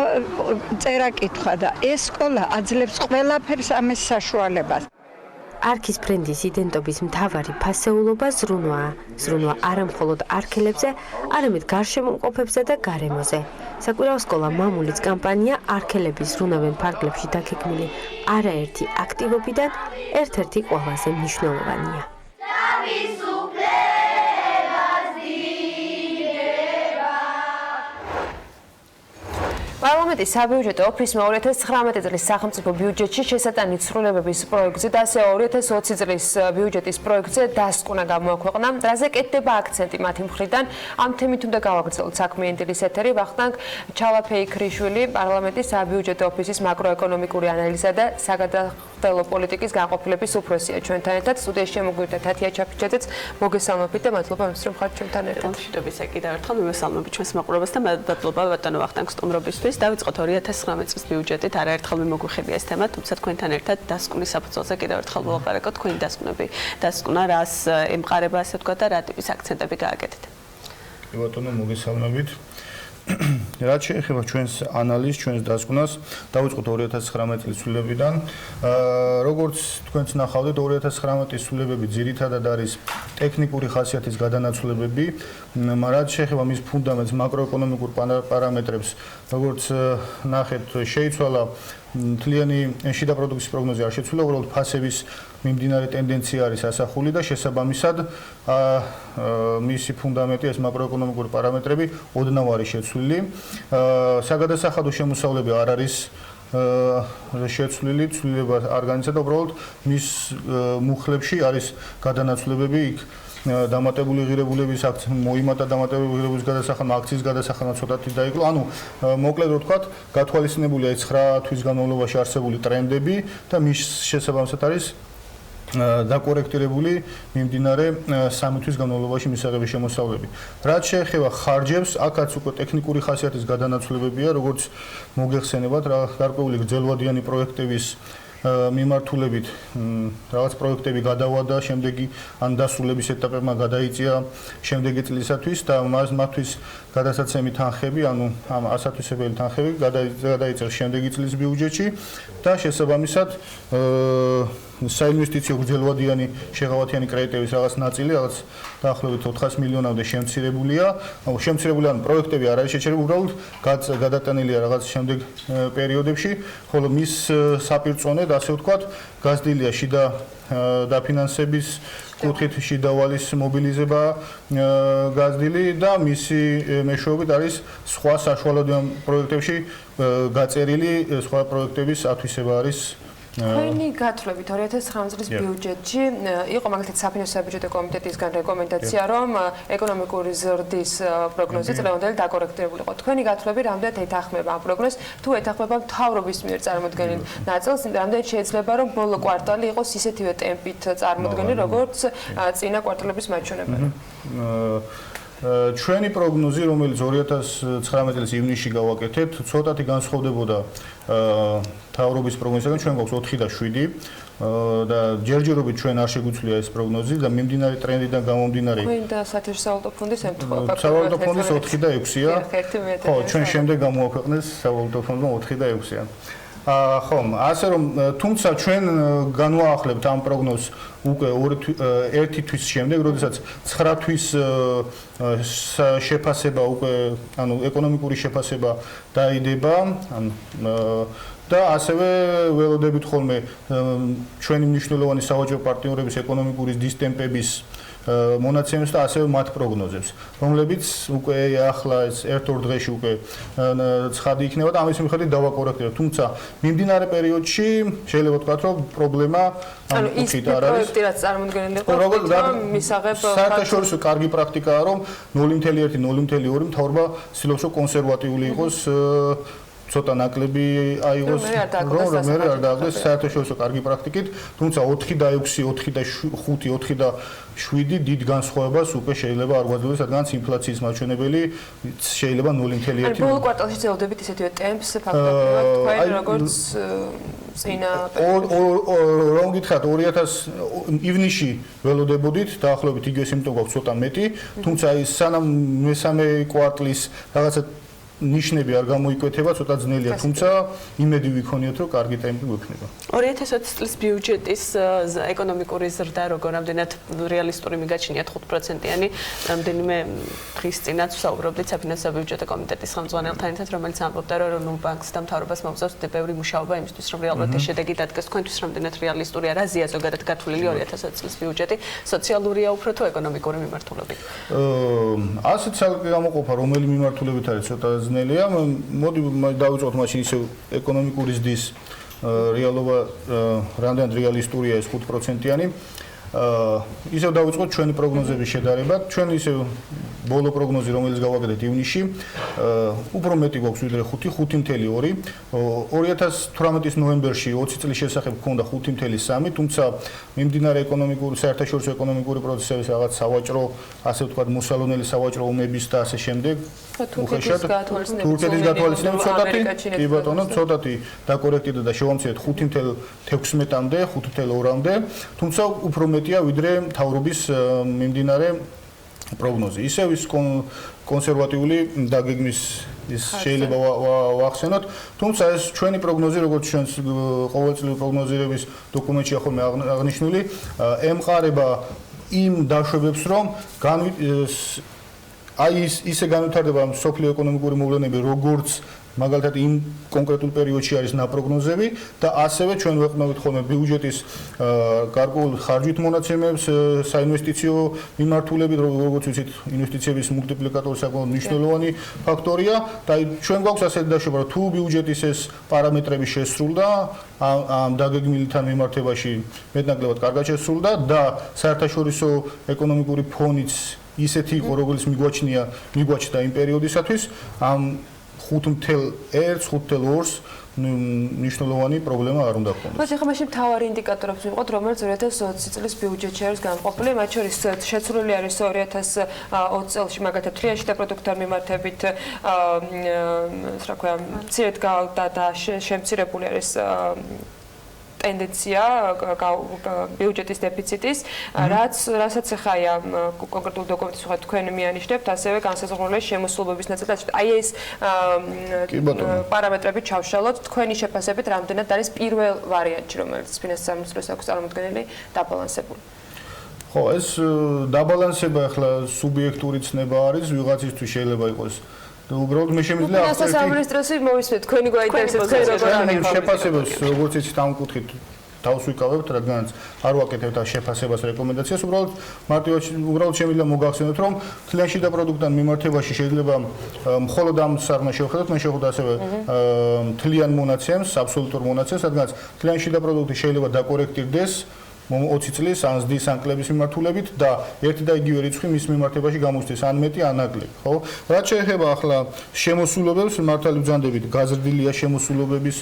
Speaker 14: წერა კითხვა და ეს სკოლა აძლევს ყველაფერს ამის საშუალებას.
Speaker 2: არქის ბრენდის იდენტობის მთავარი ფასეულობა ზრუნვაა. ზრუნვა არა მხოლოდ არქელებზე, არამედ გარშემოყოფებზე და გარემოზე. საკვირაო სკოლა მამულის კამპანია არქელების ზრუნავენ ფარგლებში დაგეგმილი არაერთი აქტივობიდან ერთ-ერთი ყველაზე მნიშვნელოვანია. პარლამენტის საბიუჯეტო ოფისმა 2019 წლის სახელმწიფო ბიუჯეტში შესატანით ცვლილებების პროექტზე და ასე 2020 წლის ბიუჯეტის პროექტზე დასკვნა გამოაქვეყნა. რაზე კეთდება აქცენტი მათი მხრიდან? ამ თემით უნდა გავაგრძელოთ საქმიანი დილის ეთერი. ვახტანგ ჩალაფეიქრიშვილი, პარლამენტის საბიუჯეტო ოფისის მაკროეკონომიკური ანალიზა და საგადახდელო პოლიტიკის განყოფილების უფროსია ჩვენთან ერთად. სტუდიაში შემოგვიყვება თათია ჩაფიჩაძეც. მოგესალმებით და მადლობა იმისთვის, რომ ხართ ჩვენთან ერთად.
Speaker 25: მშვიდობისა კიდევ ერთხელ მივესალმებით ჩვენს მაყურებელს და მადლობა ბატონო ვახტანგ სტუმრობისთვის. დავიწყოთ 2019 წლის ბიუჯეტით, არაერთხელ მიმოგვიხებია ეს თემა, თუმცა თქვენთან ერთად დასკვნის საფუძველზე კიდევ ერთხელ ვილაპარაკოთ თქვენი დასკვნა, რას ემყარება ასე ვთქვათ და რა ტიპის აქცენტები გააკეთეთ.
Speaker 21: ბატონო, მოგესალმებით.
Speaker 3: რაც შეეხება ჩვენს ანალიზს, ჩვენს დასკვნას, დავიწყოთ 2019 წლის ცვლილებიდან. როგორც თქვენც ნახავთ, 2019 წლის ცვლილებები ძირითადად არის ტექნიკური ხასიათის გადანაცვლებები, რაც შეეხება მის ფუნდამენტს, მაკროეკონომიკურ პარამეტრებს, როგორც ნახეთ, შეიცვალა მთლიანი შიდა პროდუქტის პროგნოზი არ შეცვლილა, უბრალოდ ფასების მიმდინარე ტენდენცია არის ასახული და შესაბამისად მისი ფუნდამენტი ეს მაკროეკონომიკური პარამეტრები ოდნავ არის შეცვლილი. საგადასახადო შემოსავლები არ არის შეცვლილი, ცვლილება არ განიცადა, უბრალოდ მის მუხლებში არის გადანაცვლებები იქ დამატებული ღირებულების აქ მოიმატა დამატებული ღირებულების გადასახადმა, აქციის გადასახადმა ცოტათი დაიკლო. ანუ მოკლედ რო ვთქვათ, გათვალისწინებულია 9 თვის განმავლობაში არსებული ტრენდები და მის შესაბამისად არის დაკორექტირებული მიმდინარე 3 თვის განმავლობაში მისაღები შემოსავლები. რაც შეეხება ხარჯებს, აქაც უკვე ტექნიკური ხასიათის გადანაცვლებებია, როგორც მოგეხსენებათ, გარკვეული გრძელვადიანი პროექტების მიმართულებით რაღაც პროექტები გადავადა, შემდეგი ან დასრულების ეტაპებმა გადაიწია შემდეგი წლისათვის და მათთვის გადასაცემი თანხები, ანუ ამ ასათვისებელი თანხები გადაიწერა შემდეგი წლის ბიუჯეტში და შესაბამისად საინვესტიციო გრძელვადიანი შეღავათიანი კრედიტების რაღაც ნაწილი, რაღაც დაახლოებით 400 მილიონამდე შემცირებულია. შემცირებული ან პროექტები არ არის შეჩერებული, უბრალოდ გადატანილია რაღაც შემდეგ პერიოდებში, ხოლო მის საპირწონედ, ასე ვთქვათ, გაზრდილია შიდა დაფინანსების კუთხით შიდა ვალის მობილიზება გაზრდილი და მისი მეშვეობით არის სხვა საშუალო პროექტებში გაწერილი სხვა პროექტების ათვისება არის
Speaker 2: თქვენი გათვლებით 2019 წლის ბიუჯეტში იყო მაგალითად საფინანსო საბიუჯეტო კომიტეტისგან რეკომენდაცია, რომ ეკონომიკური ზრდის პროგნოზი წლევანდელი დაკორექტირებულიყო. თქვენი გათვლები რამდენად ეთანხმება ამ პროგნოზს? თუ ეთანხმება მთავრობის მიერ წარმოქმნილ ნაწილს, რამდენად შეიძლება რომ ბოლო კვარტალი იყოს ისეთივე ტემპით წარმოქმნილი, როგორც წინა კვარტალების მაჩვენებელი?
Speaker 3: ჩვენი პროგნოზი, რომელიც 2019 წლის ივნისში გავაკეთეთ, ცოტათი განსხვავდებოდა მთავრობის პროგნოზისგან. ჩვენ გვაქვს 4 და 7 და ჯერჯერობით ჩვენ არ შეგვიძლია ეს პროგნოზი და მიმდინარე ტრენდიდან გამომდინარე.
Speaker 2: თქვენ და საერთაშორისო ფონდის ემთხვევა.
Speaker 3: სავალუტო ფონდის 4 და 6-ია. ხო, ჩვენ შემდეგ გამოაქვეყნეს სავალუტო ფონდმა 4 და 6-ია. ხომ, ასე რომ თუმცა ჩვენ განვაახლებთ ამ პროგნოზს უკვე 1 თვის შემდეგ, როდესაც 9 თვის შეფასება უკვე, ანუ ეკონომიკური შეფასება დაიდება, და ასევე ველოდებით ხოლმე ჩვენი მნიშვნელოვანი სავაჭრო პარტნიორების ეკონომიკური დისტემპების მონაცემებს და ასევე მათ პროგნოზებს, რომლებიც უკვე ახლა ეს 1-2 დღეში უკვე ცხადი იქნება და ამის მიხედვით დავაკორექტირებთ. თუმცა მიმდინარე პერიოდში შეიძლება ვთქვათ, რომ პრობლემა
Speaker 2: ანუ ის პროექტი რაც წარმოქმნილი იყო, მისაღებ
Speaker 3: საერთაშორისო კარგი პრაქტიკაა, რომ 0.1-0.2 მთავრობა ცდილობს, რომ კონსერვატიული იყოს ცოტა ნაკლები აიღოს, რომ მე არ დააგდეს საერთაშორისო კარგი პრაქტიკით, თუმცა 4 და 6, 4 და 5, 4 და 7 დიდ განსხვავებას უკვე შეიძლება არ გვაძლევს, რადგანაც ინფლაციის მაჩვენებელი შეიძლება 0.1.
Speaker 2: ანუ ბოლო კვარტალში ძლევდებით ისეთივე ტემპს ფაქტობრივად თქვენ როგორც წინა
Speaker 3: რომ გითხრათ 2000 ივნისში ველოდებოდით, დაახლოებით იგივე სიმპტომი გვაქვს ცოტა მეტი, თუმცა ის სანამ მესამე კვარტლის რაღაცა ნიშნები არ გამოიკვეთება, ცოტა ძნელია, თუმცა იმედი ვიქონიოთ, რომ კარგი ტემპი გვექნება.
Speaker 25: 2020 წლის ბიუჯეტის ეკონომიკური ზრდა როგორ რამდენად რეალისტური მიგაჩნიათ 5%-იანი, რამდენიმე დღის წინაც ვსაუბრობდით საფინანსო საბიუჯეტო კომიტეტის ხელმძღვანელთან ერთად, რომელიც ამბობდა, რომ ეროვნულ ბანკს და მთავრობას მოუწევს ბევრი მუშაობა იმისთვის, რომ რეალურად ეს შედეგი დადგეს. თქვენთვის რამდენად რეალისტურია, რაზეა ზოგადად გათვლილი 2020 წლის ბიუჯეტი, სოციალურია უფრო თუ ეკონომიკური მიმართულებით?
Speaker 3: ასეთ ცალკე გამოყოფა, რომელი მიმართულებით არის ცოტა ძნელია. მოდი დავიწყოთ მაშინ ისე ეკონომიკური ზრდის რეალობა რამდენად რეალისტურია ეს 5%-იანი. ისევ დავიწყოთ ჩვენი პროგნოზების შედარება. ჩვენ ისევ ბოლო პროგნოზი, რომელიც გავაკეთეთ ივნისში, უფრო მეტი გვაქვს ვიდრე 5.2. 2018 ნოემბერში 20 წლის შესახებ ჰქონდა 5.3, თუმცა მიმდინარე ეკონომიკური საერთაშორისო ეკონომიკური პროცესების რაღაც სავაჭრო, ასე ვთქვათ, მოსალონელი სავაჭრო ომების და ასე შემდეგ, უხეშად თურქეთის გათვალისწინებით კი ბატონო, ცოტათი დაკორექტირდა და შევამცირეთ 5.16-მდე, 5.2-მდე, თუმცა უფრო მეტია ვიდრე მთავრობის მიმდინარე პროგნოზი. ისევ ის კონსერვატიული დაგეგმვის ის შეიძლება ვახსენოთ. თუმცა ეს ჩვენი პროგნოზი, როგორც ჩვენს ყოველწლიური პროგნოზირების დოკუმენტშია ხოლმე აღნიშნული, ემყარება იმ დაშვებებს, რომ აი ისე განვითარდება სოფლიო ეკონომიკური მოვლენები, როგორც მაგალითად იმ კონკრეტულ პერიოდში არის ნაპროგნოზები და ასევე ჩვენ ვეყნობით ხოლმე ბიუჯეტის გარკვეულ ხარჯვით მონაცემებს, საინვესტიციო მიმართულებით, როგორც ვიცით, ინვესტიციების მულტიპლიკატორი საკმაოდ მნიშვნელოვანი ფაქტორია და ჩვენ გვაქვს ასეთი დაშვება, რომ თუ ბიუჯეტის ეს პარამეტრები შესრულდა, ამ დაგეგმილთან მიმართებაში მეტნაკლებად კარგად შესრულდა და საერთაშორისო ეკონომიკური ფონიც ისეთი იყო, როგორც მიგვაჩნდა იმ პერიოდისათვის, ამ 5.1-5.2 მნიშვნელოვანი პრობლემა არ უნდა ჰქონდეს.
Speaker 2: მას ახლა მაშინ მთავარი ინდიკატორებს ვიყოთ, რომელიც 2020 წლის ბიუჯეტში არის განყოფილი, მათ შორის შეცვლილი არის 2020 წელს მაგალითად თლიანში პროდუქტთან მიმართებით, რა ქვია, მცირედ და შემცირებული არის ტენდენცია ბიუჯეტის დეფიციტის, რასაც ახლა კონკრეტულ დოკუმენტს ვხარ თქვენ მიანიშნებთ, ასევე განსაზღვრულია შემოსულობების ნაწილი. აი ეს პარამეტრები ჩავშალოთ, თქვენი შეფასებით რამდენად არის პირველ ვარიანტში, რომელიც ფინანსის სამინისტროს აქვს წარმოდგენილი დაბალანსებული.
Speaker 3: ხო, ეს დაბალანსება ახლა სუბიექტური ცნება არის, ვიღაცისთვის შეიძლება იყოს უბრალოდ მე შემიძლია
Speaker 2: ფინანსის სამინისტროსი მოვისმენთ, თქვენი გვაინტერესებს თქვენ როგორ აღნიშნავთ
Speaker 3: შეფასებას, როგორც იცით, ამ კუთხით თავს ვიკავებთ, რადგანაც არ ვაკეთებთ ამ შეფასებას რეკომენდაციას, უბრალოდ შემიძლია მოგახსენოთ, რომ თლიანში და პროდუქტთან მიმართებაში შეიძლება მხოლოდ ამ სარმა შევხედოთ, მე შევხედოთ ასევე თლიან მონაცემს, აბსოლუტურ მონაცემს, რადგანაც თლიანში და პროდუქტი შეიძლება დაკორექტირდეს 20 წლის ან ზრდის ან კლების მიმართულებით და ერთი და იგივე რიცხვი მის მიმართებაში გამოსცეს ან მეტი ან ნაკლები, ხო? რაც შეეხება ახლა შემოსულობებს, მართალი ვძანდებით, გაზრდილია შემოსულობების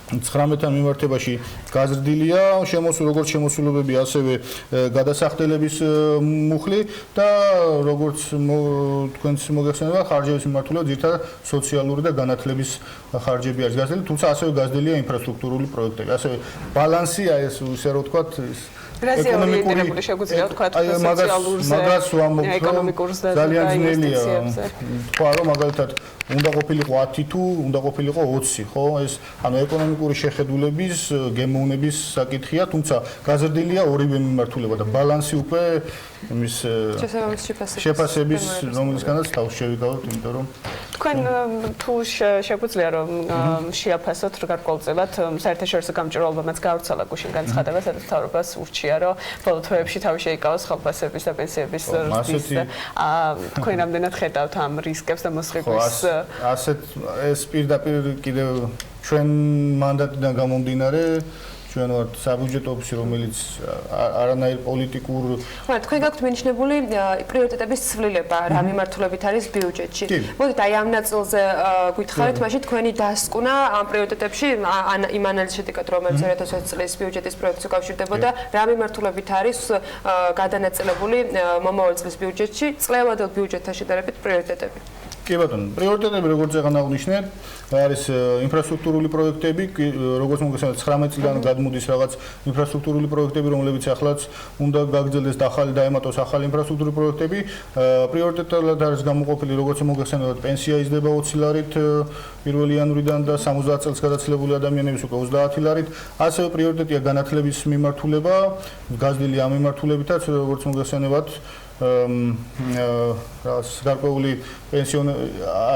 Speaker 3: 19-თან მიმართებაში გაზრდილია როგორც შემოსულობები, ასევე გადასახდელების მუხლი და როგორც თქვენს მოგეხსენება, ხარჯების მიმართულებით ძირითადად სოციალური და განათლების ხარჯები არის გაზრდილი, თუმცა ასევე გაზრდილია ინფრასტრუქტურული პროექტები. ასევე ბალანსია ეს ისე რომ ვთქვათ,
Speaker 25: ეკონომიკური შეგვიძლია ვთქვათ სოციალურზე, ეკონომიკურზე და
Speaker 3: ძალიან ძნელია თქვა რომ მაგალითად უნდა ყოფილიყო 10 თუ უნდა ყოფილიყო 20, ხო? ეს ანუ ეკონომიკური შეხედულების, გემოვნების საკითხია, თუმცა გაზრდილია ორივე მიმართულება და ბალანსი უკვე მის შეფასების რომელიცგანაც თავს შევიკავებთ, იმიტომ რომ
Speaker 25: თქვენ თუ შეგვიძლია რომ შეაფასოთ გარკვეულწილად საერთაშორისო გამჭირვალობამაც გავრცელა გუშინ განცხადება, სადაც მთავრობას ურჩია, რომ ბოლო თვეებში თავი შეიკავოს ხელფასების და პენსიების რისკის. თქვენ რამდენად ხედავთ ამ რისკებს და მოსყიდვის?
Speaker 3: ასეთ ეს პირდაპირ კიდევ ჩვენ მანდატიდან გამომდინარე ჩვენ ვართ საბიუჯეტო ოფისი, რომელიც არანაირ პოლიტიკურ
Speaker 2: თქვენ გაქვთ მინიშნებული პრიორიტეტების ცვლილება, რა მიმართულებით არის ბიუჯეტში. მოდით აი ამ ნაწილზე გითხარით, მაშინ თქვენი დასკვნა ამ პრიორიტეტებში იმ ანალიზის შედეგად, რომელიც 2020 წლის ბიუჯეტის პროექტს უკავშირდებოდა, რა მიმართულებით არის გადანაწილებული მომავალ წლის ბიუჯეტში, წლევადელ ბიუჯეტთან შედარებით პრიორიტეტები.
Speaker 3: კი ბატონო, პრიორიტეტები როგორც აღარ აღნიშნეთ, არის ინფრასტრუქტურული პროექტები, როგორც მოგესალმებით 19 წლიდან გადმოდის რაღაც ინფრასტრუქტურული პროექტები, რომლებიც ახლაც უნდა გაგრძელდეს და ახალი დაემატოს ახალი ინფრასტრუქტურული პროექტები. პრიორიტეტად არის გამოყოფილი, როგორც მოგესალმებით, პენსია იზრდება 20 ლარით 1 იანვრიდან და 70 წელს გადაცილებული ადამიანების უკვე 30 ლარით. ასევე პრიორიტეტია განათლების მიმართულება, გაზრდილი ამ მიმართულებითაც, როგორც მოგესალმებით, გარკვეული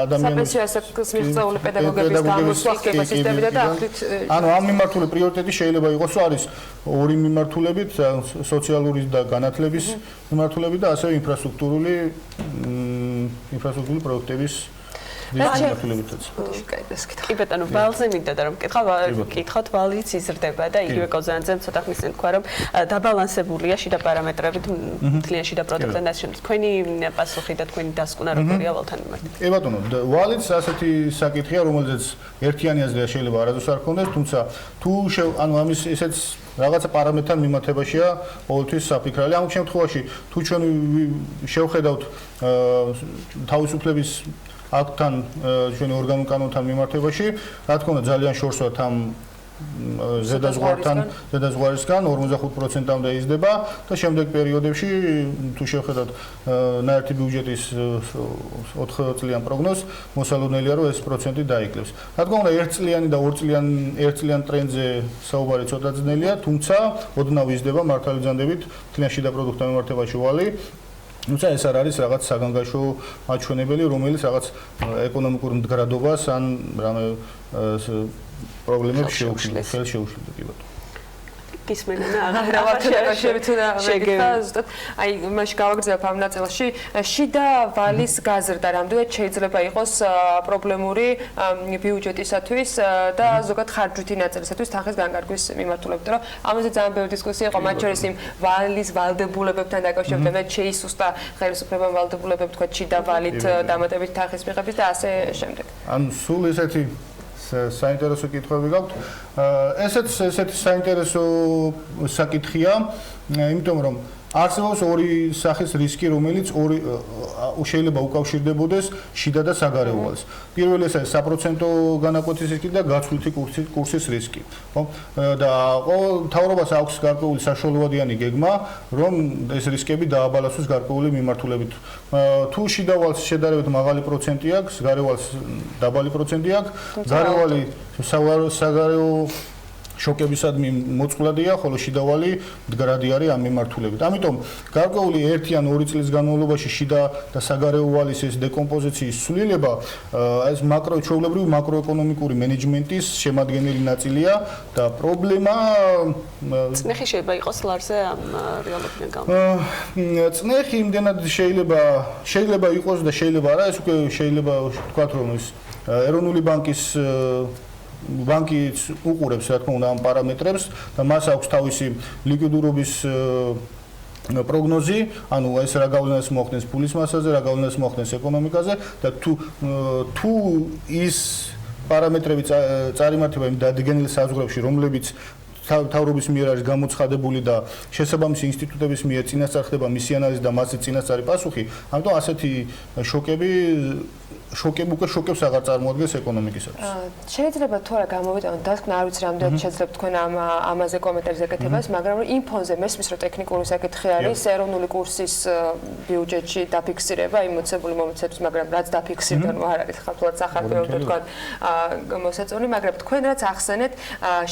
Speaker 3: ადამიანების
Speaker 2: საპენსიო ასაკის მიღწეული პედაგოგების გამოსვლა ხდება სისტემიდან და ახლით
Speaker 3: ანუ ამ მიმართული პრიორიტეტი შეიძლება იყოს არის ორი მიმართულებით, სოციალური და განათლების მიმართულებით და ასევე ინფრასტრუქტურული პროექტების
Speaker 25: კი ბატონო, ვალზე მინდა რომ კითხავთ, ვალიც იზრდება და იგივე კოზანძემ ცოტა ხნის წინ თქვა რომ დაბალანსებულია შიდა პარამეტრებით მთლიან შიდა პროდუქტთან და შემდგომ. თქვენი პასუხი და თქვენი დასკვნა როგორია ვალთან მიმართ?
Speaker 3: კი ბატონო, ვალიც ასეთი საკითხია, რომელზეც ერთიანი აზრია შეიძლება არასდროს არ ქონდეს, თუმცა თუ ანუ ამის ესეც რაღაცა პარამეტრთან მიმართებაშია ყოველთვის საფიქრალი. ამ შემთხვევაში თუ ჩვენ შევხედავთ თავისუფლების აქტთან ჩვენი ორგანულ კანონთან მიმართებაში, რა თქმა უნდა ძალიან შორს ვართ ამ ზედაზღვართან 45%-მდე იზრდება და შემდეგ პერიოდებში თუ შევხედოთ ნაერთი ბიუჯეტის 4 წლიან პროგნოზს მოსალოდნელია რომ ეს პროცენტი დაიკლებს. რა თქმა უნდა ერთწლიანი და ერთწლიან ტრენდზე საუბარი ცოტა ძნელია, თუმცა ოდნავ იზრდება მართალი ზანდებით თლიანი შიდა პროდუქტთა მიმართებაში ვალი. თუმცა ეს არ არის რაღაც საგანგაშო მაჩვენებელი, რომელიც რაღაც ეკონომიკურ მდგრადობას ან რამე პრობლემებს შეუშვებს. კი ბატონო.
Speaker 25: გისმენია
Speaker 2: აღარაფერშევით უნდა შეგეკითხა ზუსტად აი მაშინ გავაგრძელებ ამ ნაწილში შიდა ვალის გაზრდა რამდენად შეიძლება იყოს პრობლემური ბიუჯეტისათვის და ზოგადად ხარჯვითი ნაწილისათვის თანხის განკარგვის მიმართულებით რომ ამაზე ძალიან ბევრი დისკუსია იყო მათ შორის იმ ვალის ვალდებულებებთან დაკავშირებით და შეისუსტა ხელისუფლებამ ვალდებულებებს თქვა შიდა ვალით დამატებით თანხის მიღების და ასე შემდეგ
Speaker 3: ან სულ ესეთი საინტერესო კითხვები გაქვთ. ესეთი საინტერესო საკითხია, იმიტომ რომ არსებობს ორი სახის რისკი, რომელიც შეიძლება უკავშირდებოდეს შიდა და საგარეო ვალს. პირველი ეს არის საპროცენტო განაკვეთის რისკი და გაცვლითი კურსის რისკი. ხო? და მთავრობას აქვს გარკვეული საშუალებიანი გეგმა, რომ ეს რისკები დააბალანსოს გარკვეული მიმართულებით. თუ შიდა ვალს შედარებით მაღალი პროცენტი აქვს, გარეო ვალს დაბალი პროცენტი აქვს, გარეო ვალი საგარეო შოკებისადმი მოწყვლადია, ხოლო შიდა ვალი მდგრადი არის ამ მიმართულებით. ამიტომ გარკვეული 1 ან 2 წლის განმავლობაში შიდა და საგარეო ვალის ეს დეკომპოზიციის ცვლილება ეს ჩვეულებრივი მაკროეკონომიკური მენეჯმენტის შემადგენელი ნაწილია და პრობლემა
Speaker 25: წნეხი შეიძლება იყოს ლარზე ამ რეალობიდან გამო.
Speaker 3: წნეხი იმდენად შეიძლება იყოს და შეიძლება არა, ეს უკვე შეიძლება ვთქვათ რომ ეს ეროვნული ბანკი უყურებს რა თქმა უნდა ამ პარამეტრებს და მას აქვს თავისი ლიკვიდურობის პროგნოზი, ანუ ეს რა გავლენას მოახდენს ფულის მასაზე, რა გავლენას მოახდენს ეკონომიკაზე და თუ ის პარამეტრები წარიმართება იმ დადგენილ საზღვრებში, რომლებიც თავრობის მიერ არის გამოცხადებული და შესაბამისი ინსტიტუტების მიერ წინასწარ ხდება მისი ანალიზი და მასზე წინასწარი პასუხი, ამიტომ ასეთი შოკებს აღარ წარმოადგენს ეკონომიკისათვის.
Speaker 2: შეიძლება თუ არა გამოვიტანოთ დასკვნა, არ ვიცი რამდენად შეძლებთ თქვენ ამაზე კომენტარს ეკეთებას, მაგრამ იმ ფონზე მესმის რომ ტექნიკური საკითხი არის ეროვნული კურსის ბიუჯეტში დაფიქსირება, იმოცებული მომცემს, მაგრამ რაც დაფიქსირდა, ნუ არ არის ხალხურად სახარბეულო თქვენ მოსაწონი, მაგრამ თქვენ რაც ახსენეთ,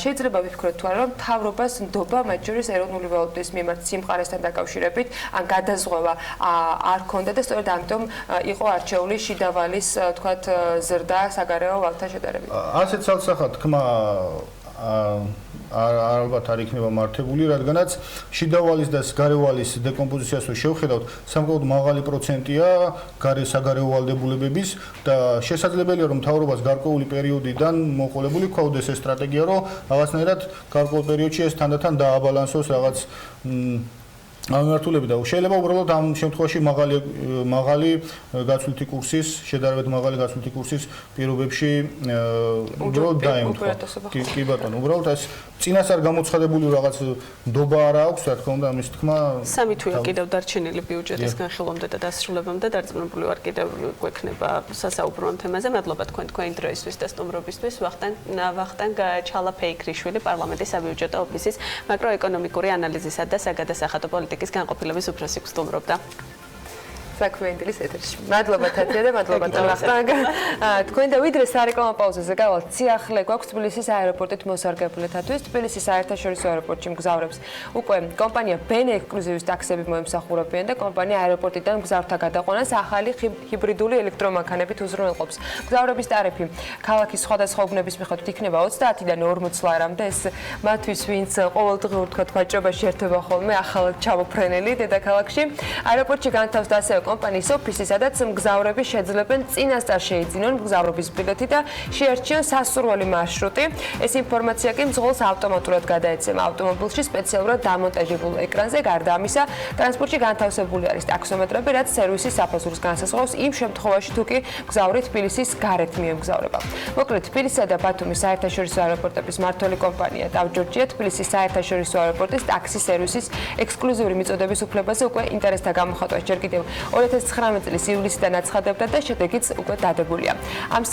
Speaker 2: შეიძლება ვიფიქროთ თუ არა რომ მთავრობას ნდობა მათ შორის ეროვნული ვალუტის მიმართ სიმყარესთან დაკავშირებით, ან გადაზღვევა არ ქონდა და სწორედ ამიტომ იყო არჩეული შიდა ვალის თქვათ ზრდა საგარეო ვალთან შედარებით.
Speaker 3: ასეთ სალსახად თქმა ალბათ არ იქნება მართებული, რადგანაც შიდა ვალის და გარეო ვალის დეკომპოზიციას რო შევხედავთ, სამკუთხედო მაღალი პროცენტია საგარეო ვალდებულებების და შესაძლებელია რომ მთავრობას გარკვეული პერიოდიდან მოყოლებული ქონდეს ეს სტრატეგია, რომ რაღაცნაირად გარკვეულ პერიოდში ეს თანდათან დააბალანსოს რაღაც ამ მიმართულებით და შეიძლება უბრალოდ ამ შემთხვევაში მაღალი გაცვლითი კურსის, შედარებით მაღალი გაცვლითი კურსის პირობებში უბრალოდ დაემთხვა. კი ბატონო, უბრალოდ ეს წინასწარ გამოცხადებული რაღაც ნდობა არ აქვს, რა თქმა უნდა, ამის თქმა.
Speaker 25: 3 თვეა კიდევ დარჩენილი ბიუჯეტის განხილვამდე და დასრულებამდე დარწმუნებული ვარ კიდევ გვექნება სასაუბრო ამ თემაზე. მადლობა თქვენი დროისთვის და სტუმრობისთვის. ვახტანგ ჩალაფეიქრიშვილი, პარლამენტის საბიუჯეტო ოფისის მაკროეკონომიკური ანალიზისა და საგადასახადო პოლიტიკის განყოფილების უფროსი სტუმრობდა.
Speaker 2: საქმეინდლის ეთერში. მადლობა თათია და მადლობა ვახტანგ. თქვენ და ვიდრე სარეკლამო პაუზაზე გავალთ, სიახლე გვაქვს თბილისის აეროპორტით მოსარგებლეთათვის. თბილისის საერთაშორისო აეროპორტში მგზავრებს უკვე კომპანია BEN ექსკლუზივის ტაქსები მოემსახურებიან და კომპანია აეროპორტიდან მგზავრთა გადაყვანას ახალი ჰიბრიდული ელექტრომანქანებით უზრუნველყოფს. მგზავრების ტარიფი ქალაქის სხვადასხვა უბნების მიხედვით იქნება 30-დან 40 ლარამდე. ეს მათთვის, ვინც ყოველდღიურ ვაჭრობაში ერთვება ხოლმე ახალ ჩამოფრენელი დედაქალაქში. აეროპორტში განთავსდა ასევე კომპანიის ოფისი, სადაც მგზავრები შეძლებენ წინასწარ შეიძინონ მგზავრობის ბილეთი და შეარჩიონ სასურველი მარშრუტი. ეს ინფორმაცია კი მძღოლს ავტომატურად გადაეცემა ავტომობილში სპეციალურად დამონტაჟებულ ეკრანზე. გარდა ამისა, ტრანსპორტში განთავსებული არის ტაქსომეტრები, რაც სერვისის საფასურს განსაზღვრავს იმ შემთხვევაში, თუ კი მგზავრი თბილისის გარეთ მიემგზავრება. მოკლედ, თბილისისა და ბათუმის საერთაშორისო აეროპორტების მმართველი კომპანია ტავჯორჯია თბილისის საერთაშორისო აეროპორტის ტაქსის სერვისის ექსკლუზიური მიწოდების უფლებაზე უკვე ინტერესთა გამოხატვას ჯერ კიდევ 2019 წლის ივლისიდან აცხადებდა და შედეგიც უკვე დადებულია. ამ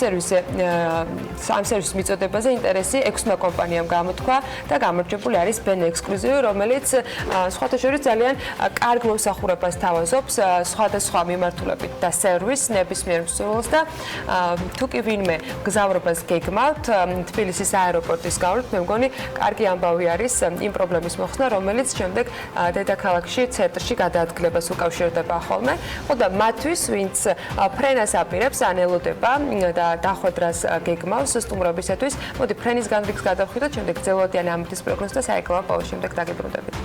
Speaker 2: სერვისის მიწოდებაზე ინტერესი 6 კომპანიამ გამოთქვა და გამარჯვებული არის Ben Exclusive, რომელიც სხვათა შორის ძალიან კარგ მომსახურებას თავაზობს სხვადასხვა მიმართულებით და სერვისს ნებისმიერ მსურველს და თუ კი ვინმე გზავრობას გეგმავთ თბილისის აეროპორტის გავლით, მე მგონი კარგი ამბავი არის იმ პრობლემის მოხსნა, რომელიც შემდეგ დედაქალაქში ცენტრში გადაადგილებას უკავშირდება ხოლმე. ხო და მათთვის, ვინც ფრენას აპირებს, ან ელოდება და დახვედრას გეგმავს სტუმრობისათვის, მოდი ფრენის განრიგს გადავხვიდოთ, შემდეგ ძელოდიანი ამითის პროგნოზს და საეკლავო პაუზის შემდეგ დაგიბრუნდებით.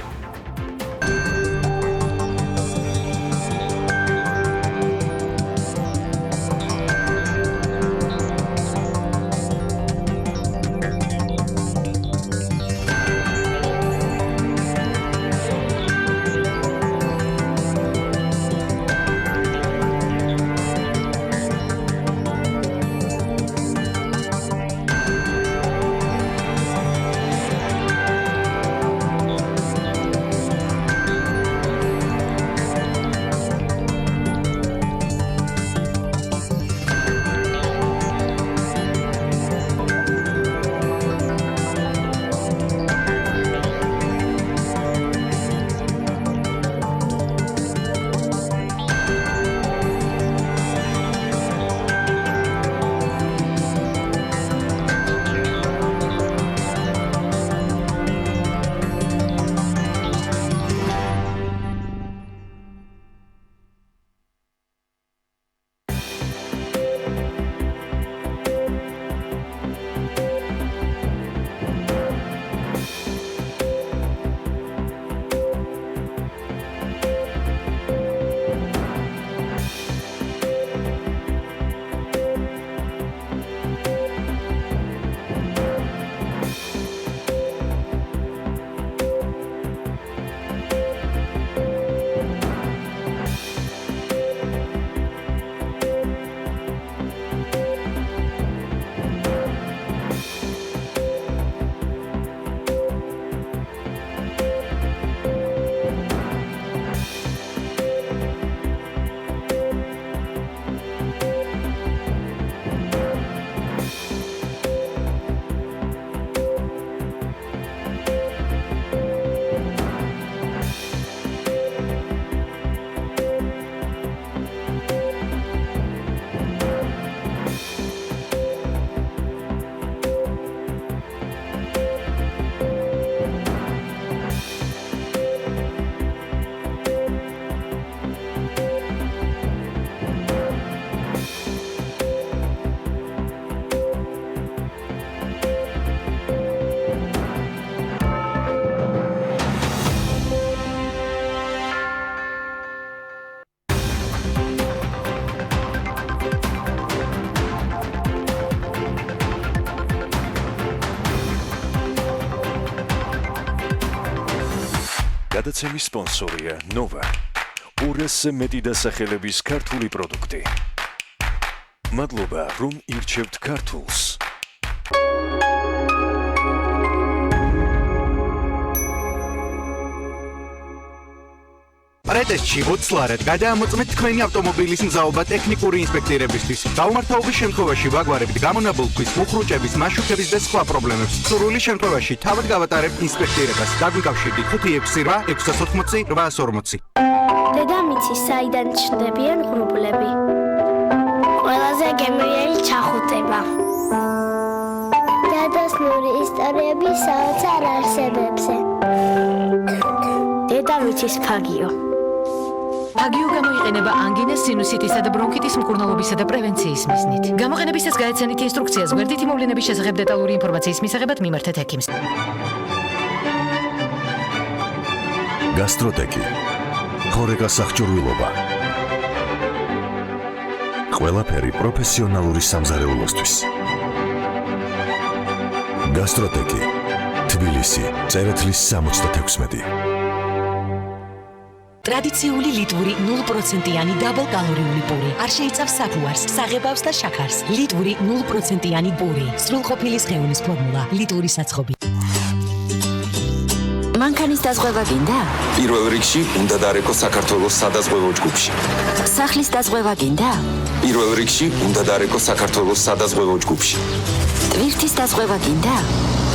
Speaker 1: გადაცემის სპონსორია Nova. 200-ზე მეტი დასახელების ქართული პროდუქტი. მადლობა, რომ ირჩევთ ქართულს.
Speaker 4: პრეტესტში ვოცლარად გადაამოწმეთ თქვენი ავტომობილის მზაობა ტექნიკური ინსპექტირებისთვის. დაუმართავობის შემთხვევაში ვაგვარებთ გამონაბოლქვის, მუხრუჭების, მაშუქების და სხვა პრობლემებს. სურვილი შემთხვევაში თავად გავატარებთ ინსპექტირებას. დაგვიკავშირდით 568 680 840.
Speaker 13: დედამიწის საიდან ჩნდებიან ღრუბლები. ყველაზე გემრიელი ჩახუტება. დედასნური ისტორიები საოცარ არსებებზე. დედამიწის ფაგიო.
Speaker 17: ფაგიო გამოიყენება ანგინას, სინუსიტისა და ბრონქიტის მკურნალობისა და პრევენციის მიზნით. გამოყენებისას გაეცანით ინსტრუქციას გვერდითი მოვლენების შესახებ დეტალური ინფორმაციის მისაღებად მიმართეთ ექიმს.
Speaker 18: გასტროტეკი. ხორეკა სახჭურვილობა. ყველაფერი პროფესიონალური სამზარეულოსთვის. გასტროტეკი. თბილისი, წერეთლის 66.
Speaker 11: ტრადიციული ლიტვური 0%-იანი დაბალკალორიული პური. არ შეიცავს საფუარს, საღებავს და შაქარს. ლიტვური 0%-იანი პური. სრულყოფილი სხეულის ფორმულა. ლიტვური საცხობი. მანქანის დაზღვევა გინდა?
Speaker 15: პირველ რიგში უნდა დარეკო საქართველოს სადაზღვევო ჯგუფში.
Speaker 11: სახლის დაზღვევა გინდა?
Speaker 15: პირველ რიგში უნდა დარეკო საქართველოს სადაზღვევო ჯგუფში.
Speaker 11: ტვირთის დაზღვევა გინდა?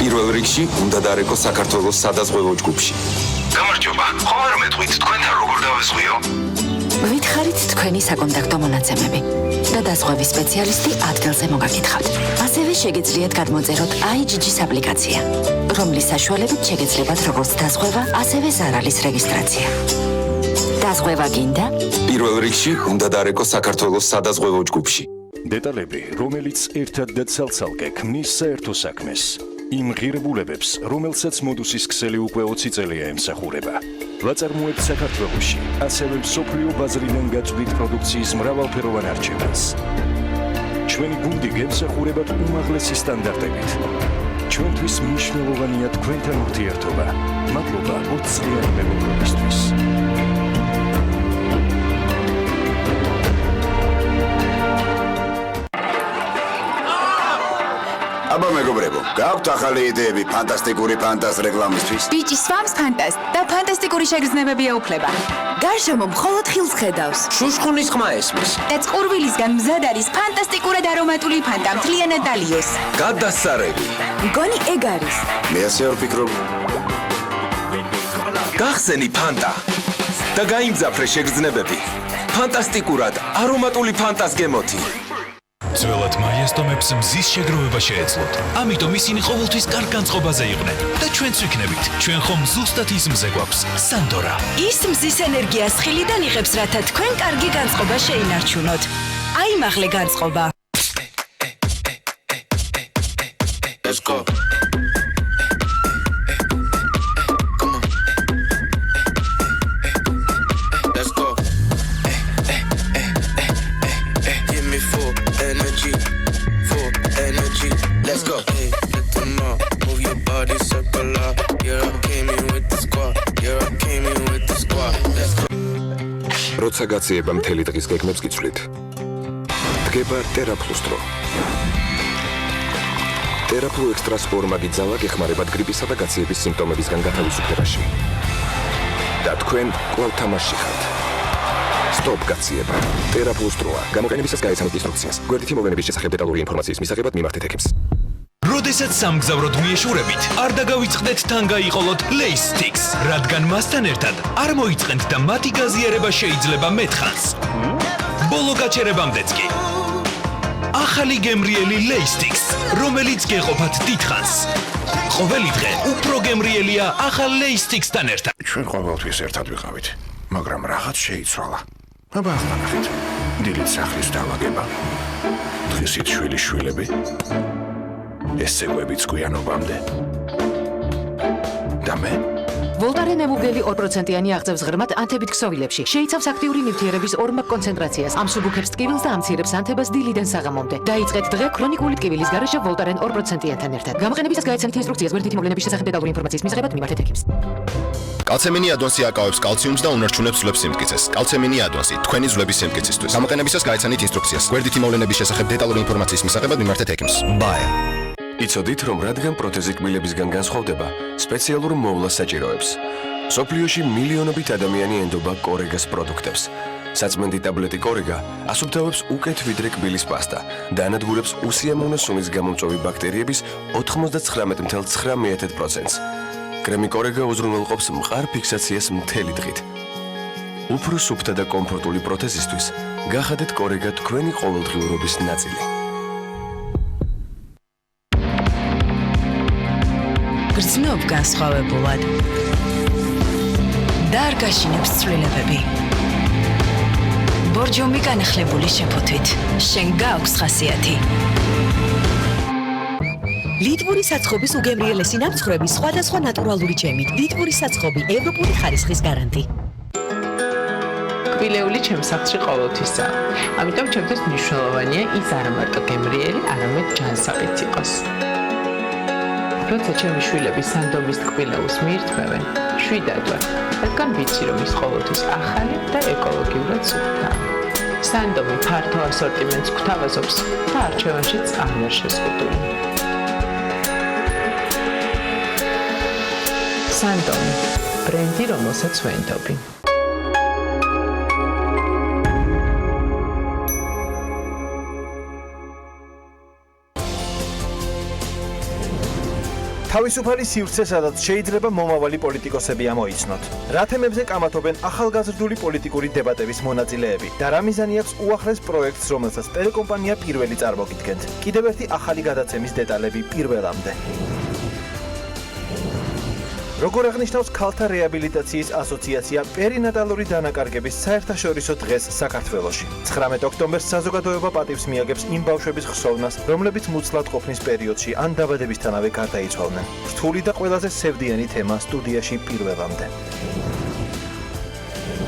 Speaker 15: პირველ რიგში უნდა დარეკო საქართველოს სადაზღვევო ჯგუფში.
Speaker 16: გამარჯობა, ხომ არ მეტყვით თქვენთან როგორ დავესხვიო?
Speaker 11: გითხარით თქვენი საკონტაქტო მონაცემები და დაზღვევის სპეციალისტი ადგილზე მოგაკითხავთ. ასევე შეგიძლიათ გადმოწეროთ IGG-ის აპლიკაცია, რომლის საშუალებით შეგეძლებათ როგორც დაზღვევა, ასევე ზარალის რეგისტრაცია. დაზღვევა გინდა?
Speaker 15: პირველ რიგში უნდა დარეკო საქართველოს სადაზღვევო ჯგუფში.
Speaker 1: დეტალები, რომელიც ერთად და ცალ-ცალკე ქმნის საერთო საქმეს. იმ ღირებულებებს, რომელსაც მოდუსის ქსელი უკვე 20 წელია ემსახურება. ვაწარმოებთ საქართველოში, ასევე მსოფლიო ბაზრიდან გაწვდით პროდუქციის მრავალფეროვან არჩევანს. ჩვენი გუნდი გემსახურებათ უმაღლესი სტანდარტებით. ჩვენთვის მნიშვნელოვანია თქვენთან ურთიერთობა. მადლობა 20 წლიანი მეგობრობისთვის.
Speaker 19: აბა მეგობრებო, გაქვთ ახალი იდეები ფანტასტიკური ფანტას რეკლამისთვის?
Speaker 11: ბიჭი სვამს ფანტას და ფანტასტიკური შეგრძნებებია უფლება. გარშემო მხოლოდ ხილს ხედავს.
Speaker 22: შუშხუნის ხმა ესმის.
Speaker 11: და წყურვილისგან მზად არის ფანტასტიკურად არომატული ფანტა მთლიანად დალიოს.
Speaker 22: გადასარევი.
Speaker 11: მგონი ეგ არის.
Speaker 19: მე ასე არ ვფიქრობ.
Speaker 22: გახსენი ფანტა და გაიმძაფრე შეგრძნებები. ფანტასტიკურად არომატული ფანტას გემოთი.
Speaker 5: ძველად მაიასტომებს მზის შეგროვება შეეძლოთ. ამიტომ ისინი ყოველთვის კარგ განწყობაზე იყვნენ და ჩვენც ვიქნებით. ჩვენ ხომ ზუსტად ის მზე გვაქვს. სანდორა.
Speaker 11: ის მზის ენერგიას ხილიდან იღებს, რათა თქვენ კარგი განწყობა შეინარჩუნოთ. აიმაღლე განწყობა.
Speaker 19: Let's go.
Speaker 22: როცა გაციება მთელი დღის გეგმებს გიცვლით. დგება ტერაფლუსტრო. ტერაფლუ ექსტრას ორმაგი ძალა გეხმარებათ გრიპისა და გაციების სიმპტომებისგან გათავისუფლებაში. და თქვენ კვლავ თამაშში ხართ. სტოპ გაციება. ტერაფლუსტროა. გამოყენებისას გაიცანოთ ინსტრუქციას. გვერდითი მოვლენების შესახებ დეტალური ინფორმაციის მისაღებად მიმართეთ ექიმს.
Speaker 5: როდესაც სამგზავროდ მიეშურებით, არ დაგავიწყდეთ თან გაიყოლოთ Laystix, რადგან მასთან ერთად არ მოიწყენთ და მათი გაზიარება შეიძლება მეთხანს. ბოლო გაჩერებამდეც კი. ახალი გემრიელი Laystix, რომელიც გეყოფათ დიდხანს. ყოველი დღე უფრო გემრიელია ახალ Laystix-თან ერთად.
Speaker 20: ჩვენ ყოველთვის ერთად ვიყავით, მაგრამ რაღაც შეიცვალა. აბა ახლა ნახეთ. დილით სახლის დაალაგება. დღისით შვილიშვილები. ესეგვებიც გვიანობამდე. და მე?
Speaker 17: ვოლტარენ ემუგელი 2%-იანი აღწევს ღრმად ანთებით ქსოვილებში. შეიცავს აქტიური ნივთიერების ორმაგ კონცენტრაციას, ამსუბუქებს ტკივილს და ამცირებს ანთებას დილიდან საღამომდე. დაიწყეთ დღე ქრონიკული ტკივილის გარეშე ვოლტარენ 2%-იანთან ერთად. გამოყენებისას გაიცანით ინსტრუქციას, გვერდითი მოვლენების შესახებ დეტალური ინფორმაციის მისაღებად მიმართეთ ექიმს.
Speaker 23: კალცემინი ადონსი აკავებს კალციუმს და უნარჩუნებს ძვლებს სიმტკიცეს. კალცემინი ადონსი თქვენი ძვლების სიმტკიცისთვის. გამოყენებისას გაიცანით ინსტრუქციას, გვერდითი მოვლენების შესახებ დეტალური ინფორმაციის მისაღებად მიმართეთ ექიმს. ბაე.
Speaker 22: იცოდით, რომ რადგან პროთეზი კბილებისგან განსხვავდება, სპეციალურ მოვლას საჭიროებს. სოფლიოში მილიონობით ადამიანი ენდობა კორეგას პროდუქტებს. საწმენდი ტაბლეტი კორეგა ასუფთავებს უკეთ ვიდრე კბილის პასტა და ანადგურებს უსიამოვნო სუნის გამომწვევი ბაქტერიების 99.9%-ს. კრემი კორეგა უზრუნველყოფს მყარ ფიქსაციას მთელი დღით. უფრო სუფთა და კომფორტული პროთეზისთვის გახადეთ კორეგა თქვენი ყოველდღიურობის ნაწილი.
Speaker 11: გრძნობ განსხვავებულად. და არ გაშინებს ცვლილებები. ბორჯომი განახლებული შეფოთვით. შენ გააქვს ხასიათი. ლიტვური საცხობის უგემრიელესი ნამცხრები სხვადასხვა ნატურალური ჯემით. ლიტვური საცხობი ევროპული ხარისხის გარანტი.
Speaker 12: კბილეული ჩემს სახლში ყოველთვისაა. ამიტომ ჩემთვის მნიშვნელოვანია ის არა მარტო გემრიელი, არამედ ჯანსაღიც იყოს. როცა ჩემი შვილები სანდომის კბილეულს მიირთმევენ, შვიდად ვარ, რადგან ვიცი, რომ ის ყოველთვის ახალი და ეკოლოგიურად სუფთაა. სანდომი ფართო ასორტიმენტს გვთავაზობს და არჩევანშიც არ ვარ შეზღუდული.
Speaker 6: სანდომი ბრენდი, რომელსაც ვენდობი.
Speaker 7: თავისუფალი სივრცე, სადაც შეიძლება მომავალი პოლიტიკოსები ამოიცნოთ. რა თემებზე კამათობენ ახალგაზრდული პოლიტიკური დებატების მონაწილეები და რა მიზანი აქვს უახლეს პროექტს, რომელსაც ტელეკომპანია პირველი წარმოგიდგენთ. კიდევ ერთი ახალი გადაცემის დეტალები პირველამდე. როგორ აღნიშნავს ქალთა რეაბილიტაციის ასოციაცია პერინატალური დანაკარგების საერთაშორისო დღეს საქართველოში. 19 ოქტომბერს საზოგადოება პატივს მიაგებს იმ ბავშვების ხსოვნას, რომლებიც მუცლად ყოფნის პერიოდში ან დაბადებისთანავე გარდაიცვალნენ. რთული და ყველაზე სევდიანი თემა სტუდიაში პირველამდე.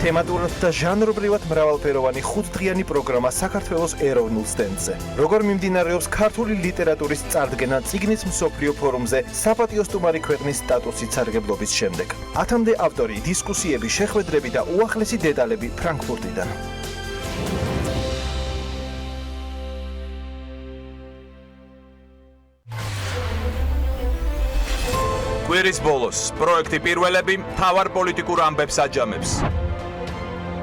Speaker 7: თემატურად და ჟანრობრივად მრავალფეროვანი 5დღიანი პროგრამა საქართველოს ეროვნულ სტენდზე. როგორ მიმდინარეობს ქართული ლიტერატურის წარდგენა წიგნის მსოფლიო ფორუმზე საპატიო სტუმარი ქვეყნის სტატუსით სარგებლობის შემდეგ. 10-მდე ავტორი, დისკუსიები, შეხვედრები და უახლესი დეტალები ფრანკფურტიდან.
Speaker 8: კვირის ბოლოს პროექტი პირველები მთავარ პოლიტიკურ ამბებს აჯამებს.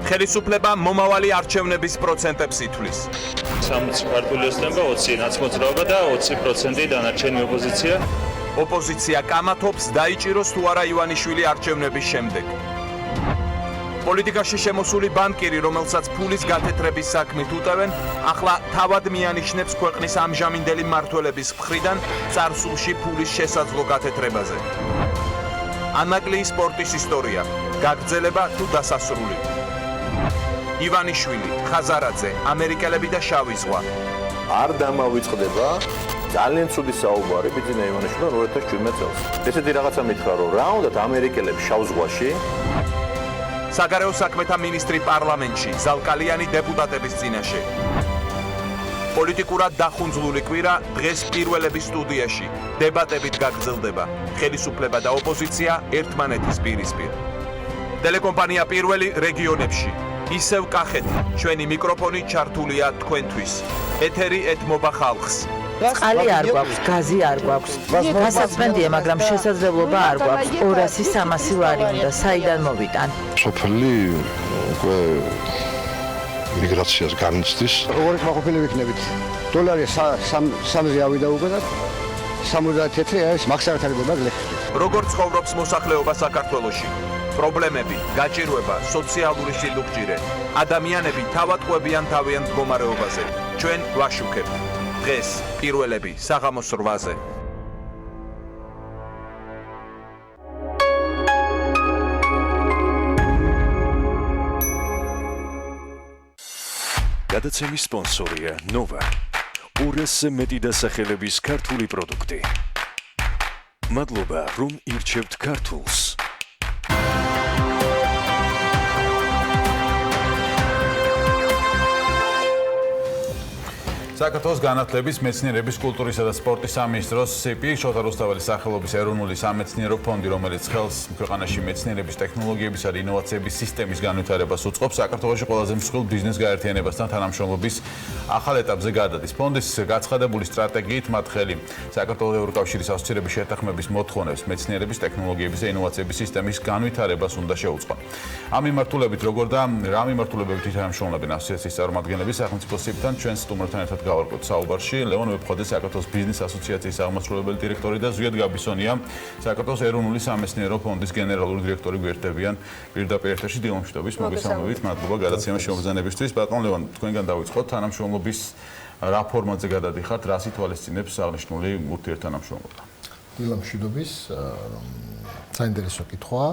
Speaker 8: ხელისუფლება მომავალი არჩევნების პროცენტებს ითვლის.
Speaker 9: 60 ქართული ოცნება, 20 ნაცმოძრაობა და 20% დანარჩენი ოპოზიცია.
Speaker 8: ოპოზიცია კამათობს დაიჭიროს თუ არა ივანიშვილი არჩევნების შემდეგ. პოლიტიკაში შემოსული ბანკირი, რომელსაც ფულის გათეთრების საქმით უტევენ, ახლა თავად მიანიშნებს ქვეყნის ამჟამინდელი მმართველების მხრიდან წარსულში ფულის შესაძლო გათეთრებაზე. ანაკლიის სპორტის ისტორია, გაგრძელება თუ დასასრული. ივანიშვილი, ხაზარაძე, ამერიკელები და შავი ზღვა.
Speaker 24: არ დამავიწყდება ძალიან ცუდი საუბარი ბიძინა ივანიშვილთან 2017 წელს. ესეთი რაღაცა მითხრა, რომ რა უნდათ ამერიკელებს შავ ზღვაში?
Speaker 8: საგარეო საქმეთა მინისტრი პარლამენტში, ზალკალიანი დეპუტატების წინაშე. პოლიტიკურად დახუნძლული კვირა დღეს პირველების სტუდიაში დებატებით გაგრძელდება. ხელისუფლება და ოპოზიცია ერთმანეთის პირისპირ. ტელეკომპანია პირველი რეგიონებში. ისევ კახეთი, ჩვენი მიკროფონი ჩართულია თქვენთვის. ეთერი ეთმობა ხალხს.
Speaker 26: წყალი არ გვაქვს, გაზი არ გვაქვს. გასაწმენდია, მაგრამ შესაძლებლობა არ გვაქვს. 200-300 ლარი უნდა, საიდან მოვიტან?
Speaker 27: სოფელი უკვე მიგრაციას განიცდის.
Speaker 28: როგორ მოხופილი ვიქნებით? დოლარი 3-ზე ავიდა უკვე და 74 არის მაქსიმალურად გლეხი.
Speaker 8: როგორ ცხოვრობს მოსახლეობა საქართველოში? პრობლემები, გაჭირვება, სოციალური სიდუქჭირე. ადამიანები თავად ყვებიან თავიანთ მდგომარეობაზე. ჩვენ ვაშუქებთ. დღეს პირველები საღამოს 8-ზე.
Speaker 1: გადაცემის სპონსორია ნოვა. 200-ზე მეტი დასახელების ქართული პროდუქტი. მადლობა, რომ ირჩევთ ქართულს.
Speaker 29: საქართველოს განათლების, მეცნიერების, კულტურისა და სპორტის სამინისტროს CP შოთა რუსთაველის სახელობის ეროვნული სამეცნიერო ფონდი, რომელიც ხელს ქვეყანაში მეცნიერების, ტექნოლოგიებისა და ინოვაციების სისტემის განვითარებას უწყობს, საქართველოში ყველაზე მსხვილ ბიზნეს გაერთიანებასთან თანამშრომლობის ახალ ეტაპზე გადადის. ფონდის გაცხადებული სტრატეგიით მათ ხელი საქართველოს ევროკავშირის ასოცირების შეთანხმების მოთხოვნებს მეცნიერების, ტექნოლოგიების და ინოვაციების სისტემის განვითარებას უნდა შეუწყონ. ამ მიმართულებით როგორ და რა მიმართულებებით თანამშრომლობენ ასოციაციის წარმომადგენლები სახელმწიფო CP-თან ჩვენს სტუმრთან ერთად გავარკვევთ საუბარში. ლევონ ვეფხვაძე, საქართველოს ბიზნეს ასოციაციის აღმასრულებელი დირექტორი და ზვიად გაბისონია, საქართველოს ეროვნული სამეცნიერო ფონდის გენერალური დირექტორი გვერდებიან პირდაპირ ეთერში. დილომშვიდობის, მოგესალმებით, მადლობა გადაცემის შემოგზანებისთვის. ბატონ ლევონ, თქვენგან დავიწყოთ თანამშრომლობის რა ფორმატზე გადადიხართ, რას ითვალისწინებს აღნიშნული ურთიერთთანამშრომლობა?
Speaker 30: დილომშვიდობის, საინტერესო კითხვა.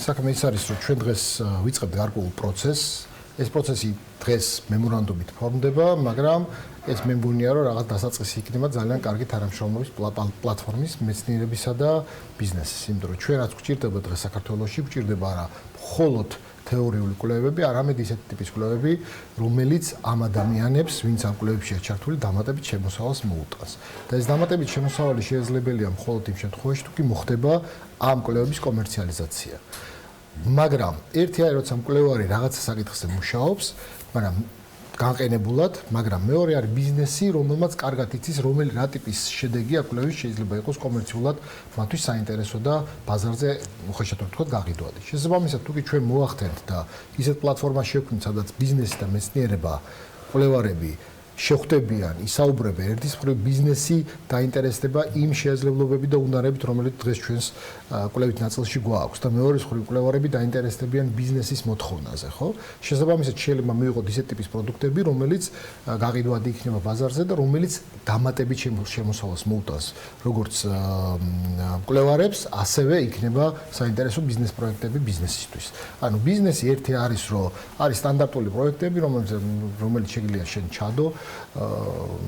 Speaker 30: საქმე ის არის, რომ ჩვენ დღეს ვიწყებთ გარკვეულ პროცესს. ეს პროცესი დღეს მემორანდუმით ფორმდება, მაგრამ ეს მე მგონია, რომ რაღაც დასაწყისი იქნება ძალიან კარგი თანამშრომლობის პლატფორმის მეცნიერებისა და ბიზნესის. იმიტომ რომ ჩვენ რაც გვჭირდება დღეს საქართველოში, გვჭირდება არა მხოლოდ თეორიული კვლევები, არამედ ისეთი ტიპის კვლევები, რომელიც ამ ადამიანებს, ვინც ამ კვლევებშია ჩართული, დამატებით შემოსავალს მოუტანს. და ეს დამატებით შემოსავალი შეუძლებელია მხოლოდ იმ შემთხვევაში, თუ კი მოხდება ამ კვლევების კომერციალიზაცია. მაგრამ ერთი არის, როცა მკვლევარი რაღაცა საკითხზე მუშაობს, მაგრამ განყენებულად, მაგრამ მეორე არის ბიზნესი, რომელმაც კარგად იცის, რა ტიპის შედეგი აქ კვლევის შეიძლება იყოს კომერციულად მათთვის საინტერესო და ბაზარზე უხეშად ვთქვათ გაყიდვადი. შესაბამისად, თუკი ჩვენ მოახდენთ და ისეთ პლატფორმას შევქმნით, სადაც ბიზნესი და მეცნიერება კვლევარები შეხვდებიან, ისაუბრებენ ერთის მხრივ ბიზნესი დაინტერესდება იმ შესაძლებლობებით და უნარებით, რომელიც დღეს ჩვენს კვლევით ნაწილში გვაქვს და მეორე მხრივ კვლევარები დაინტერესდებიან ბიზნესის მოთხოვნაზე, ხო? შესაბამისად, შეიძლება მივიღოთ ისეთ ტიპის პროდუქტები, რომელიც გაყიდვადი იქნება ბაზარზე და რომელიც დამატებით შემოსავალს მოუტანს როგორც კვლევარებს, ასევე იქნება საინტერესო ბიზნეს პროექტები ბიზნესისთვის. ანუ ბიზნესი ერთი არის, რომ არის სტანდარტული პროექტები, რომელიც შეიძლება შენ ჩადო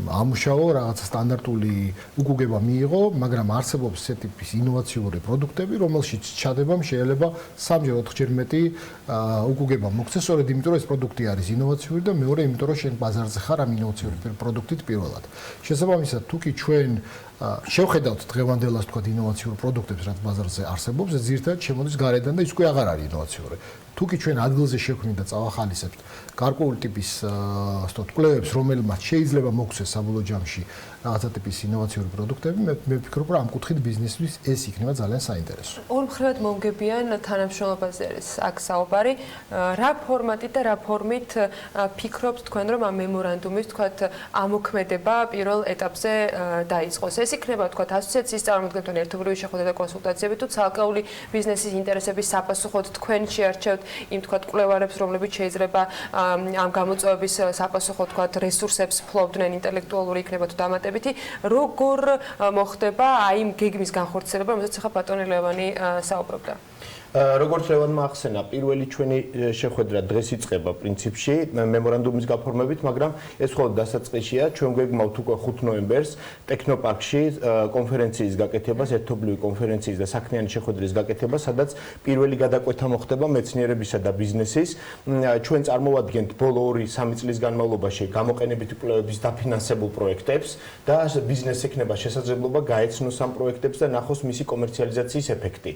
Speaker 30: ამუშავო რაღაცა სტანდარტული უკუგება მიიღო, მაგრამ არსებობს ესეთი ტიპის ინოვაციური პროდუქტები, რომელშიც ჩადებამ შეიძლება 3-4 ჯერ მეტი უკუგება მოგცეს, სწორედ იმიტომ რომ ეს პროდუქტი არის ინოვაციური და მეორე იმიტომ რომ შენ ბაზარზე ხარ ამ ინოვაციური პროდუქტით პირველად. შესაბამისად, თუკი ჩვენ შევხედავთ დღევანდელას თქვა ინოვაციურ პროდუქტებს, რაც ბაზარზე არსებობს, ეს ზირთად შემოდის გარედან და ის უკვე აღარ არის ინოვაციური. თუკი ჩვენ ადგილზე შევქმნით და წავახალისებთ გარკვეული ტიპის კვლევებს, რომელმაც შეიძლება მოგვცეს საბოლოო ჯამში რაღაცა ტიპის ინოვაციური პროდუქტები, მე ვფიქრობ, რომ ამ კუთხით ბიზნესთვის ეს იქნება ძალიან საინტერესო.
Speaker 6: ორ მხრივად მომგებიან თანამშრომლობაზე არის აქ საუბარი. რა ფორმატით და რა ფორმით ფიქრობთ თქვენ, რომ ამ მემორანდუმის თქვათ ამოქმედება პირველ ეტაპზე დაიწყოს? ეს იქნება თქვათ ასოციაციის წარმომადგენელთან ერთობლივი შეხვედრა და კონსულტაციები თუ ცალკეული ბიზნესის ინტერესების საპასუხოდ თქვენ შეარჩევთ იმ თქვათ კვლევარებს, რომლებიც შეიძლება ამ გამოწვევების საპასუხოდ თქვათ რესურსებს ფლობდნენ, ინტელექტუალური იქნება თუ დამატებითი, როგორ მოხდება აი იმ გეგმის განხორციელება, რომელსაც ახლა ბატონი ლევანი საუბრობდა?
Speaker 24: როგორც ლევანმა ახსენა, პირველი ჩვენი შეხვედრა დღეს იწყება პრინციპში მემორანდუმის გაფორმებით, მაგრამ ეს მხოლოდ დასაწყისია. ჩვენ გვეგმავთ უკვე 5 ნოემბერს ტექნოპარკში კონფერენციის გაკეთებას, ერთობლივი კონფერენციის და საქმიანი შეხვედრის გაკეთებას, სადაც პირველი გადაკვეთა მოხდება მეცნიერებისა და ბიზნესის. ჩვენ წარმოვადგენთ ბოლო 2-3 წლის განმავლობაში გამოყენებითი კვლევების დაფინანსებულ პროექტებს და ბიზნესს ექნება შესაძლებლობა გაეცნოს ამ პროექტებს და ნახოს მისი კომერციალიზაციის ეფექტი.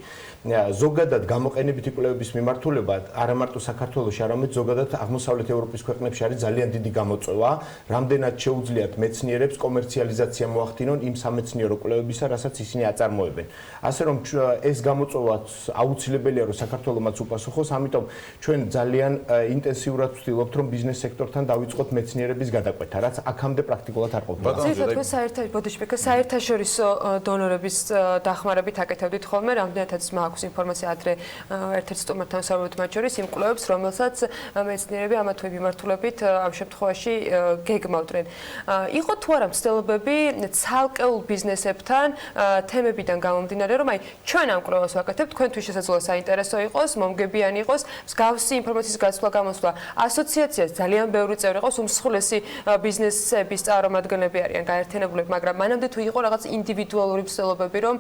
Speaker 24: ზოგადად გამოყენებითი კვლევების მიმართულება არა მარტო საქართველოში, არამედ ზოგადად აღმოსავლეთ ევროპის ქვეყნებში არის ძალიან დიდი გამოწვევა, რამდენად შეუძლიათ მეცნიერებს კომერციალიზაცია მოახდინონ იმ სამეცნიერო კვლევებისა, რასაც ისინი აწარმოებენ. ასე რომ ეს გამოწვევა აუცილებელია, რომ საქართველოს უპასუხოს, ამიტომ ჩვენ ძალიან ინტენსიურად ვცდილობთ, რომ ბიზნეს სექტორთან დავიწყოთ მეცნიერების გადაკვეთა, რაც აქამდე პრაქტიკულად არ ყოფილა.
Speaker 6: საერთაშორისო დონორების დახმარებით აკეთებდით ხოლმე, რამდენადაც მაქვს ინფორმაცია ადრე ერთ-ერთ სტუმართან საუბრობთ მათ შორის იმ კვლევებს, რომელსაც მეცნიერები ამა თუ იმ მიმართულებით ამ შემთხვევაში გეგმავდნენ. იყო თუ არა მცდელობები ცალკეულ ბიზნესებთან თემებიდან გამომდინარე, რომ აი ჩვენ ამ კვლევას ვაკეთებთ, თქვენთვის შესაძლოა საინტერესო იყოს, მომგებიანი იყოს, მსგავსი ინფორმაციის გაცვლა გამოსვლა. ასოციაციას ძალიან ბევრი წევრი ყავს, უმსხვილესი ბიზნესების წარმომადგენლები არიან გაერთიანებულები, მაგრამ მანამდე თუ იყო რაღაც ინდივიდუალური მცდელობები, რომ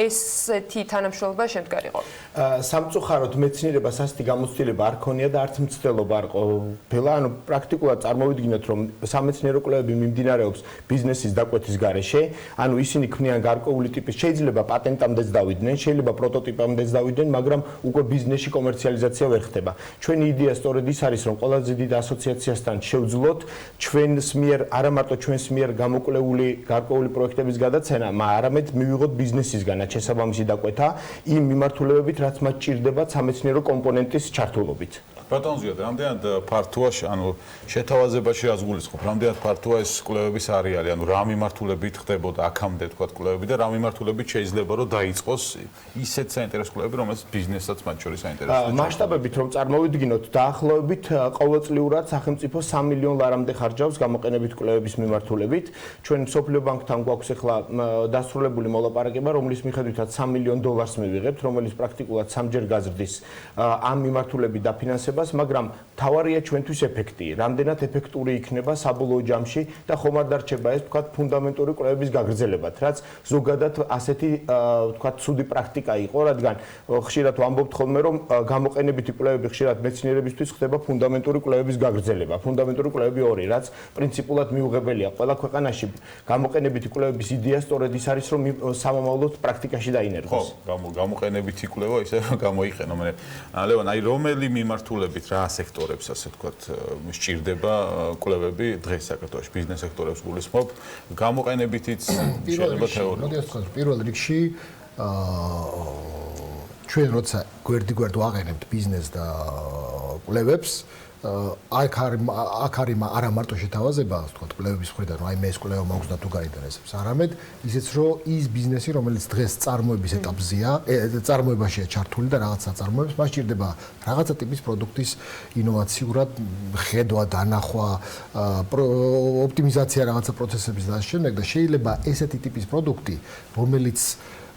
Speaker 6: ესეთი თანამშრომლობა შემდგარიყო.
Speaker 24: სამწუხაროდ მეცნიერებას ასეთი გამოცდილება არ ქონია და არც მცდელობა არ ყოფილა. ანუ პრაქტიკულად წარმოვიდგინოთ, რომ სამეცნიერო კვლევები მიმდინარეობს ბიზნესის დაკვეთის გარეშე, ანუ ისინი ქმნიან გარკვეული ტიპის, შეიძლება პატენტამდეც დავიდნენ, შეიძლება პროტოტიპამდეც დავიდნენ, მაგრამ უკვე ბიზნესში კომერციალიზაცია ვერ ხდება. ჩვენი იდეა სწორედ ის არის, რომ ყველაზე დიდ ასოციაციასთან შევძლოთ ჩვენს მიერ, არა მარტო ჩვენს მიერ გამოკვლეული გარკვეული პროექტების გადაცემა, არამედ მივიღოთ ბიზნესისგანაც შესაბამისი დაკვეთა იმ მიმართულებებით, რაც მათ ჭირდება სამეცნიერო კომპონენტის ჩართულობით.
Speaker 29: ბატონ ზიად, რამდენად ფართოა, ანუ შეთავაზებაში რას გულისხმობ, რამდენად ფართოა ეს კვლევების არეალი, ანუ რა მიმართულებით ხდებოდა აქამდე თქვა კვლევები და რა მიმართულებით შეიძლება რომ დაიწყოს ისეთ საინტერესო კვლევები, რომელიც ბიზნესაც მათ შორის საინტერესოა.
Speaker 24: მასშტაბებით რომ წარმოვიდგინოთ, დაახლოებით ყოველწლიურად სახელმწიფო 3 მილიონ ლარამდე ხარჯავს გამოყენებით კვლევების მიმართულებით. ჩვენ მსოფლიო ბანკთან გვაქვს ახლა დასრულებული მოლაპარაკება, რომლის მიხედვითაც $3 მილიონ მივიღებთ, რომელიც პრაქტიკულად 3-ჯერ გაზრდის ამ მიმართულებით დაფინანსებას, მაგრამ თავარია ჩვენთვის ეფექტი. რამდენად ეფექტური იქნება საბოლოო ჯამში და ხომ არ დარჩება ეს თქვათ ფუნდამენტური კვლევების გაგრძელებად, რაც ზოგადად ასეთი თქვათ ცუდი პრაქტიკა იყო, რადგან ხშირად ვამბობთ ხოლმე, რომ გამოყენებითი კვლევები ხშირად მეცნიერებისთვის ხდება ფუნდამენტური კვლევების გაგრძელება. ფუნდამენტური კვლევები ორი, რაც პრინციპულად მიუღებელია. ყველა ქვეყანაში გამოყენებითი კვლევების იდეა სწორედ ის არის, რომ სამომავლოდ პრაქტიკაში დაინერგოს.
Speaker 29: ხო, გამოყენებითი კვლევა ისე გამოიყენო. მე ლევან, აი რომელი მიმართულებით საშუალებით რა სექტორებს ასე ვთქვათ სჭირდება კვლევები დღეს საქართველოს ბიზნეს სექტორებს გულისხმობ გამოყენებითიც შეიძლება თეორია.
Speaker 30: მოდი ასე ვთქვათ, პირველ რიგში ჩვენ როცა გვერდ ვაყენებთ ბიზნეს და კვლევებს აქ არის არა მარტო შეთავაზება, ასე ვთქვათ, კვლევების მხრიდან, აი მე ეს კვლევა მაქვს და თუ გაინტერესებს, არამედ ისიც რომ ის ბიზნესი, რომელიც დღეს წარმოების ეტაპზეა, წარმოებაშია ჩართული და რაღაც საწარმოებს, მას სჭირდება რაღაცა ტიპის პროდუქტის ინოვაციურად ხედვა, დანახვა, ოპტიმიზაცია რაღაცა პროცესების და ამ შემდეგ და შეიძლება ესეთი ტიპის პროდუქტი, რომელიც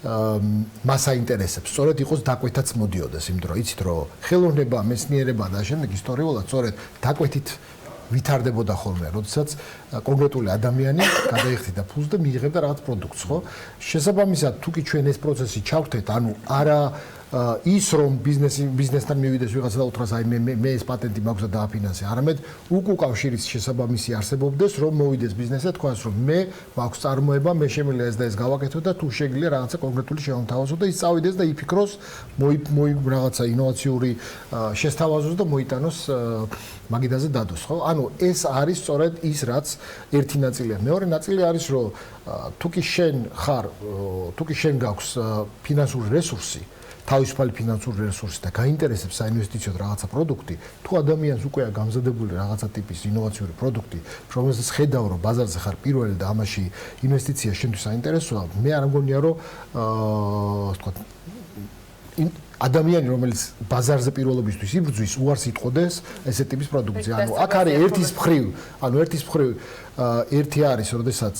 Speaker 30: მას აინტერესებს, სწორედ იყოს დაკვეთაც მოდიოდეს, იმიტომ რომ იცით რომ ხელოვნება, მეცნიერება და შემდეგ ისტორიულად სწორედ დაკვეთით ვითარდებოდა ხოლმე, როდესაც კონკრეტული ადამიანი გადაიხდიდა ფულს და მიიღებდა რაღაც პროდუქტს, ხო? შესაბამისად, თუ კი ჩვენ ეს პროცესი ჩავხდეთ, ანუ არა ის რომ ბიზნესთან მივიდეს ვიღაცა და უთხრას აი მე ეს პატენტი მაქვს და დააფინანსე, არამედ უკავშირის შესაბამისი არსებობდეს, რომ მოვიდეს ბიზნესზე, თქვას რომ მე მაქვს წარმოება, მე შემიძლია ეს და ეს გავაკეთო და თუ შეგვიძლია რაღაცა კონკრეტული შემოთავაზო და ის წავიდეს და იფიქროს, რაღაცა ინოვაციური შესთავაზოს და მოიტანოს მაგიდაზე დადოს, ხო? ანუ ეს არის სწორედ ის, რაც ერთი ნაწილია. მეორე ნაწილი არის, რომ თუ კი შენ გაქვს ფინანსური რესურსი, თავისუფალი ფინანსური რესურსი და გაინტერესებს საინვესტიციოდ რაღაცა პროდუქტი, თუ ადამიანს უკვე აქვს გამზადებული რაღაცა ტიპის ინოვაციური პროდუქტი, რომელსაც ხედავ რომ ბაზარზე ხარ პირველი და ამაში ინვესტიცია შენთვის საინტერესოა, მე არ მგონია რომ ასე ვთქვათ ადამიანი რომელიც ბაზარზე პირველობისთვის იბრძვის უარს იტყოდეს ესეთ ტიპის პროდუქტზე. ანუ აქ არის ერთის მხრივ ერთი არის, როდესაც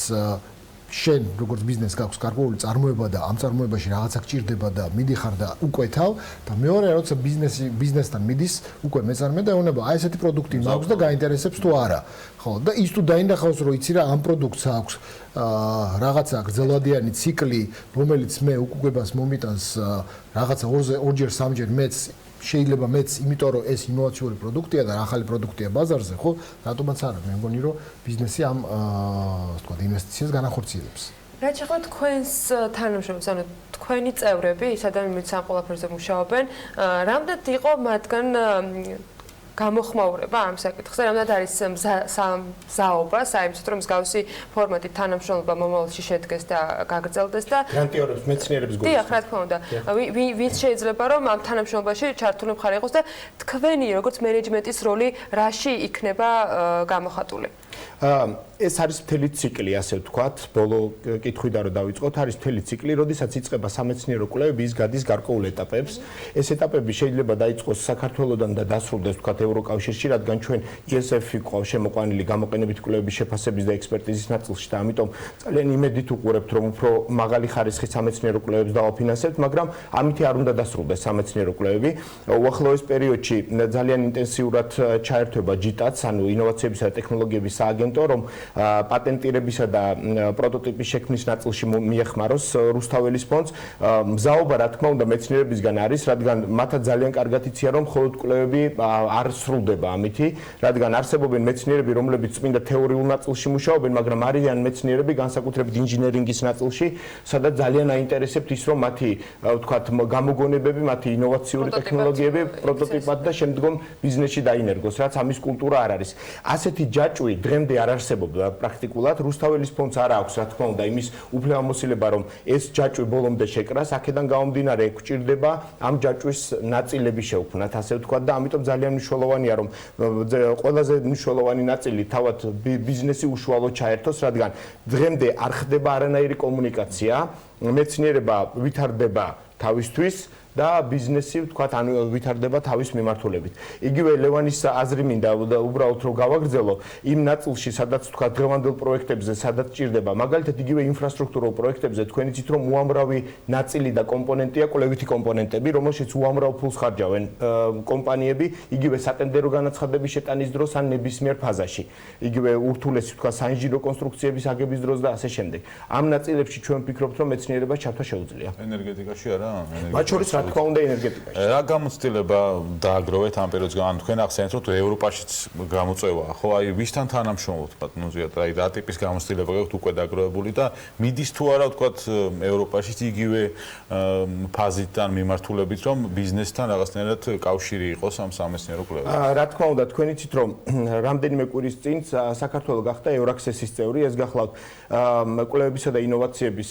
Speaker 30: შენ როგორც ბიზნეს გაქვს გარკვეული წარმოება და ამ წარმოებაში რაღაცა გჭირდება და მიდიხარ და უკვეთავ და მეორე როცა ბიზნესთან მიდის უკვე მეწარმე და ეუბნება აი ესეთი პროდუქტი მაქვს და გაინტერესებს თუ არა. ხო და ის თუ დაინახავს რომ იცი რა ამ პროდუქტს აქვს რაღაცა გრძელვადიანი ციკლი რომელიც მე უკუგებას მომიტანს რაღაცა ორჯერ სამჯერ მეც შეიძლება მეც იმიტომ რომ ეს ინოვაციური პროდუქტია და ახალი პროდუქტია ბაზარზე, ხო? რატომაც არა, მე მგონი რომ ბიზნესი ამ ასე ვთქვათ ინვესტიციას განახორციელებს.
Speaker 6: რაც ახლა თქვენს თანამშრომლებს, ანუ თქვენი წევრები, ის ადამიანები სამ ყველაფერზე მუშაობენ, რამდენად იყო მათგან გამოხმაურება ამ საკითხზე, რამდენად არის მზაობა, საერთოდ რომ მსგავსი ფორმატით თანამშრომლობა მომავალში შედგეს და გაგრძელდეს და
Speaker 24: გრანტიორებს, მეცნიერებს გულისხმობთ.
Speaker 6: დიახ, რა თქმა უნდა. ვინც შეიძლება რომ ამ თანამშრომლობაში ჩართული მხარე იყოს და თქვენი როგორც მენეჯმენტის როლი რაში იქნება გამოხატული?
Speaker 24: ეს არის მთელი ციკლი, ასე ვთქვათ, ბოლო კითხვიდან რომ დავიწყოთ, არის მთელი ციკლი, როდესაც იწყება სამეცნიერო კვლევები, ის გადის გარკვეულ ეტაპებს. ეს ეტაპები შეიძლება დაიწყოს საქართველოსდან და დასრულდეს, ვთქვათ, ევროკავშირში, რადგან ჩვენ ESF-ი ყავს შემოყვანილი გამოყენებითი კვლევების შეფასების და ექსპერტიზის ნაწილში და ამიტომ ძალიან იმედით უყურებთ, რომ უფრო მაღალი ხარისხის სამეცნიერო კვლევებს დავაფინანსებთ, მაგრამ ამითი არ უნდა დასრულდეს სამეცნიერო კვლევები. უახლოეს პერიოდში ძალიან ინტენსიურად ჩაერთვება JITA-ც, ანუ ინოვაციებისა და ტექნოლოგიების სააგენტო, რომ პატენტირებისა და პროტოტიპის შექმნის ნაწილში მიეხმაროს რუსთაველის ფონდს. მზაობა, რა თქმა უნდა, მეცნიერებისგან არის, რადგან მათაც ძალიან კარგად იციან, რომ მხოლოდ კვლევები არ სრულდება ამითი, რადგან არსებობენ მეცნიერები, რომლებიც წმინდა თეორიულ ნაწილში მუშაობენ, მაგრამ არიან მეცნიერები განსაკუთრებით ინჟინერინგის ნაწილში, სადაც ძალიან აინტერესებთ ის, რომ მათი, ვთქვათ, გამოგონებები, მათი ინოვაციური ტექნოლოგიები პროტოტიპად და შემდგომ ბიზნესში დაინერგოს, რაც ამის კულტურა არ არის. ასეთი ჯაჭვი დღემდე არ არსებობს პრაქტიკულად. რუსთაველის ფონდს არ აქვს, რა თქმა უნდა, იმის უფლებამოსილება, რომ ეს ჯაჭვი ბოლომდე შეკრას, აქედან გამომდინარე გვჭირდება ამ ჯაჭვის ნაწილები შევქმნათ, ასე ვთქვათ და ამიტომ ძალიან მნიშვნელოვანია, რომ ყველაზე მნიშვნელოვანი ნაწილი თავად ბიზნესი უშუალოდ ჩაერთოს, რადგან დღემდე არ ხდება არანაირი კომუნიკაცია, მეცნიერება ვითარდება თავისთვის და ბიზნესი, ვთქვათ, ანუ ვითარდება თავის მიმართულებით. იგივე ლევანის აზრი მინდა უბრალოდ რომ გავაგრძელო იმ ნაწილში, სადაც ვთქვათ, დღევანდელ პროექტებზე, სადაც ჭირდება, მაგალითად იგივე ინფრასტრუქტურულ პროექტებზე, თქვენ იცით, რომ უამრავი ნაწილი და კომპონენტია კვლევითი კომპონენტები, რომელშიც უამრავ ფულს ხარჯავენ კომპანიები, იგივე სატენდერო განაცხადების შეტანის დროს ან ნებისმიერ ფაზაში. იგივე ურთულესი, ვთქვათ, საინჟინრო კონსტრუქციების აგების დროს და ასე შემდეგ. ამ ნაწილებში ჩვენ ვფიქრობთ, რომ მეცნიერებას ჩართვა შეუძლია.
Speaker 29: ენერგეტიკაში არა?
Speaker 24: მათ შორის რა თქმა უნდა ენერგეტიკაში.
Speaker 29: რა გამოცდილება დააგროვეთ ამ პერიოდს ან თქვენ ახსენეთ რომ ევროპაშიც გამოწვევაა ხო აი ვისთან თანამშრომლობთ თქვა ნუ ზიად აი რა ტიპის გამოცდილება გაქვთ უკვე დაგროვებული და მიდის თუ არა თქვა ევროპაშიც იგივე ფაზიდან მიმართულებით რომ ბიზნესთან რაღაცნაირად კავშირი იყოს ამ სამეცნიერო კვლევებთან.
Speaker 24: რა თქმა უნდა თქვენ იცით რომ რამდენიმე კვირის წინ საქართველოს გახდა ევრაქსესის წევრი ეს გახლავთ კვლევებისა და ინოვაციების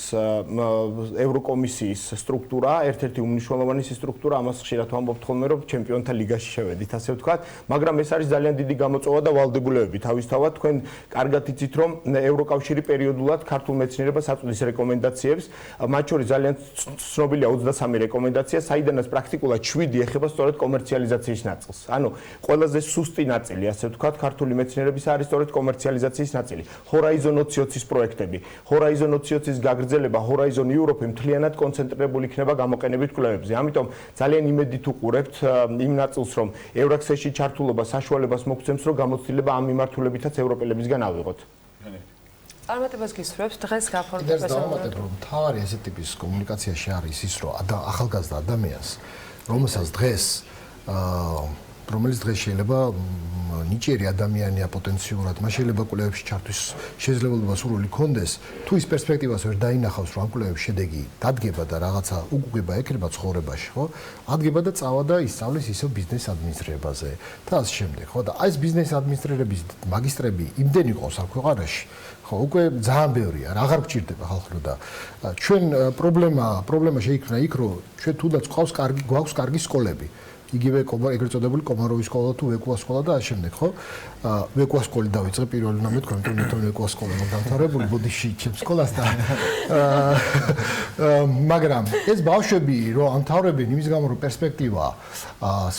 Speaker 24: ევროკომისიის სტრუქტურა ერთ-ერთი უმნიშვნელოვანესი სტრუქტურა ამას ხშირად ვამბობთ ხოლმე რომ ჩემპიონთა ლიგაში შევედით ასე ვთქვათ მაგრამ ეს არის ძალიან დიდი გამოწვევა და ვალდებულებები თავისთავად თქვენ კარგად იცით რომ ევროკავშირი პერიოდულად ქართულ მეცნიერებას აწვდის რეკომენდაციებს მათ შორის ძალიან ცნობილია 23 რეკომენდაცია საიდანაც პრაქტიკულად 7 ეხება სწორედ კომერციალიზაციის ნაწილს ანუ ყველაზე სუსტი ნაწილი ასე ვთქვათ ქართული მეცნიერების არის სწორედ კომერციალიზაციის ნაწილი Horizon 2020-ის პროექტები Horizon 2020-ის გაგრძელება Horizon Europe მთლიანად კონცენტრირებული იქნება გამოყენებით კვლევებზე ამიტომ ძალიან იმედით უყურებთ იმ ნაწილს რომ ევრაქსესში ჩართულობა საშუალებას მოგცემს რომ გამოცდილება ამ მიმართულებითაც ევროპელებისგან ავიღოთ
Speaker 6: წარმატებას გისურვებთ დღეს გაფორმებას.
Speaker 30: ეს დავამატებ რომ თავარი ესე ტიპის კომუნიკაციაში არის ის რომ ახალგაზრდა ადამიანს რომელსაც დღეს რომელიც დღეს შეიძლება ნიჭიერი ადამიანია პოტენციურად, მას შეიძლება კვლევებში ჩართვის შესაძლებლობა სრული კონდეს, თუ ის პერსპექტივას ვერ დაინახავს, რომ ამ კვლევების შედეგი დადგება და რაღაცა უგუგება ეკრება ცხოვრებაში, ხო? ადგება და წავა და ისწავლის ისევ ბიზნეს ადმინისტრირებაზე და ასე შემდეგ, ხო? და აი ეს ბიზნეს ადმინისტრირების მაგისტრები იმდენი ყავს ამ ქვეყანაში, ხო, უკვე ძალიან ბევრია, აღარ გჭირდება ხალხო და ჩვენ პრობლემა შეიქმნა იქ, რომ ჩვენ თუნდაც გვაქვს კარგი სკოლები. იგივე ეგრეთ წოდებული კომაროვის სკოლა თუ ვეკუას სკოლა და ამ შემდეგ ხო ვეკუას სკოლი დავიწყე პირველი ნამდვილად კონტინენტური ვეკუას სკოლა დამთავრებული ბოდიში ჩემს სკოლასთან მაგრამ ეს ბავშვები რომ ამთავრებენ იმის გამო რომ პერსპექტივა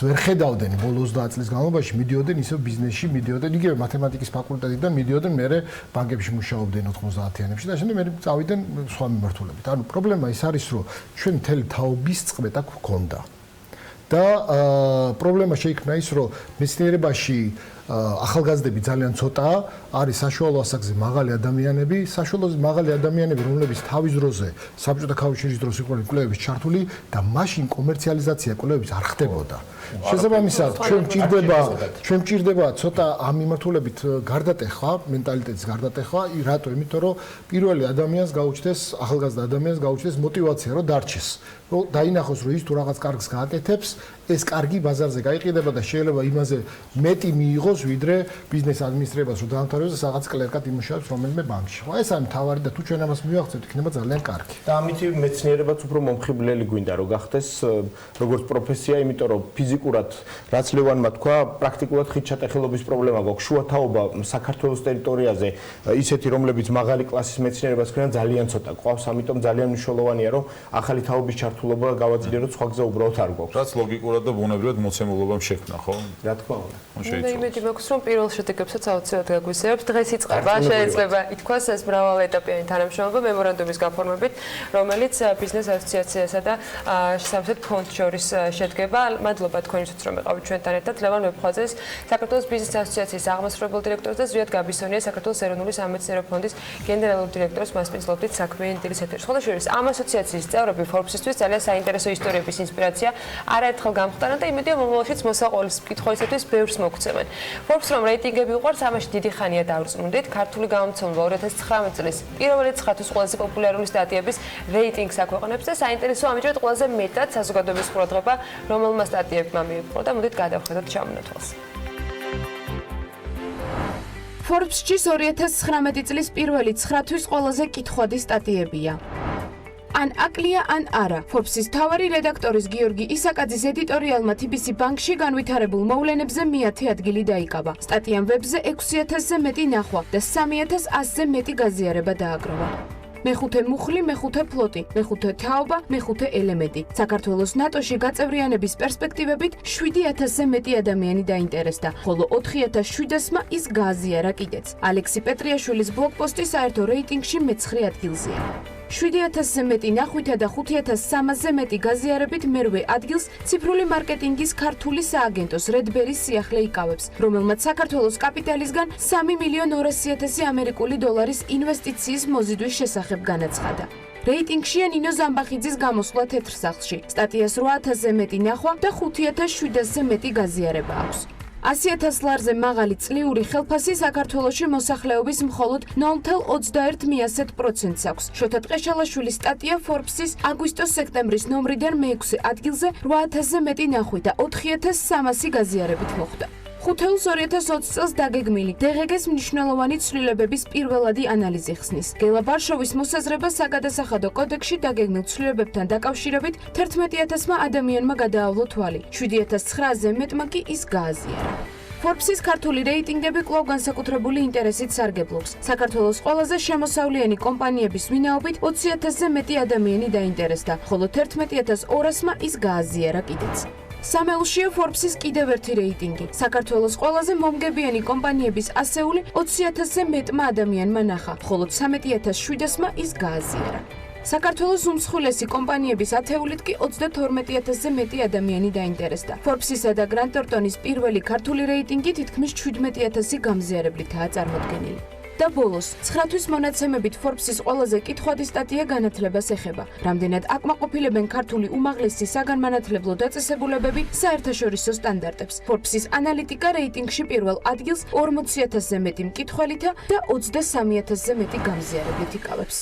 Speaker 30: ვერ ხედავდნენ ბოლო 30 წლის განმავლობაში მიდიოდნენ ისევ ბიზნესში მიდიოდნენ იგივე მათემატიკის ფაკულტეტიდან მიდიოდნენ მერე ბანკებში მუშაობდნენ 90-იანებში და შემდეგ მერე წავიდნენ სხვა მიმართულებით ანუ პრობლემა ის არის რომ ჩვენ მთელი თაობის წყვეტა გვქონდა და პრობლემა შეიქმნა ის, რომ მეცნიერებაში ახალგაზრდები ძალიან ცოტაა, არის საშუალო ასაკზე მაღალი ადამიანები, საშუალო მაღალი ადამიანები, რომლებიც თავის დროზე საბჭოთა კავშირის დროს იყვნენ კვლევების ჩართული და მაშინ კომერციალიზაცია კვლევების არ ხდებოდა. შესაბამისად, ჩვენ გვჭირდება ცოტა ამ მიმართულებით გარდატეხვა, მენტალიტეტის გარდატეხვა, რატო? იმიტომ რომ პირველი ადამიანს გაუჩნდეს, ახალგაზრდა ადამიანს გაუჩნდეს мотиваცია, რომ დარჩეს. რომ დაინახოს, რომ ის თუ რაღაც კარგს გააკეთებს, ეს კარგი ბაზარზე გაიყიდება და შეიძლება იმაზე მეტი მიიღოს, ვიდრე ბიზნეს ადმინისტრებას რომ დაამთავრებს და რაღაც კლერკად იმუშავებს რომელიმე ბანკში. ხო, ეს არის მთავარი და თუ ჩვენ ამას მივახცევთ, იქნება ძალიან კარგი.
Speaker 24: და ამით მეცნიერებაც უფრო მომხიბვლელი გვინდა რომ გახდეს როგორც პროფესია, იმიტომ რომ ფიზიკურად რაც ლევანმა თქვა, პრაქტიკულად ხით ჩატეხილობის პრობლემა გვაქვს. შუათაობა საქართველოს ტერიტორიაზე ისეთი რომლებიც მაღალი კლასის მეცნიერებას ქმნიან ძალიან ცოტა გვყავს, ამიტომ ძალიან მნიშვნელოვანია რომ ახალი თაობის ჩართულობა გავაძლიეროთ, სხვა გზა უბრალოდ არ გვაქვს.
Speaker 29: რაც ლოგიკურად და ბუნებრივად მოცემულობამ შექმნა, ხო?
Speaker 24: რა თქმა უნდა.
Speaker 6: იმედი მაქვს რომ პირველ შედეგებსაც აუცილებლად გაგვისევებს. დღეს იწყება, შეიძლება ითქვას ეს მრავალეტაპიანი თანამშრომლობა მემორანდუმის გაფორმებით, რომელიც ბიზნეს ასოციაციასა და შესაბამისად ფონდს შორის შედგება. მადლობა თქვენისთვის რომ იყავით ჩვენთან ერთად. ლევან მეფხვაძეს, საქართველოს ბიზნეს ასოციაციის აღმასრულებელ დირექტორს და ზვიად გაბისონია, საქართველოს ეროვნული სამეცნიერო ფონდის გენერალური დირექტორს მასპინძლობდით საქმიანი დილის ეთერში. ხოლმე ამ ასოციაციის წევრები Forbes-ისთვის ძალიან საინტერესო ისტორიების ინსპირაცია არაერთხელ გამხდარა და იმედია მომავალშიც მოსაყოლის კითხვისათვის ბევრს მოგცემენ. Forbes რომ რეიტინგები უყვარს, ამაში დიდი ხანია დავრწმუნდით. ქართული გამომცემლობა 2019 წლის პირველი 9-ის ყველაზე პოპულარული სტატიების რეიტინგს აქვეყნებს და საინტერესო ამჯერად ყველაზე მეტად საზოგადოების ყურადღება რომელმა სტატიებმა მიიპყრო და მოდით გადავხედოთ ჩამონათვალს.
Speaker 2: Forbes-ში 2019 წლის პირველი 9-თვის ყველაზე კითხვადი სტატიებია. ან აკლია ან არა. Forbes-ის მთავარი რედაქტორის გიორგი ისაკაძის ედიტორიალმა TBC ბანკში განვითარებულ მოვლენებზე მე-10 ადგილი დაიკავა. სტატიამ ვებზე 6000-ზე მეტი ნახვა და 3100-ზე მეტი გაზიარება დააგროვა. მეხუთე მუხლი, მეხუთე ფლოტი, მეხუთე თაობა, მეხუთე ელემენტი. საქართველოს ნატოში გაწევრიანების პერსპექტივებით 7000-ზე მეტი ადამიანი დაინტერესდა, ხოლო 4700-მა ის გააზიარა კიდეც. ალექსი პეტრიაშვილის ბლოგპოსტი საერთო რეიტინგში მე-9 ადგილზეა. 7000-ზე მეტი ნახვითა და 5300-ზე მეტი გაზიარებით მერვე ადგილს ციფრული მარკეტინგის ქართული სააგენტოს Redberry-ის სიახლე იკავებს, რომელმაც საქართველოს კაპიტალისგან 3.200.000 ამერიკული დოლარის ინვესტიციის მოზიდვის შესახებ განაცხადა. რეიტინგშია ნინო ზამბახიძის გამოსვლა თეთრ სახლში. სტატიას 8000-ზე მეტი ნახვა და 5700-ზე მეტი გაზიარება აქვს. 100,000 ლარზე მაღალი წლიური ხელფასი საქართველოში მოსახლეობის მხოლოდ 0.21%-ს აქვს. შოთა ტყეშალაშვილის სტატია Forbes-ის აგვისტოს-სექტემბრის ნომრიდან მე-6 ადგილზე 8000-ზე მეტი ნახვი და 4300 გაზიარებით მოხვდა. ხუთეულს 2020 წელს დაგეგმილი დღგ-ს მნიშვნელოვანი ცვლილებების პირველადი ანალიზი ხსნის. გელა ბარშოვის მოსაზრება საგადასახადო კოდექსში დაგეგმილ ცვლილებებთან დაკავშირებით 11000-მა ადამიანმა გადაავლო თვალი, 7900-ზე მეტმა კი ის გააზიარა. Forbes-ის ქართული რეიტინგები კვლავ განსაკუთრებული ინტერესით სარგებლობს. საქართველოს ყველაზე შემოსავლიანი კომპანიების ვინაობით 20000-ზე მეტი ადამიანი დაინტერესდა, ხოლო 11200-მა ის გააზიარა კიდეც. სამეულშია Forbes-ის კიდევ ერთი რეიტინგი. საქართველოს ყველაზე მომგებიანი კომპანიების ასეული 20000-ზე მეტმა ადამიანმა ნახა, ხოლო 13700-მა ის გააზიარა. საქართველოს უმსხვილესი კომპანიების ათეულით კი 32000-ზე მეტი ადამიანი დაინტერესდა. Forbes-ისა და Grant Thornton-ის პირველი ქართული რეიტინგი თითქმის 17000 გამზიარებლითაა წარმოდგენილი. და ბოლოს, 9 თვის მონაცემებით Forbes-ის ყველაზე კითხვადი სტატია განათლებას ეხება. რამდენად აკმაყოფილებენ ქართული უმაღლესი საგანმანათლებლო დაწესებულებები საერთაშორისო სტანდარტებს. Forbes-ის ანალიტიკა რეიტინგში პირველ ადგილს 40000-ზე მეტი მკითხველითა და 23000-ზე მეტი გამზიარებლით იკავებს.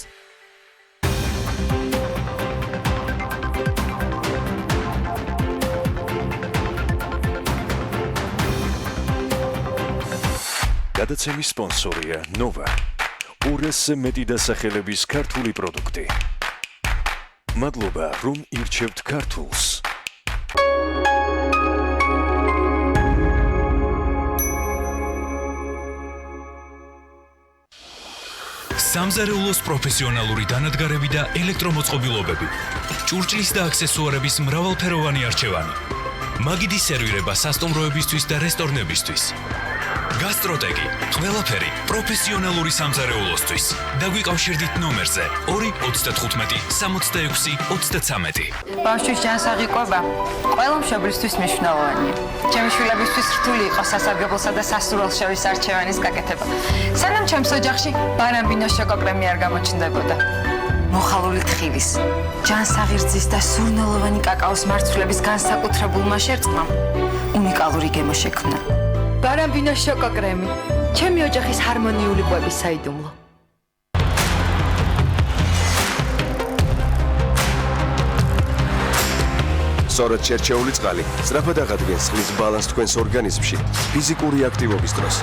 Speaker 1: გადაცემის სპონსორია Nova. 200-ზე მეტი დასახელების ქართული პროდუქტი. მადლობა, რომ ირჩევთ ქართულს.
Speaker 5: სამზარეულოს პროფესიონალური დანადგარები და ელექტრომოწყობილობები. ჭურჭლის და აქსესუარების მრავალფეროვანი არჩევანი. მაგიდის სერვირება სასტუმროებისთვის და რესტორნებისთვის. გასტროტეკი, ყველაფერი პროფესიონალური სამზარეულოსთვის. დაგვიკავშირდით ნომერზე 295 66 33.
Speaker 3: ბავშვის ჯანსაღი კვება ყველა მშობლისთვის მნიშვნელოვანია. ჩემი შვილებისთვის რთული იყო სასარგებლოსა და სასურველს შორის არჩევანის გაკეთება. სანამ ჩემს ოჯახში ბარამბინოს შოკოკრემი არ გამოჩნდებოდა. მოხალული თხილის, ჯანსაღი რძის და სურნელოვანი კაკაოს მარცვლების განსაკუთრებულმა შერწყმამ უნიკალური გემო შექმნა. ბარამბინოს შოკოკრემი, ჩემი ოჯახის ჰარმონიული კვების საიდუმლო.
Speaker 22: სწორად შერჩეული წყალი სწრაფად აღადგენს წყლის ბალანსს თქვენს ორგანიზმში ფიზიკური აქტივობის დროს.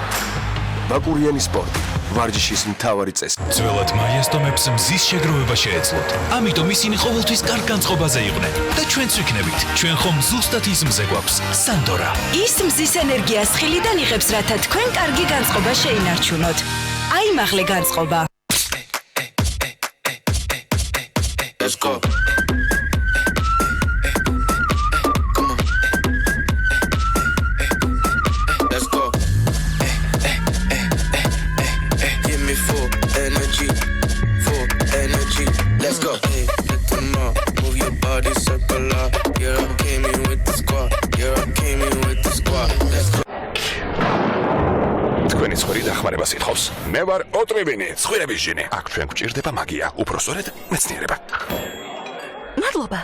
Speaker 22: ბაკურიანი სპორტი, ვარჯიშის მთავარი წესი.
Speaker 5: ძველად მაიასტომებს მზის შეგროვება შეეძლოთ. ამიტომ ისინი ყოველთვის კარგ განწყობაზე იყვნენ და ჩვენც ვიქნებით. ჩვენ ხომ ზუსტად ის მზე გვაქვს. სანდორა.
Speaker 4: ის მზის ენერგიას ხილიდან იღებს, რათა თქვენ კარგი განწყობა შეინარჩუნოთ. აიმაღლე განწყობა.
Speaker 22: Let's go. მე ვარ ოტრევინი, ცხვირების ჟინი. აქ ჩვენ გვჭირდება მაგია, უпроსტორედ მეცნიერება.
Speaker 4: მადლობა.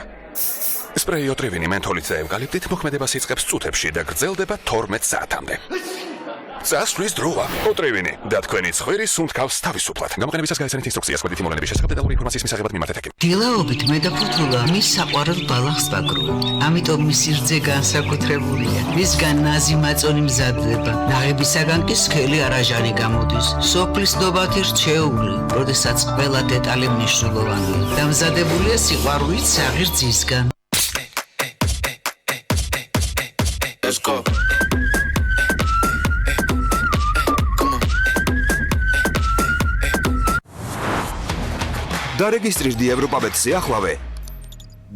Speaker 22: სპრეი ოტრევინი მენთოლით და ევკალიპტით მოქმედებას იწყებს წუთებში და გრძელდება 12 საათამდე. წასვლის დროა. ოტრევინი და თქვენი ცხვირი სუნთქავს თავისუფლად. გამოყენებისას გაეცანით ინსტრუქციას კვედითი მოვლენების შესახებ დეტალური ინფორმაციის მისაღებად მიმართეთ ექიმს.
Speaker 10: დილაობით მე და ფუთულა მის საყვარელ ბალახს ვაგროვებთ. ამიტომ მისი რძე განსაკუთრებულია. მისგან ნაზი მაწონი მზადდება. ნაღებისაგან კი სქელი არაჟანი გამოდის. სოფლის ნობათი რჩეული, როდესაც ყველა დეტალი მნიშვნელოვანია. დამზადებულია სიყვარულით საღი რძისგან.
Speaker 22: Let's go.
Speaker 13: დარეგისტრირდი ევროპაბეტზე ახლავე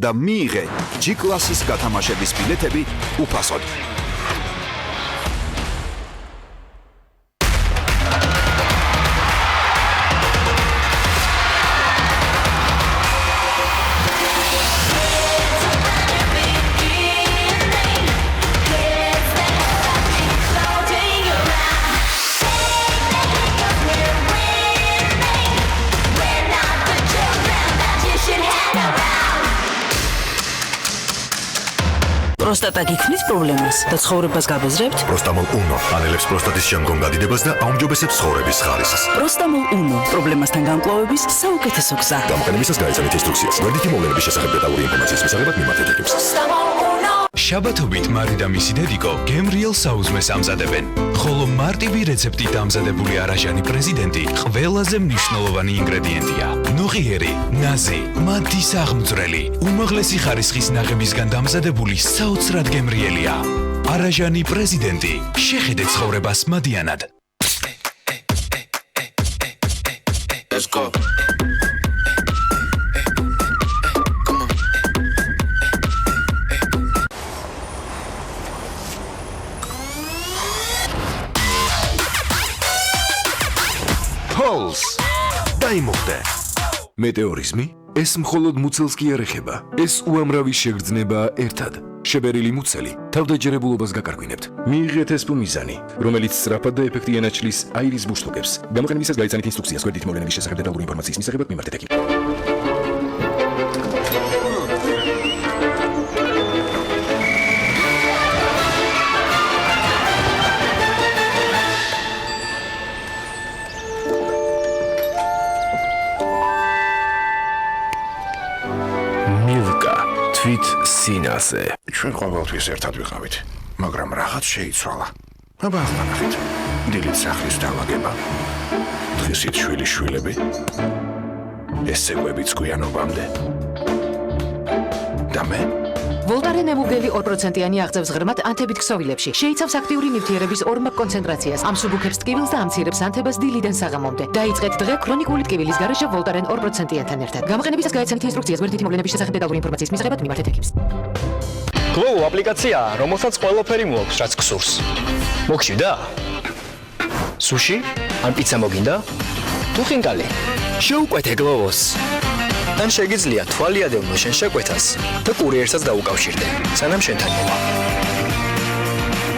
Speaker 13: და მიიღე G-კლასის გათამაშების ბილეთები უფასოდ.
Speaker 4: პროსტატა გიქმნის პრობლემას და ცხოვრებას გაბეზრებთ?
Speaker 14: პროსტამოლ უნო ანელებს პროსტატის შემდგომ გადიდებას და აუმჯობესებს ცხოვრების ხარისხს.
Speaker 4: პროსტამოლ უნო პრობლემასთან გამკლავების საუკეთესო გზა.
Speaker 14: გამოყენებისას გაიცანით ინსტრუქციას. გვერდითი მოვლენების შესახებ დეტალური ინფორმაციის მისაღებად მიმართეთ ექიმს.
Speaker 5: შაბათობით მარი და მისი დედიკო გემრიელ საუზმეს ამზადებენ. ხოლო მარტივი რეცეპტით ამზადებული არაჟანი პრეზიდენტი ყველაზე მნიშვნელოვანი ინგრედიენტია. ნოღიერი, ნაზი, მათი აღმძვრელი, უმაღლესი ხარისხის ნაღებისგან დამზადებული საოცრად გემრიელია. არაჟანი პრეზიდენტი, შეხედეთ ცხოვრებას მადიანად.
Speaker 15: Let's go.
Speaker 13: Pulse. დაიმოხდე. მეტეორიზმი? ეს მხოლოდ მუცელს კი არ ეხება. ეს უამრავი შეგრძნება ერთად. შებერილი მუცელი თავდაჯერებულობას გაკარგვინებთ. მიიღეთ ეს მიზანი, რომელიც სწრაფად და ეფექტიან აჩლის აირის ბუშტოკებს. გამოყენებისას გაიცანით ინსტრუქციას გვერდით მოვლენების შესახებ დეტალური ინფორმაციის მისაღებად მიმართეთ ექიმს.
Speaker 22: თვით სინაზე.
Speaker 16: ჩვენ ყოველთვის ერთად ვიყავით, მაგრამ რაღაც შეიცვალა. აბა ახლა ნახეთ. დილით სახლის დაალაგება. დღისით შვილიშვილები. ესეგვებიც გვიანობამდე. და მე?
Speaker 17: ვოლტარენ ემუგელი 2%-იანი აღწევს ღრმად ანთებით ქსოვილებში. შეიცავს აქტიური ნივთიერების ორმაგ კონცენტრაციას, ამსუბუქებს ტკივილს და ამცირებს ანთებას დილიდან საღამომდე. დაიწყეთ დღე ქრონიკული ტკივილის გარეშე ვოლტარენ 2%-იანთან ერთად. გამოყენებისას გაიცანით ინსტრუქციას გვერდითი მოვლენების შესახებ დეტალური ინფორმაციის მისაღებად მიმართეთ ექიმს.
Speaker 18: გლოუ აპლიკაციაა, რომელსაც ყველაფერი მოაქვს, რაც გსურს. მოგშივდა? სუში? ან პიცა მოგინდა? თუ ხინკალი? შეუკვეთე გლოუს. თან შეგიძლია თვალი ადევნო შენ შეკვეთას და კურიერსაც დაუკავშირდე, სანამ შენთან მოვა.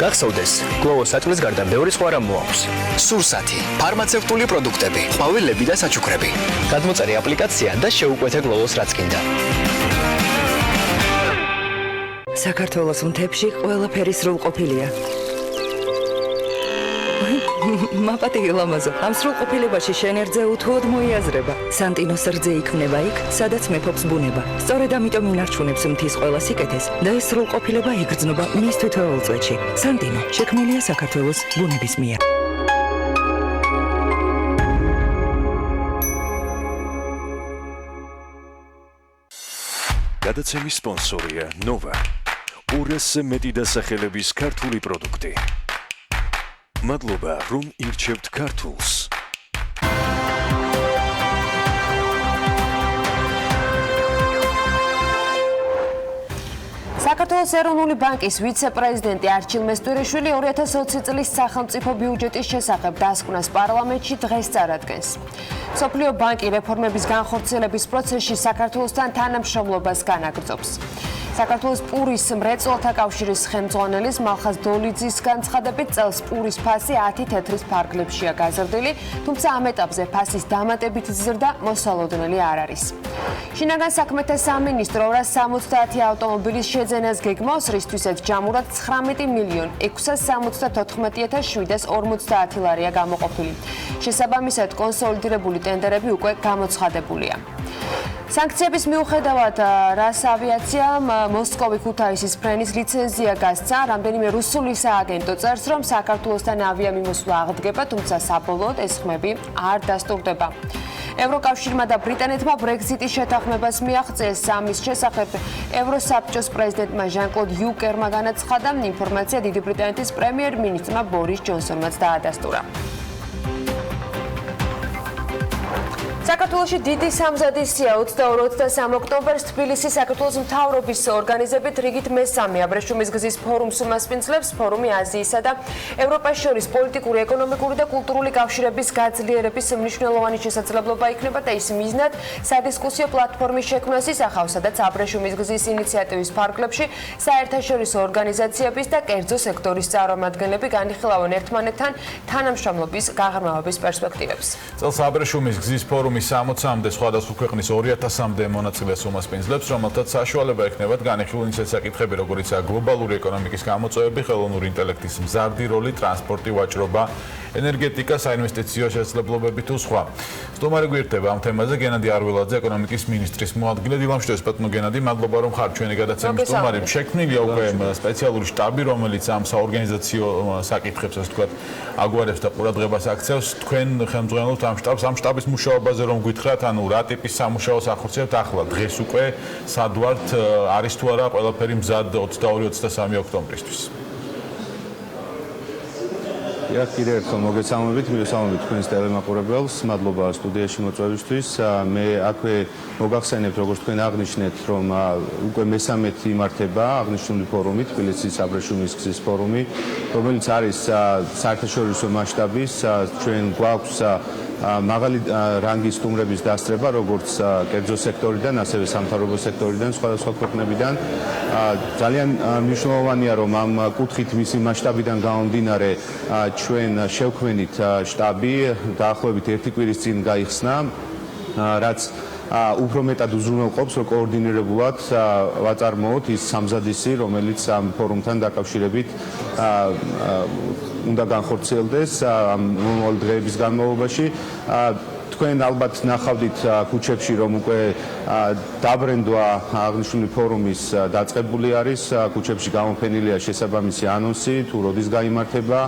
Speaker 18: გახსოვდეს, გლოუს საჭმლის გარდა ბევრი სხვა რამ მოაქვს. სურსათი, ფარმაცევტული პროდუქტები, ყვავილები და საჩუქრები. გადმოწერე აპლიკაცია და შეუკვეთე გლოუს რაც გინდა.
Speaker 4: საქართველოს მთებში ყველაფერი სრულყოფილია. მაპატი ლამაზო, ამ სრულყოფილებაში შენ ერძე უთუოდ მოიაზრება. სანტინოს რძე იქმნება იქ, სადაც მეფობს ბუნება. სწორედ ამიტომ ინარჩუნებს მთის ყველა სიკეთეს და ეს სრულყოფილება იგრძნობა მის თითოეულ წვეთში. სანტინო შექმნილია საქართველოს ბუნების მიერ.
Speaker 1: გადაცემის სპონსორია ნოვა. 200-ზე მეტი დასახელების ქართული პროდუქტი. მადლობა, რომ ირჩევთ ქართულს.
Speaker 6: საქართველოს ეროვნული ბანკის ვიცე-პრეზიდენტი არჩილ მესტურიშვილი 2020 წლის სახელმწიფო ბიუჯეტის შესახებ დასკვნას პარლამენტში დღეს წარადგენს. სოფლიო ბანკი რეფორმების განხორციელების პროცესში საქართველოსთან თანამშრომლობას განაგრძობს. საქართველოს პურის მრეწველთა კავშირის ხელმძღვანელის მალხაზ დოლიძის განცხადებით წელს პურის ფასი 10 თეთრის ფარგლებშია გაზრდილი, თუმცა ამ ეტაპზე ფასის დამატებითი ზრდა მოსალოდნელი არ არის. შინაგან საქმეთა სამინისტრო 270 ავტომობილის შეძენას გეგმავს, რისთვისაც ჯამურად 19,674,750 ლარია გამოყოფილი. შესაბამისად, კონსოლიდირებული ტენდერები უკვე გამოცხადებულია. სანქციების მიუხედავად რას ავიაციამ მოსკოვი ქუთაისის ფრენის ლიცენზია გასცა, რამდენიმე რუსული სააგენტო წერს, რომ საქართველოსთან ავიამიმოსვლა აღდგება, თუმცა საბოლოოდ ეს ხმები არ დასტურდება. ევროკავშირმა და ბრიტანეთმა ბრექსიტის შეთანხმებას მიაღწიეს. ამის შესახებ ევროსაბჭოს პრეზიდენტმა ჟან-კლოდ იუნკერმა განაცხადა, ინფორმაცია დიდი ბრიტანეთის პრემიერ-მინისტრმა ბორის ჯონსონმაც დაადასტურა. საქართველოში დიდი სამზადისია 22-23 ოქტომბერს თბილისის საქართველოს მთავრობის ორგანიზებით რიგით მესამე აბრეშუმის გზის ფორუმს უმასპინძლებს. ფორუმი აზიისა და ევროპას შორის პოლიტიკური, ეკონომიკური და კულტურული კავშირების გაძლიერების მნიშვნელოვანი შესაძლებლობა იქნება და ის მიზნად სადისკუსიო პლატფორმის შექმნას ისახავს, სადაც აბრეშუმის გზის ინიციატივის ფარგლებში საერთაშორისო ორგანიზაციების და კერძო სექტორის წარმომადგენლები განიხილავენ ერთმანეთთან თანამშრომლობის გაღრმავების პერსპექტივებს.
Speaker 29: წელს აბრეშუმის გზის ფორუმი ფორუმის 60-მდე სხვადასხვა ქვეყნის 2000-მდე მონაწილეს უმასპინძლებს, რომელთაც საშუალება ექნებათ განხილული საკითხები, როგორიცაა გლობალური ეკონომიკის გამოწვევები, ხელოვნური ინტელექტის მზარდი როლი, ტრანსპორტი, ვაჭრობა, ენერგეტიკა, საინვესტიციო შესაძლებლობები თუ სხვა. სტუმარი გვერდება ამ თემაზე გენადი არველაძე, ეკონომიკის მინისტრის მოადგილე. დილამშვიდობს, ბატონო გენადი, მადლობა რომ ხართ ჩვენი გადაცემის სტუმარი. შექმნილია უკვე სპეციალური შტაბი, რომელიც ამ საორგანიზაციო საკითხებს, ასე ვთქვათ, აგვარებს და ყურადღებას აქცევს. თქვენ ხელმძღვანელობთ ამ შტაბს, ამ შტაბის მუშაობაზე რომ გითხრათ, ანუ რა ტიპის სამუშაოს ახორციელებთ ახლა, დღეს უკვე სად ვართ, არის თუ არა ყველაფერი მზად 22-23 ოქტომბრისთვის?
Speaker 7: კიდევ ერთხელ მოგესალმებით, მივესალმებით თქვენს ტელემაყურებელს, მადლობა სტუდიაში მოწვევისთვის. მე აქვე მოგახსენებთ, როგორც თქვენ აღნიშნეთ, რომ უკვე მესამედ იმართება აღნიშნული ფორუმი, თბილისის აბრეშუმის გზის ფორუმი, რომელიც არის საერთაშორისო მასშტაბის, ჩვენ გვაქვს მაღალი რანგის სტუმრების დასწრება, როგორც კერძო სექტორიდან, ასევე სამთავრობო სექტორიდან, სხვადასხვა ქვეყნებიდან. ძალიან მნიშვნელოვანია, რომ ამ კუთხით მისი მასშტაბიდან გამომდინარე ჩვენ შევქმნით შტაბი, დაახლოებით 1 კვირის წინ გაიხსნა, რაც უფრო მეტად უზრუნველყოფს, რომ კოორდინირებულად ვაწარმოოთ ის სამზადისი, რომელიც ამ ფორუმთან დაკავშირებით უნდა განხორციელდეს ამ მომავალ დღეების განმავლობაში. თქვენ ალბათ ნახავდით ქუჩებში, რომ უკვე დაბრენდვა აღნიშნული ფორუმის დაწყებული არის, ქუჩებში გამოფენილია შესაბამისი ანონსი, თუ როდის გაიმართება.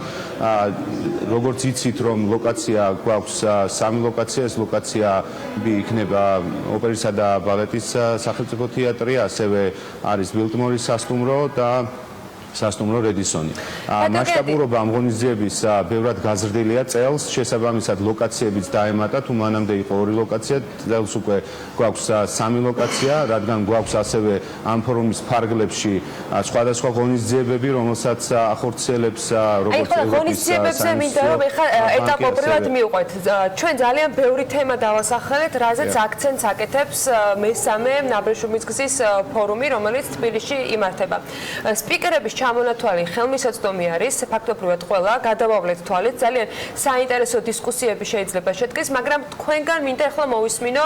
Speaker 7: როგორც იცით, რომ ლოკაცია გვაქვს 3 ლოკაცია, ეს ლოკაციები იქნება ოპერისა და ბალეტის სახელმწიფო თეატრი, ასევე არის ბილტმორის სასტუმრო და სასტუმრო რედისონი. მასშტაბურობა ამ ღონისძიების ბევრად გაზრდილია წელს, შესაბამისად ლოკაციებიც დაემატა, თუ მანამდე იყო 2 ლოკაცია, წელს უკვე გვაქვს 3 ლოკაცია, რადგან გვაქვს ასევე ამ ფორუმის ფარგლებში სხვადასხვა ღონისძიებები, რომელსაც ახორციელებს როგორც
Speaker 6: ევროპის ღონისძიებებზე მინდა რომ ეხლა ეტაპობრივად მივყვეთ. ჩვენ ძალიან ბევრი თემა დავასახელეთ, რაზეც აქცენტს აკეთებს მესამე აბრეშუმის გზის ფორუმი, რომელიც თბილისში იმართება. სპიკერების ჩამონათვალი ხელმისაწვდომი არის, ფაქტობრივად ყველა გადავავლეთ თვალით, ძალიან საინტერესო დისკუსიები შეიძლება შედგეს, მაგრამ თქვენგან მინდა ახლა მოვისმინო,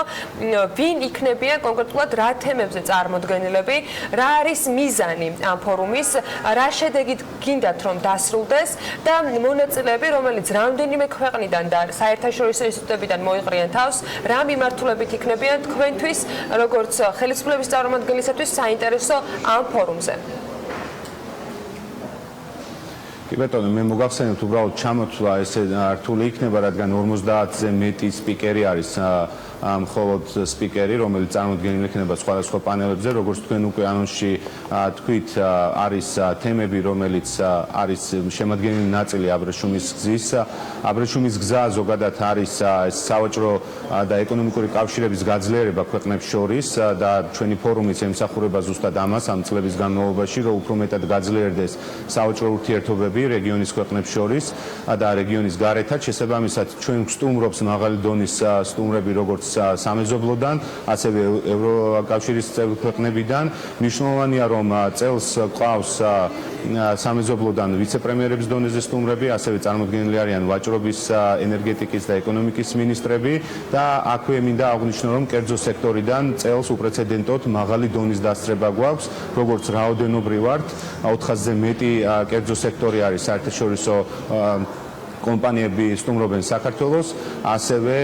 Speaker 6: ვინ იქნებიან კონკრეტულად რა თემებზე წარმოდგენილები, რა არის მიზანი ამ ფორუმის, რა შედეგით გინდათ რომ დასრულდეს და მონაწილეები, რომელიც რამდენიმე ქვეყნიდან და საერთაშორისო ინსტიტუტებიდან მოიყრიან თავს, რა მიმართულებით იქნებიან თქვენთვის, როგორც ხელისუფლების წარმომადგენლისათვის საინტერესო ამ ფორუმზე.
Speaker 7: ბატონო, მე მოგახსენებთ უბრალოდ ჩამოთვლა ესე რთული იქნება, რადგან 50-ზე მეტი სპიკერი არის მხოლოდ სპიკერი, რომელიც წარმოდგენილი იქნება სხვადასხვა პანელებზე, როგორც თქვენ უკვე ანონსში თქვით, არის თემები, რომელიც არის შემადგენელი ნაწილი აბრეშუმის გზის. აბრეშუმის გზა ზოგადად არის სავაჭრო და ეკონომიკური კავშირების გაძლიერება ქვეყნებს შორის და ჩვენი ფორუმიც ემსახურება ზუსტად ამას ამ წლების განმავლობაში, რომ უფრო მეტად გაძლიერდეს სავაჭრო ურთიერთობები რეგიონის ქვეყნებს შორის და რეგიონის გარეთაც. შესაბამისად, ჩვენ ვსტუმრობს მაღალი დონის სტუმრები, როგორც სამეზობლოდან, ასევე ევროკავშირის წევრი ქვეყნებიდან. მნიშვნელოვანია, რომ წელს ყავს სამეზობლოდან ვიცე-პრემიერების დონეზე სტუმრები, ასევე წარმოდგენილი არიან ვაჭრობის, ენერგეტიკის და ეკონომიკის მინისტრები და აქვე მინდა აღვნიშნო, რომ კერძო სექტორიდან წელს უპრეცედენტოდ მაღალი დონის დასწრება გვაქვს, როგორც რაოდენობრივად 400-ზე მეტი კერძო სექტორი არის საერთაშორისო კომპანიები სტუმრობენ საქართველოს, ასევე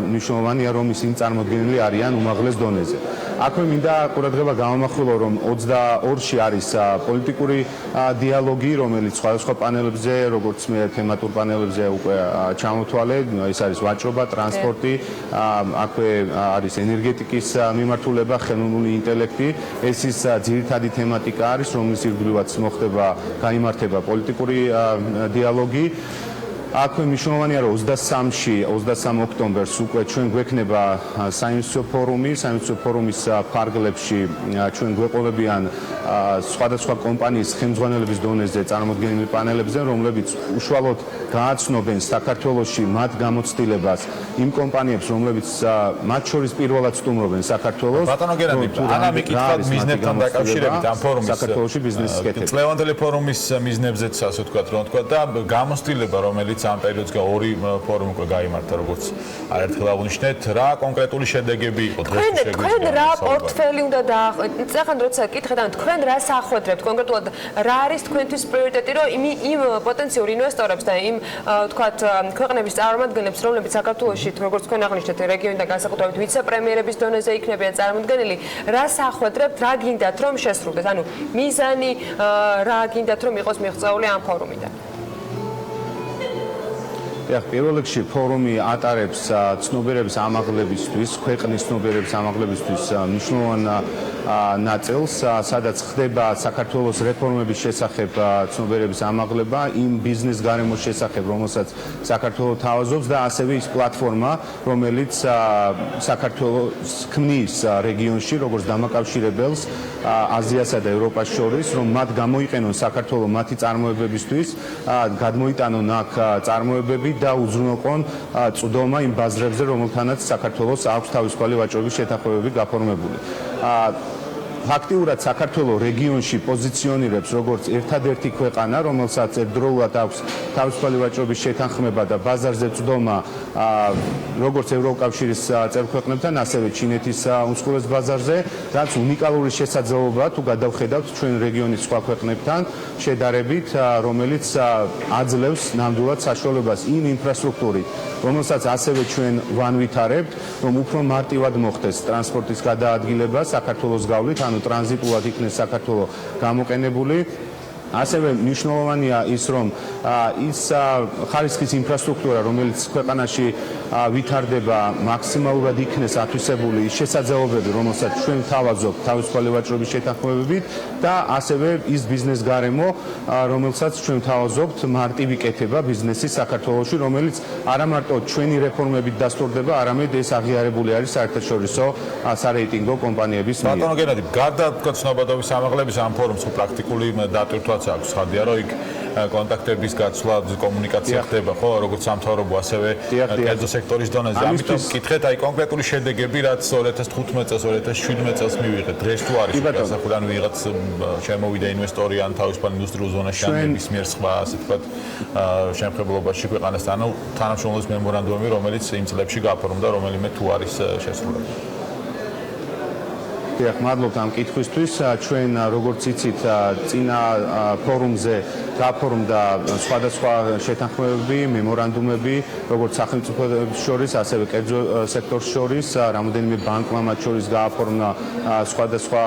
Speaker 7: მნიშვნელოვანია, რომ ისინი წარმოდგენილი არიან უმაღლეს დონეზე. აქვე მინდა ყურადღება გამომახვილო, რომ 22-ში არის პოლიტიკური დიალოგი, რომელიც სხვადასხვა პანელებზე, როგორც მე თემატურ პანელებზე უკვე ჩამოთვალე, ეს არის ვაჭრობა, ტრანსპორტი, აქვე არის ენერგეტიკის მიმართულება, ხელოვნური ინტელექტი. ეს ის ძირითადი თემატიკა არის, რომლის ირგვლივაც მოხდება, გაიმართება პოლიტიკური დიალოგი. აქვე მნიშვნელოვანია, რომ 23 ოქტომბერს უკვე ჩვენ გვექნება საინვესტიციო ფორუმი, საინვესტიციო ფორუმის ფარგლებში ჩვენ გვეყოლებიან სხვადასხვა კომპანიის ხელმძღვანელების დონეზე წარმოდგენილი პანელებზე, რომლებიც უშუალოდ გააცნობენ საქართველოში მათ გამოცდილებას იმ კომპანიებს, რომლებიც მათ შორის პირველად სტუმრობენ საქართველოს.
Speaker 29: ბატონო გენადი, ანა მიკითხავთ მიზნებთან დაკავშირებით ამ ფორუმის
Speaker 7: საქართველოში ბიზნესის კეთება.
Speaker 29: წლევანდელი ფორუმის მიზნებზეც ასე ვთქვათ, რომ თქვა და გამოცდილება, რომელიც ამ პერიოდს ორი ფორუმი უკვე გაიმართა, როგორც არაერთხელ აღნიშნეთ, რა კონკრეტული შედეგები იყო დღეს შეგვიძლია.
Speaker 6: თქვენ რა პორტფელი უნდა დაახვეწოთ? წახან როცა კითხეთ, ან თქვენ რა სახვედრებთ კონკრეტულად, რა არის თქვენთვის პრიორიტეტი, რომ იმ პოტენციურ ინვესტორებს და იმ თქვათ ქვეყნების წარმომადგენლებს, რომლებიც საქართველოში, როგორც თქვენ აღნიშნეთ, რეგიონიდან განსაკუთრებით ვიცე-პრემიერების დონეზე იქნებიან წარმოდგენილი, რა სახვედრებთ, რა გინდათ რომ შესრულდეს? ანუ მიზანი რა გინდათ რომ იყოს მიღწეული ამ ფორუმიდან?
Speaker 7: პირველ რიგში ფორუმი ატარებს ცნობიერების ამაღლებისთვის, ქვეყნის ცნობიერების ამაღლებისთვის მნიშვნელოვან ნაწილს, სადაც ხდება საქართველოს რეფორმების შესახებ ცნობიერების ამაღლება, იმ ბიზნეს გარემოს შესახებ, რომელსაც საქართველო თავაზობს და ასევე ის პლატფორმა, რომელიც საქართველოს ქმნის რეგიონში, როგორც დამაკავშირებელს აზიასა და ევროპას შორის, რომ მათ გამოიყენონ საქართველო მათი წარმოებებისთვის, გადმოიტანონ აქ წარმოებები და უზრუნველყონ წვდომა იმ ბაზრებზე, რომელთანაც საქართველოს აქვს თავისუფალი ვაჭრობის შეთანხმებები გაფორმებული. ფაქტიურად საქართველოს რეგიონში პოზიციონირებს როგორც ერთადერთი ქვეყანა, რომელსაც ერთდროულად აქვს თავისუფალი ვაჭრობის შეთანხმება და ბაზარზე წვდომა როგორც ევროკავშირის წევრ-ქვეყნებთან, ასევე ჩინეთის უმსხვილეს ბაზარზე, რაც უნიკალური შესაძლებლობაა თუ გადავხედავთ ჩვენ რეგიონის სხვა ქვეყნებთან შედარებით, რომელიც აძლევს ნამდვილად საშუალებას იმ ინფრასტრუქტურით, რომელსაც ასევე ჩვენ ვანვითარებთ, რომ უფრო მარტივად მოხდეს ტრანსპორტის გადაადგილება საქართველოს გავლით, ანუ ტრანზიტულად იქნეს საქართველო გამოყენებული. ასევე მნიშვნელოვანია ის, რომ ის ხარისხის ინფრასტრუქტურა, რომელიც ქვეყანაში ვითარდება, მაქსიმალურად იქნეს ათვისებული ის შესაძლებლობები, რომელსაც ჩვენ თავაზობთ თავისუფალი ვაჭრობის შეთანხმებებით და ასევე ის ბიზნეს გარემო, რომელსაც ჩვენ თავაზობთ მარტივი კეთება ბიზნესის საქართველოში, რომელიც არა მარტო ჩვენი რეფორმებით დასტურდება, არამედ ეს აღიარებული არის საერთაშორისო სარეიტინგო კომპანიების მიერ.
Speaker 29: ბატონო გენადი, გარდა ცნობადობის ამაღლების ამ ფორუმს პრაქტიკული დატვირთვაც აქვს, ხადია რომ იქ კონტაქტების გაცვლა, კომუნიკაცია ხდება, ხო, როგორც სამთავრობო, ასევე კერძო სექტორის დონეზე. ამიტომ გკითხეთ, აი კონკრეტული შედეგები, რაც 2015 წელს, 2017 წელს მივიღეთ. დღეს თუ არის გასახურდა, ან ვიღაც შემოვიდა ინვესტორი, ან თავისუფალ ინდუსტრიულ ზონაში, ან ნების მიერ სხვა, ასე ვთქვათ, შემხებლობაში ქვეყანასთან, ანუ თანამშრომლობის მემორანდუმები, რომელიც იმ წლებში გაფორმდა, რომელიმე თუ არის შესრულებული.
Speaker 7: დიახ, მადლობთ ამ კითხვისთვის. ჩვენ როგორც იცით, წინა ფორუმზე გაფორმდა სხვადასხვა შეთანხმებები, მემორანდუმები, როგორც სახელმწიფოების შორის, ასევე კერძო სექტორს შორის, რამოდენიმე ბანკმა მათ შორის გააფორმა სხვადასხვა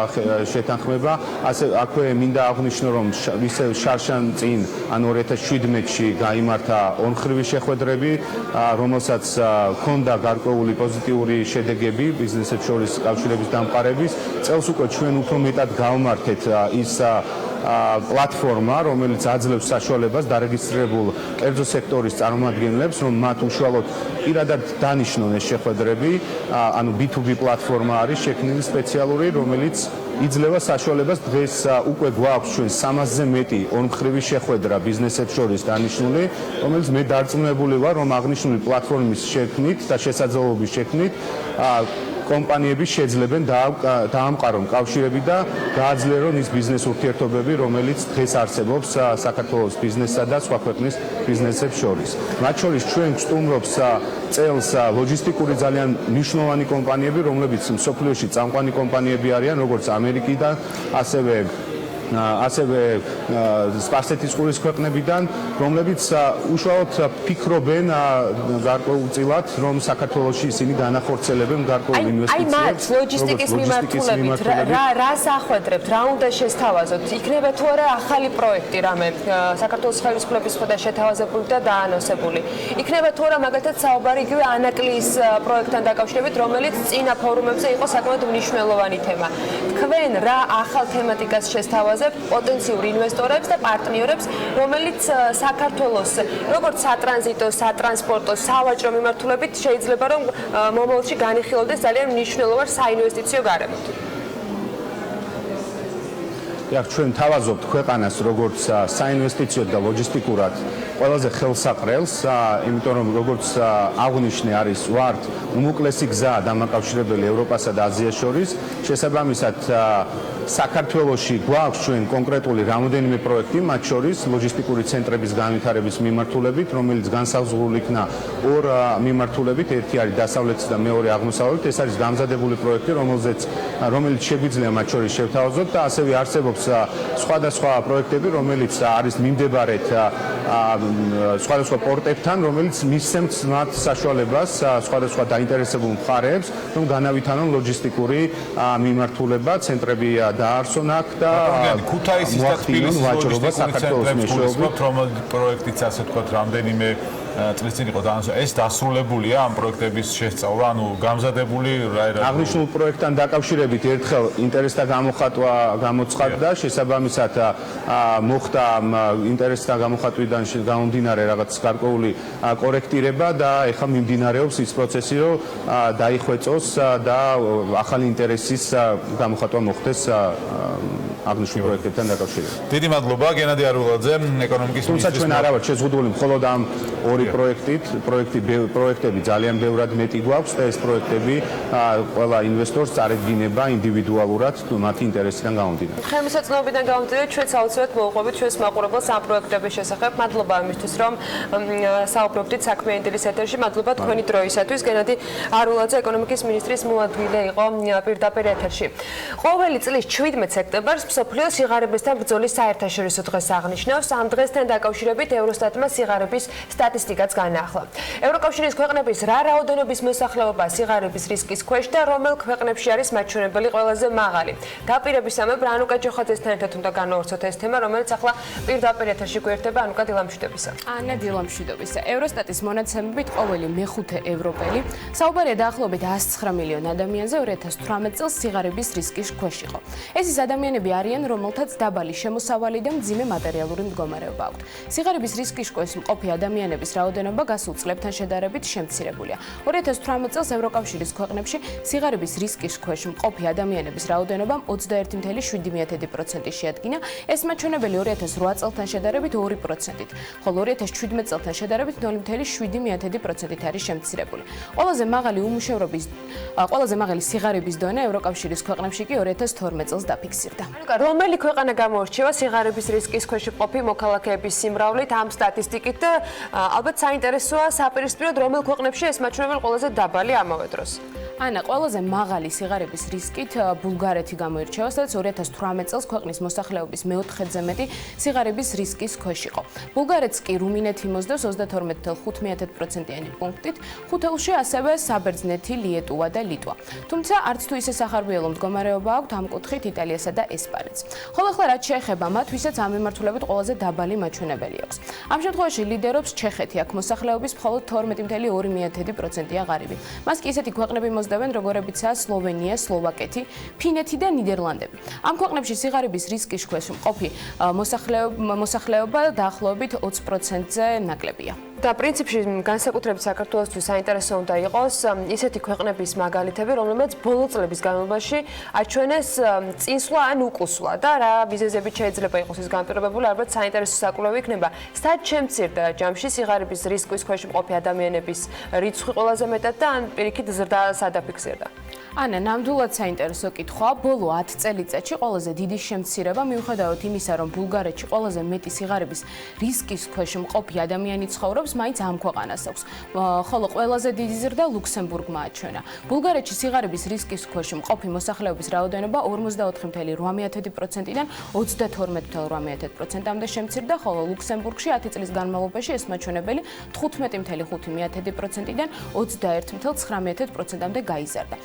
Speaker 7: შეთანხმება. ასევე აქვე მინდა აღვნიშნო, რომ ისევ შარშან წინ, ანუ 2017-ში გაიმართა ორმხრივი შეხვედრები, რომელსაც ჰქონდა გარკვეული პოზიტიური შედეგები ბიზნესებს შორის კავშირების დამყარების. წელს უკვე ჩვენ უფრო მეტად გავმართეთ ის პლატფორმა, რომელიც აძლევს საშუალებას დარეგისტრირებულ კერძო სექტორის წარმომადგენლებს, რომ მათ უშუალოდ პირადად დანიშნონ ეს შეხვედრები, ანუ B2B პლატფორმა არის შექმნილი სპეციალური, რომელიც იძლევა საშუალებას დღეს უკვე გვაქვს ჩვენ 300-ზე მეტი ორმხრივი შეხვედრა ბიზნესებს შორის დანიშნული, რომელიც მე დარწმუნებული ვარ, რომ აღნიშნული პლატფორმის შექმნით და შესაძლებლობის შექმნით კომპანიები შეძლებენ დაამყარონ კავშირები და გააძლიერონ ის ბიზნეს ურთიერთობები, რომელიც დღეს არსებობს საქართველოს ბიზნესსა და სხვა ქვეყნის ბიზნესებს შორის. მათ შორის ჩვენ ვსტუმრობს წელს ლოჯისტიკური ძალიან მნიშვნელოვანი კომპანიები, რომლებიც მსოფლიოში წამყვანი კომპანიები არიან, როგორც ამერიკიდან, ასევე სპარსეთის ყურის ქვეყნებიდან, რომლებიც უშუალოდ ფიქრობენ გარკვეულწილად, რომ საქართველოში ისინი განახორციელებენ გარკვეულ ინვესტიციებს.
Speaker 6: აი მათ ლოჯისტიკის მიმართულებით რას ახვედრებთ, რა უნდა შესთავაზოთ? იქნება თუ არა ახალი პროექტი რამე საქართველოს ხელისუფლების მხრიდან შეთავაზებული და დაანონსებული? იქნება თუ არა მაგალითად საუბარი იგივე ანაკლიის პროექტთან დაკავშირებით, რომელიც წინა ფორუმებზე იყო საკმაოდ მნიშვნელოვანი თემა. თქვენ რა ახალ თემატიკას შესთავაზებთ პოტენციურ ინვესტორებს და პარტნიორებს, რომელიც საქართველოს როგორც სატრანზიტო, სატრანსპორტო, სავაჭრო მიმართულებით შეიძლება რომ მომავალში განიხილავდეს ძალიან მნიშვნელოვან საინვესტიციო გარემოთ.
Speaker 7: დიახ, ჩვენ თავაზობთ ქვეყანას როგორც საინვესტიციო და ლოჯისტიკურად ყველაზე ხელსაყრელს, იმიტომ რომ როგორც აღნიშნე არის ვართ უმოკლესი გზა დამაკავშირებელი ევროპასა და აზიას შორის, შესაბამისად საქართველოში გვაქვს ჩვენ კონკრეტული რამოდენიმე პროექტი, მათ შორის ლოჯისტიკური ცენტრების განვითარების მიმართულებით, რომელიც განსაზღვრული იქნა ორ მიმართულებით, ერთი არის დასავლეთი და მეორე აღმოსავლეთი. ეს არის გამზადებული პროექტი, რომელიც შეგვიძლია მათ შორის შევთავაზოთ და ასევე არსებობს სხვადასხვა პროექტები, რომელიც არის მიმდებარედ სხვადასხვა პორტებთან, რომელიც მისცემს მათ საშუალებას სხვადასხვა დაინტერესებულ მხარეებს, რომ განავითარონ ლოჯისტიკური მიმართულება, ცენტრები დაარსონ აქ და
Speaker 29: ქუთაისის და თბილისის
Speaker 7: ვაჭრობა საქართველოს მეშვეობით,
Speaker 29: რომელ პროექტიც ასე ვთქვათ, რამდენიმე წლის წინ იყო ეს დასრულებულია ამ პროექტების შესწავლა, ანუ გამზადებული
Speaker 7: აღნიშნულ პროექტთან დაკავშირებით ერთხელ ინტერესთა გამოხატვა გამოცხადდა, შესაბამისად მოხდა ინტერესთა გამოხატვიდან გამომდინარე რაღაც გარკვეული კორექტირება და ეხლა მიმდინარეობს ის პროცესი, რომ დაიხვეწოს და ახალი ინტერესის გამოხატვა მოხდეს აღნიშნულ პროექტებთან დაკავშირებით.
Speaker 29: დიდი მადლობა გენადი არულაძე, ეკონომიკის მინისტრის.
Speaker 7: თუმცა ჩვენ არ ვართ შეზღუდული მხოლოდ ამ ორი პროექტები ძალიან ბევრად მეტი გვაქვს და ეს პროექტები ყველა ინვესტორს წარედგინება ინდივიდუალურად მათი ინტერესიდან გამომდინარე.
Speaker 6: ხელმისაწვდომობიდან გამომდინარე ჩვენც აუცილებლად მოვუყვებით ჩვენს მაყურებელს ამ პროექტების შესახებ. მადლობა ამისთვის, რომ საუბრობდით საქმიანი დილის ეთერში. მადლობა თქვენი დროისათვის. გენადი არულაძე ეკონომიკის მინისტრის მოადგილე იყო პირდაპირ ეთერში. ყოველი წლის 17 სექტემბერს მსოფლიოს სიღარიბესთან ბრძოლის საერთაშორისო დღეს აღნიშნავს. ამ დღესთან დაკავშირებით ევროსტატმა სიღარიბის სტატისტიკაც განაახლა. ევროკავშირის ქვეყნების რა რაოდენობის მოსახლეობა სიღარიბის რისკის ქვეშ და რომელ ქვეყნებში არის მაჩვენებელი ყველაზე მაღალი. დაპირებისამებრ ანუკა ჯოხაძესთან ერთად უნდა განვავრცოთ ეს თემა, რომელიც ახლა პირდაპირ ეთერში გვერდება ანუკა დილამშვიდობისა.
Speaker 2: ანა დილამშვიდობისა. ევროსტატის მონაცემებით ყოველი მეხუთე ევროპელი, საუბარია დაახლოებით 109 მილიონ ადამიანზე 2018 წელს სიღარიბის რისკის ქვეშ იყო. ეს ის ადამიანები არიან, რომელთაც დაბალი შემოსავალი და მძიმე მატერიალური მდგომარეობა აქვთ. სიღარიბის რისკის ქვეშ მყოფი ადამიანების რაოდენობა გასულ წლებთან შედარებით შემცირებულია. 2018 წელს ევროკავშირის ქვეყნებში სიღარიბის რისკის ქვეშ მყოფი ადამიანების რაოდენობამ 21.7% შეადგინა. ეს მაჩვენებელი 2008 წელთან შედარებით 2%-ით, ხოლო 2017 წელთან შედარებით 0.7%-ით არის შემცირებული. ყველაზე მაღალი სიღარიბის დონე ევროკავშირის ქვეყნებში კი 2012 წელს დაფიქსირდა.
Speaker 6: რომელი ქვეყანა გამოირჩევა სიღარიბის რისკის ქვეშ მყოფი მოქალაქეების სიმრავლით ამ სტატისტიკით და ალბათ საინტერესოა საპირისპიროდ რომელ ქვეყნებში ეს მაჩვენებელი ყველაზე დაბალი ამავე დროს.
Speaker 2: ანა, ყველაზე მაღალი სიღარიბის რისკით ბულგარეთი გამოირჩევა, სადაც 2018 წელს ქვეყნის მოსახლეობის მეოთხედზე მეტი სიღარიბის რისკის ქვეშ იყო. ბულგარეთს კი რუმინეთი მოსდევს 32.5%-იანი პუნქტით, ხუთეულში ასევე საბერძნეთი, ლიეტუვა და ლიტვა. თუმცა არც თუ ისე სახარბიელო მდგომარეობა აქვთ ამ კუთხით იტალიასა და ესპანეთს. ხოლო ახლა რაც შეეხება მათ, ვისაც ამ მიმართულებით ყველაზე დაბალი მაჩვენებელი აქვს. ამ შემთხვევაში ლიდერობს ჩეხეთი, აქ მოსახლეობის მხოლოდ 12.2%-ია ღარიბი. მას კი ისეთი ქვეყნები მოსდევენ, როგორებიცაა სლოვენია, სლოვაკეთი, ფინეთი და ნიდერლანდები. ამ ქვეყნებში სიღარიბის რისკის ქვეშ მყოფი მოსახლეობა დაახლოებით 20%-ზე ნაკლებია.
Speaker 6: და პრინციპში განსაკუთრებით საქართველოსთვის საინტერესო უნდა იყოს ისეთი ქვეყნების მაგალითები, რომლებიც ბოლო წლების განმავლობაში აჩვენეს წინსვლა ან უკუსვლა და რა მიზეზებით შეიძლება იყოს ეს განპირობებული, ალბათ საინტერესო საკვლევი იქნება. სად შემცირდა ჯამში სიღარიბის რისკის ქვეშ მყოფი ადამიანების რიცხვი ყველაზე მეტად და ან პირიქით ზრდა სადაფიქსირდა?
Speaker 2: ანა, ნამდვილად საინტერესო კითხვაა. ბოლო 10 წელიწადში ყველაზე დიდი შემცირება მიუხედავად იმისა, რომ ბულგარეთში ყველაზე მეტი სიღარიბის რისკის ქვეშ მყოფი ადამიანი ცხოვრობს, მაინც ამ ქვეყანას აქვს. ხოლო ყველაზე დიდი ზრდა ლუქსემბურგმა აჩვენა. ბულგარეთში სიღარიბის რისკის ქვეშ მყოფი მოსახლეობის რაოდენობა 44.8%-დან 32.8%-მდე შემცირდა, ხოლო ლუქსემბურგში 10 წლის განმავლობაში ეს მაჩვენებელი 15.5%-დან 21.9%-მდე გაიზარდა.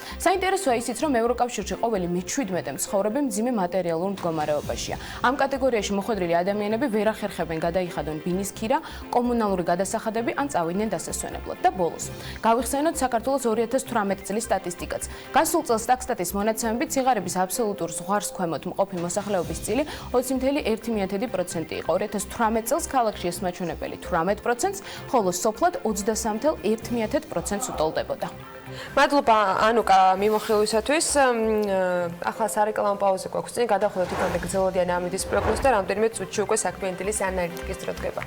Speaker 2: საინტერესოა ისიც, რომ ევროკავშირში ყოველი მე-17 მცხოვრები მძიმე მატერიალურ მდგომარეობაშია. ამ კატეგორიაში მოხვედრილი ადამიანები ვერ ახერხებენ გადაიხადონ ბინის ქირა, კომუნალური გადასახადები ან წავიდნენ დასასვენებლად. და ბოლოს, გავიხსენოთ საქართველოს 2018 წლის სტატისტიკაც. გასულ წელს სტატისტიკის მონაცემებით სიღარიბის აბსოლუტურ ზღვარს ქვემოთ მყოფი მოსახლეობის წილი 20.1% იყო. 2018 წელს ქალაქში ეს მაჩვენებელი 18%-ს, ხოლო სოფლად 23.1%-ს უტოლდებოდა.
Speaker 6: მადლობა ანუკა მიმოხილვისათვის. ახლა სარეკლამო პაუზა გვაქვს წინ, გადავხვდეთ იქამდე გრძელვადიანი ამიდის პროგნოზს და რამდენიმე წუთში უკვე საქმიანი დილის ანალიტიკის დრო დგება.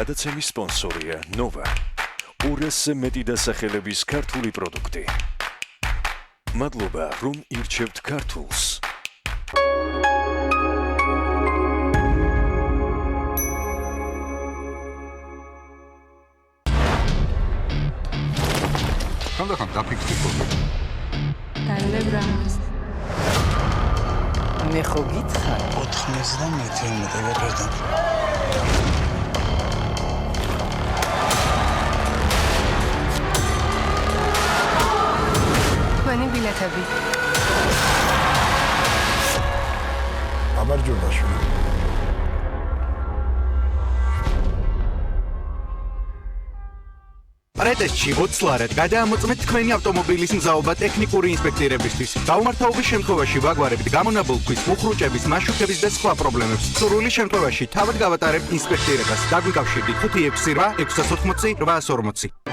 Speaker 1: გადაცემის სპონსორია Nova. 200-ზე მეტი დასახელების ქართული პროდუქტი. მადლობა, რომ ირჩევთ ქართულს.
Speaker 28: ხანდახან დაფიქსდი ხოლმე.
Speaker 3: დაილებრამს.
Speaker 10: მე ხო გითხარ
Speaker 15: 91 ეგრედან.
Speaker 3: თქვენი ბილეთები.
Speaker 16: გამარჯობა შვილი.
Speaker 9: პრეტესტში ოცლარად გადაამოწმეთ თქვენი ავტომობილის მზაობა ტექნიკური ინსპექტირებისთვის. დაუმართავობის შემთხვევაში ვაგვარებთ გამონაბოლქვის, მუხრუჭების, მაშუქების და სხვა პრობლემებს. სურვილი შემთხვევაში თავად გავატარებთ ინსპექტირებას. დაგვიკავშირდით 568 680 840.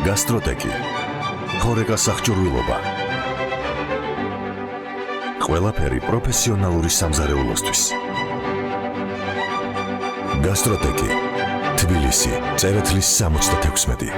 Speaker 14: გასტროტეკი. ხორეკა სახჭურვილობა. ყველაფერი პროფესიონალური სამზარეულოსთვის. გასტროტეკი. თბილისი, წერეთლის 76.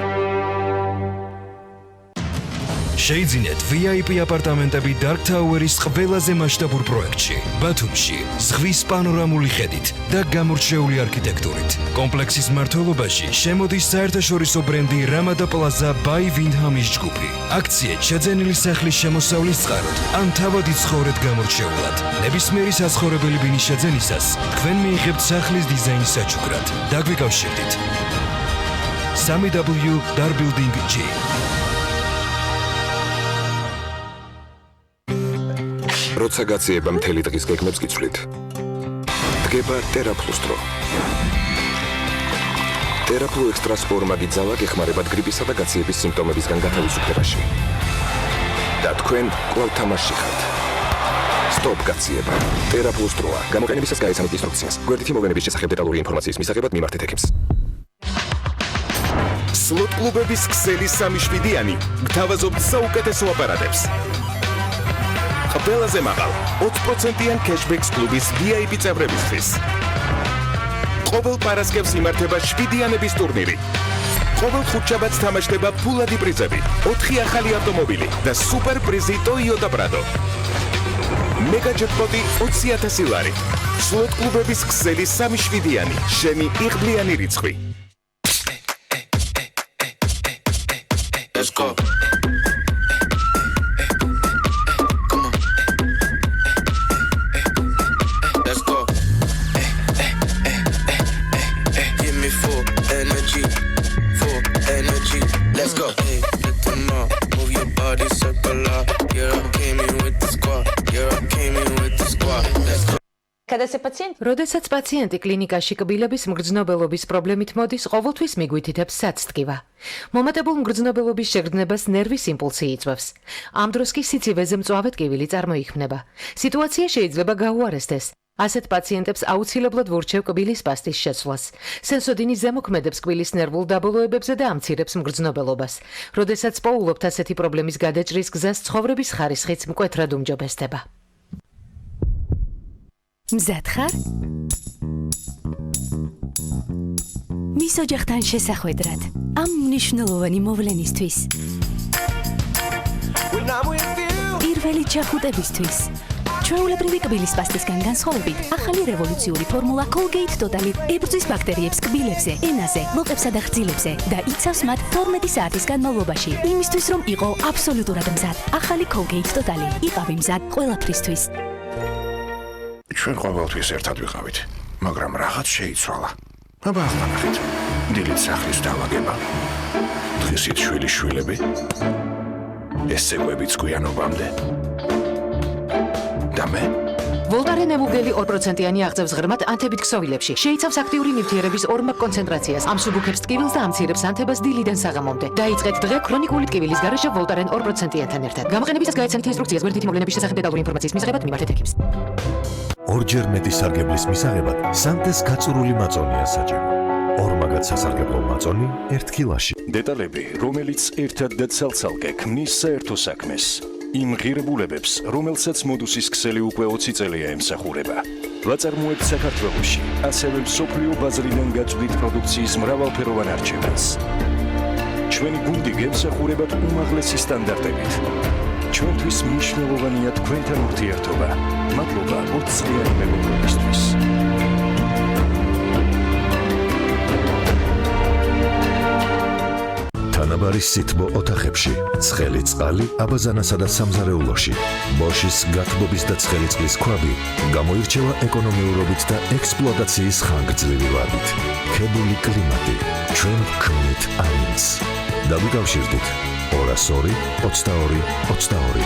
Speaker 5: შეიძინეთ VIP აპარტამენტები Dark Tower-ის ყველაზე მასშტაბურ პროექტში, ბათუმში, ზღვის პანორამული ხედით და გამორჩეული არქიტექტურით. კომპლექსის მმართველობაში შემოდის საერთაშორისო ბრენდი Ramada Plaza by Windham-ის ჯგუფი. აქციეთ შეძენილი სახლის შემოსავლის წყაროდ, ან თავად იცხოვრეთ გამორჩეულად. ნებისმიერი საცხოვრებელი ბინის შეძენისას თქვენ მიიღებთ სახლის დიზაინის საჩუქრად. დაგვიკავშირდით. 3W Dar Building G.
Speaker 22: როცა გაციება მთელი დღის გეგმებს გიცვლით. დგება TerraPlus-დრო. TerraPlus Extra სპორმაგი ძალა გეხმარებათ გრიპისა და გაციების სიმპტომებისგან გათავისუფლებაში. და თქვენ კვლავ თამაშში ხართ. Stop გაციება. TerraPlus-დროა. გამოყენებისას გაიცანით ინსტრუქციას. გვერდითი მოვლენების შესახებ დეტალური ინფორმაციის მისაღებად მიმართეთ ექიმს.
Speaker 5: სლოტ კლუბების ქსელი 3-7-იანი გთავაზობთ საუკეთესო აპარატებს. ყველაზე მაღალ 20%-იან cashback კლუბის VIP წევრებისთვის. ყოველ პარასკევს იმართება 7-იანების ტურნირი. ყოველ ხუთშაბათს თამაშდება ფულადი პრიზები, 4 ახალი ავტომობილი და სუპერ პრიზი Toyota Prado. მეგა ჯეკპოტი 20,000 ლარი. სლოტ კლუბების ქსელი 3-7-იანი, შენი იღბლიანი რიცხვი.
Speaker 15: Let's go.
Speaker 17: როდესაც პაციენტი კლინიკაში კბილების მგრძნობელობის პრობლემით მოდის, ყოველთვის მიგვითითებს საცტკივა. მომატებულ მგრძნობელობის შეგრძნებას ნერვის იმპულსი იწვევს. ამ დროს კი სიცივეზე მწვავე ტკივილი წარმოიქმნება. სიტუაცია შეიძლება გაუარესდეს. ასეთ პაციენტებს აუცილებლად ვურჩევ კბილის პასტის შეცვლას. სენსოდინი ზემოქმედებს კბილის ნერვულ დაბოლოებებზე და ამცირებს მგრძნობელობას. როდესაც პოულობთ ასეთი პრობლემის გადაჭრის გზას, ცხოვრების ხარისხიც მკვეთრად უმჯობესდება.
Speaker 11: მზად ხარ? მის ოჯახთან შესახვედრად ამ მნიშვნელოვანი მოვლენისთვის. პირველი ჩახუტებისთვის. ჩვეულებრივი კბილის პასტისგან განსხვავებით, ახალი რევოლუციური ფორმულა Colgate Total ებრძვის ბაქტერიებს კბილებზე, ენაზე, ლოყებსა და ღრძილებზე და იცავს მათ 12 საათის განმავლობაში. იმისთვის რომ იყო აბსოლუტურად მზად. ახალი Colgate Total იყავი მზად ყველაფრისთვის.
Speaker 16: ჩვენ ყოველთვის ერთად ვიყავით, მაგრამ რაღაც შეიცვალა. აბა ახლა ნახეთ. დილით სახლის დაალაგება. დღისით შვილები. ესეგვებიც გვიანობამდე. და მე
Speaker 17: ვოლტარენ ემუგელი 2%-იანი აღწევს ღრმად ანთებით ქსოვილებში. შეიცავს აქტიური ნივთიერების ორმაგ კონცენტრაციას, ამსუბუქებს ტკივილს და ამცირებს ანთებას დილიდან საღამომდე. დაიწყეთ დღე ქრონიკული ტკივილის გარეშე ვოლტარენ 2%-იანთან ერთად. გამოყენებისას გაიცანით ინსტრუქციას გვერდითი მოვლენების შესახებ დეტალური ინფორმაციის მისაღებად მიმართეთ ექიმს.
Speaker 14: ორჯერ მეტი სარგებლის მისაღებად სანტეს გაწურული მაწონია საჭირო. ორმაგად სასარგებლო მაწონი 1 კილოში.
Speaker 1: დეტალები, რომელიც ერთად და ცალ-ცალკე ქმნის საერთო საქმეს. იმ ღირებულებებს, რომელსაც მოდუსის ქსელი უკვე 20 წელია ემსახურება. ვაწარმოებთ საქართველოში, ასევე მსოფლიო ბაზრიდან გაწვდით პროდუქციის მრავალფეროვან არჩევანს. ჩვენი გუნდი გემსახურებათ უმაღლესი სტანდარტებით. ჩვენთვის მნიშვნელოვანია თქვენთან ურთიერთობა. მადლობა 20 წლიანი მეგობრობისთვის.
Speaker 14: თანაბარის სითბო ოთახებში, ცხელი წყალი აბაზანასა და სამზარეულოში. ბოშის გათბობის და ცხელი წყლის ქვაბი გამოირჩევა ეკონომიურობით და ექსპლუატაციის ხანგრძლივი ვადით. ქებული კლიმატი, ჩვენ ვქმნით აინს. დავიკავშირდით 202 22 22.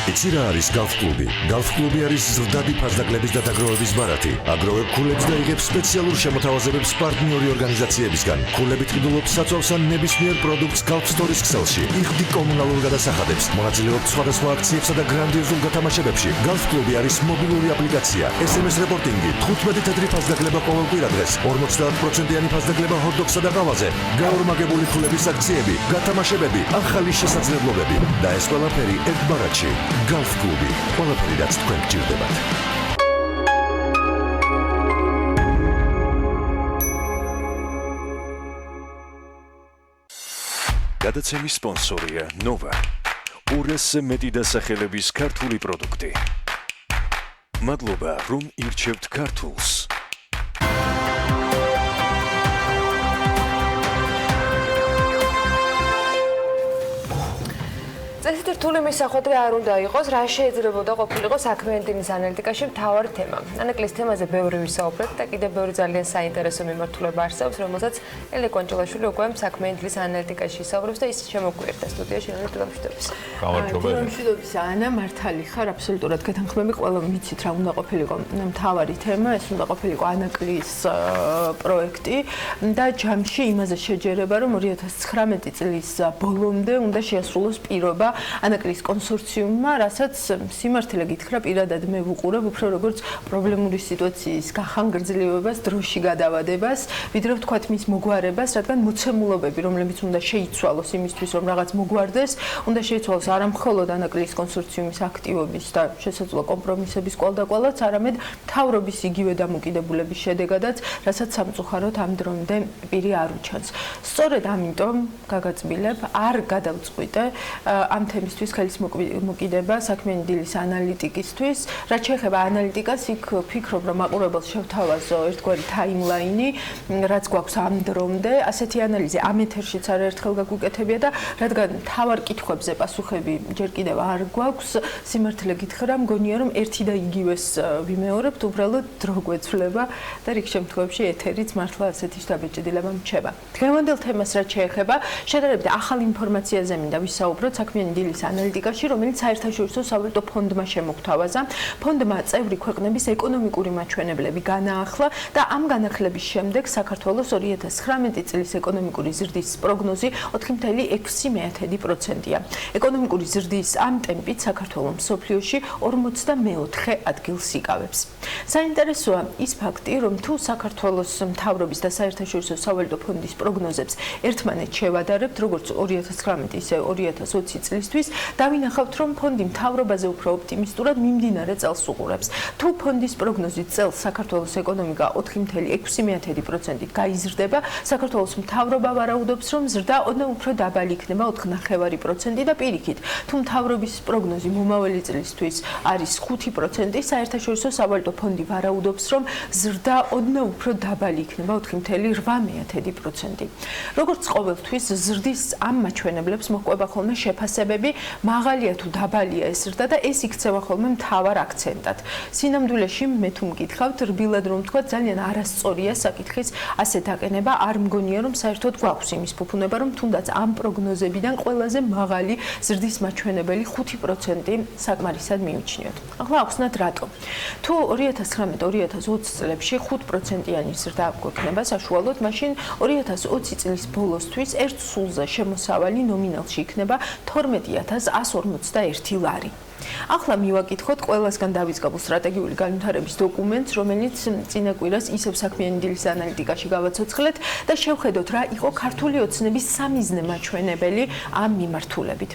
Speaker 14: იცი რა არის გალფ-კლუბი? გალფ-კლუბი არის ზრდადი ფასდაკლების და დაგროვების ბარათი. აგროვებ ქულებს და იღებს სპეციალურ შემოთავაზებებს პარტნიორი ორგანიზაციებისგან. ქულებით ყიდულობ საწვავს ან ნებისმიერ პროდუქტს გალფ სტორის ქსელში. იხდი კომუნალურ გადასახადებს. მონაწილეობ სხვადასხვა აქციებსა და გრანდიოზულ გათამაშებებში. გალფ-კლუბი არის მობილური აპლიკაცია. SMS რეპორტინგი, 15 თეთრი ფასდაკლება ყოველ კვირადღეს, 50%-იანი ფასდაკლება ჰოთ-დოგსა და ყავაზე. გაორმაგებული ქულების აქციები, გათამაშებები, ახალი შესაძლებლობები და ეს ყველაფერი ერთ ბარათში. გალფ-კლუბი, ყველაფერი რაც თქვენ გჭირდებათ.
Speaker 1: გადაცემის სპონსორია ნოვა. 200-ზე მეტი დასახელების ქართული პროდუქტი. მადლობა, რომ ირჩევთ ქართულს.
Speaker 6: წესით რთული მისახვედრე არ უნდა იყოს, რა შეიძლებოდა ყოფილიყო საქმიანი დინის ანალიტიკაში მთავარი თემა. ანაკლის თემაზე ბევრი ვისაუბრეთ და კიდევ ბევრი ძალიან საინტერესო მიმართულება არსებობს, რომელსაც ელე კვანჭოლაშვილი უკვე საქმიანი დინის ანალიტიკაში ისაუბრებს და ის შემოგვიერთდა სტუდიაში ანალიტიკების.
Speaker 2: გამარჯობა ანა, მართალი ხარ, აბსოლუტურად გეთანხმები, ყველა ვიცით რა უნდა ყოფილიყო მთავარი თემა, ეს უნდა ყოფილიყო ანაკლის პროექტი და ჯამში იმაზე შეჯერება, რომ 2019 წლის ბოლომდე უნდა შეასრულოს პირობა ანაკლის კონსორციუმმა, რასაც სიმართლე გითხრა, პირადად მე ვუყურებ უფრო როგორც პრობლემური სიტუაციის გახანგრძლივებას, დროში გადავადებას, ვიდრე ვთქვათ მის მოგვარებას, რადგან მოცემულობები, რომლებიც უნდა შეიცვალოს იმისთვის, რომ რაღაც მოგვარდეს, უნდა შეიცვალოს არა მხოლოდ ანაკლის კონსორციუმის აქტივობის და შესაძლო კომპრომისების კვალდაკვალაც, არამედ მთავრობის იგივე დამოკიდებულების შედეგადაც, რასაც სამწუხაროდ ამ დრომდე პირი არ უჩანს. სწორედ ამიტომ გაგაწმილებ, არ გადავწყვიტე ამ თემისთვის ხელის მოკიდება საქმიანი დილის ანალიტიკისთვის. რაც შეეხება ანალიტიკას, იქ ვფიქრობ, რომ მაყურებელს შევთავაზო ერთგვარი ტაიმლაინი, რაც გვაქვს ამ დრომდე. ასეთი ანალიზი ამ ეთერშიც არაერთხელ გაგვიკეთებია და რადგან თავარ კითხვებზე პასუხები ჯერ კიდევ არ გვაქვს, სიმართლე გითხრა, მგონია, რომ ერთი და იგივეს ვიმეორებთ, უბრალოდ დრო გვეცვლება და რიგ შემთხვევებში ეთერიც მართლა ასეთი შთაბეჭდილება მრჩება. დღევანდელ თემას რაც შეეხება, შედარებით ახალ ინფორმაციაზე მინდა ვისაუბროთ საქმიანი დილის ანალიტიკაში, რომელიც საერთაშორისო სავალუტო ფონდმა შემოგთავაზა. ფონდმა წევრი ქვეყნების ეკონომიკური მაჩვენებლები განაახლა და ამ განახლების შემდეგ საქართველოს 2019 წლის ეკონომიკური ზრდის პროგნოზი 4.6%-ია. ეკონომიკური ზრდის ამ ტემპით საქართველოს მსოფლიოში 44 ადგილს იკავებს. საინტერესოა ის ფაქტი, რომ თუ საქართველოს მთავრობის და საერთაშორისო სავალუტო ფონდის პროგნოზებს ერთმანეთს შევადარებთ, როგორც 2019 ისე 2020 წლისთვის, დავინახავთ, რომ ფონდი მთავრობაზე უფრო ოპტიმისტურად მიმდინარე წელს უყურებს. თუ ფონდის პროგნოზით წელს საქართველოს ეკონომიკა 4.6%-ით გაიზრდება, საქართველოს მთავრობა ვარაუდობს, რომ ზრდა ოდნავ უფრო დაბალი იქნება 4.5% და პირიქით, თუ მთავრობის პროგნოზი მომავალი წლისთვის არის 5%, საერთაშორისო სავალუტო ფონდი ვარაუდობს, რომ ზრდა ოდნავ უფრო დაბალი იქნება 4.8%. როგორც ყოველთვის, ზრდის ამ მაჩვენებლებს მოჰყვება ხოლმე შეფასებები, მაღალია თუ დაბალია ეს ზრდა და ეს იქცევა ხოლმე მთავარ აქცენტად. სინამდვილეში მე თუ მკითხავთ, რბილად რომ ვთქვა, ძალიან არასწორია საკითხის ასე დაყენება, არ მგონია რომ საერთოდ გვაქვს იმის ფუფუნება, რომ თუნდაც ამ პროგნოზებიდან ყველაზე მაღალი ზრდის მაჩვენებელი 5% საკმარისად მივიჩნიოთ. ახლა ახსნათ რატომ. თუ 2019-2020 წლებში 5%-იანი ზრდა გვექნება საშუალოდ, მაშინ 2020 წლის ბოლოსთვის ერთ სულზე შემოსავალი ნომინალში იქნება 12.141 ლარი.
Speaker 8: ახლა მივაკითხოთ ყველასგან დავიწყებულ სტრატეგიული განვითარების დოკუმენტს, რომელიც წინა კვირას ისევ საქმიანი დილის ანალიტიკაში გავაცოცხლეთ და შევხედოთ რა იყო ქართული ოცნების სამიზნე მაჩვენებელი ამ მიმართულებით.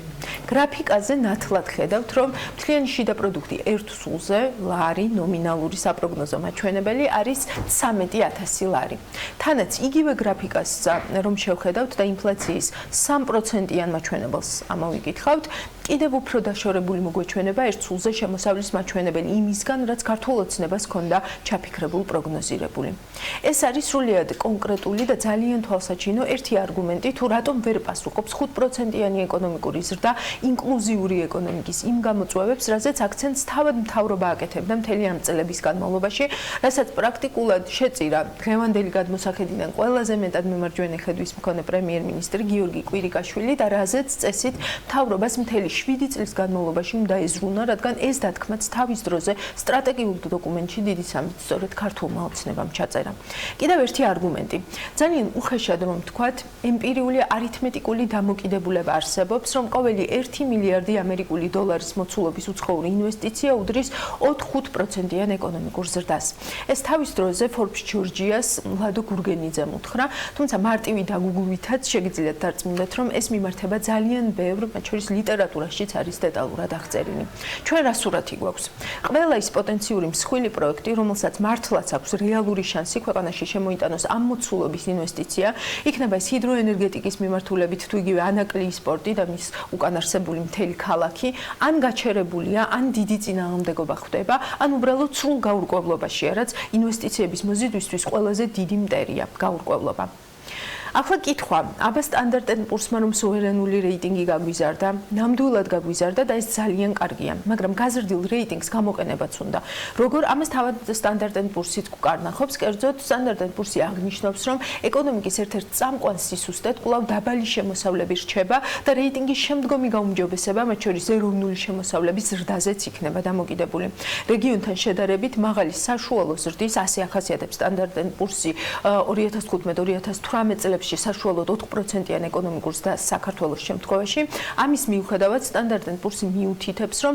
Speaker 8: გრაფიკაზე ნათლად ხედავთ, რომ მთლიანი შიდა პროდუქტი ერთ სულზე ლარი ნომინალური საპროგნოზო მაჩვენებელი არის 13,000 ლარი. თანაც იგივე გრაფიკას რომ შევხედავთ და ინფლაციის 3%-იან მაჩვენებელს ამოვიკითხავთ, კიდევ უფრო დაშორებული მოგვეჩვენება ერთ სულზე შემოსავლის მაჩვენებელი იმისგან, რაც ქართულ ოცნებას ჰქონდა ჩაფიქრებულ პროგნოზირებული. ეს არის სრულიად კონკრეტული და ძალიან თვალსაჩინო ერთი არგუმენტი, თუ რატომ ვერ პასუხობს 5%-იანი ეკონომიკური ზრდა ინკლუზიური ეკონომიკის იმ გამოწვევებს, რაზეც აქცენტს თავად მთავრობა აკეთებდა მთელი ამ წლების განმავლობაში, რასაც პრაქტიკულად შეწირა დღევანდელი გადმოსახედიდან ყველაზე მეტად მემარჯვენე ხედვის მქონე პრემიერ-მინისტრი გიორგი კვირიკაშვილი და რაზეც წესით მთავრობას მთელი 7 წლის განმავლობაში უნდა ეზრუნა, რადგან ეს დათქმაც თავის დროზე სტრატეგიულ დოკუმენტში დიდი სამით სწორედ ქართულმა ოცნებამ ჩაწერა. კიდევ ერთი არგუმენტი. ძალიან უხეშად რომ ვთქვათ, ემპირიული არითმეტიკული დამოკიდებულება არსებობს, რომ ყოველი 1 მილიარდი ამერიკული დოლარის მოცულობის უცხოური ინვესტიცია უდრის 4-5%-იან ეკონომიკურ ზრდას. ეს თავის დროზე Forbes Georgia's ლადო გურგენიძემ უთხრა, თუმცა მარტივი დაგუგუვითაც შეგიძლიათ დარწმუნდეთ, რომ ეს მიმართება ძალიან ბევრ, მათ შორის ლიტერატურაშიც არის დეტალურად აღწერილი. ჩვენ რა სურათი გვაქვს? ყველა ის პოტენციური მსხვილი პროექტი, რომელსაც მართლაც აქვს რეალური შანსი ქვეყანაში შემოიტანოს ამ მოცულობის ინვესტიცია, იქნება ეს ჰიდროენერგეტიკის მიმართულებით თუ იგივე ანაკლიის სპორტი და მის უკანარსებული მთელი ქალაქი, ან გაჩერებულია, ან დიდი წინააღმდეგობა ხდება, ან უბრალოდ სრულ გაურკვევლობაშია, რაც ინვესტიციების მოზიდვისთვის ყველაზე დიდი მტერია გაურკვევლობა. ახლა კითხვა, აბა Standard & Poor's-მა რომ სუვერენული რეიტინგი გაგვიზარდა, ნამდვილად გაგვიზარდა და ეს ძალიან კარგია, მაგრამ გაზრდილ რეიტინგს გამოყენებაც უნდა. როგორ ამას თავად Standard & Poor's-იც გვკარნახობს, კერძოდ Standard & Poor's-ი აღნიშნავს, რომ ეკონომიკის ერთ-ერთ წამყვან სისუსტედ კვლავ დაბალი შემოსავლები რჩება და რეიტინგის შემდგომი გაუმჯობესება, მათ შორის ეროვნული შემოსავლების ზრდაზეც იქნება დამოკიდებული. რეგიონთან შედარებით მაღალი საშუალო ზრდის ასე ახასიათებს Standard & Poor's-ი 2015-2018 წლებში საშუალოდ 4%-იან ეკონომიკურ ზრდას საქართველოს შემთხვევაში. ამის მიუხედავად Standard & Poor's მიუთითებს, რომ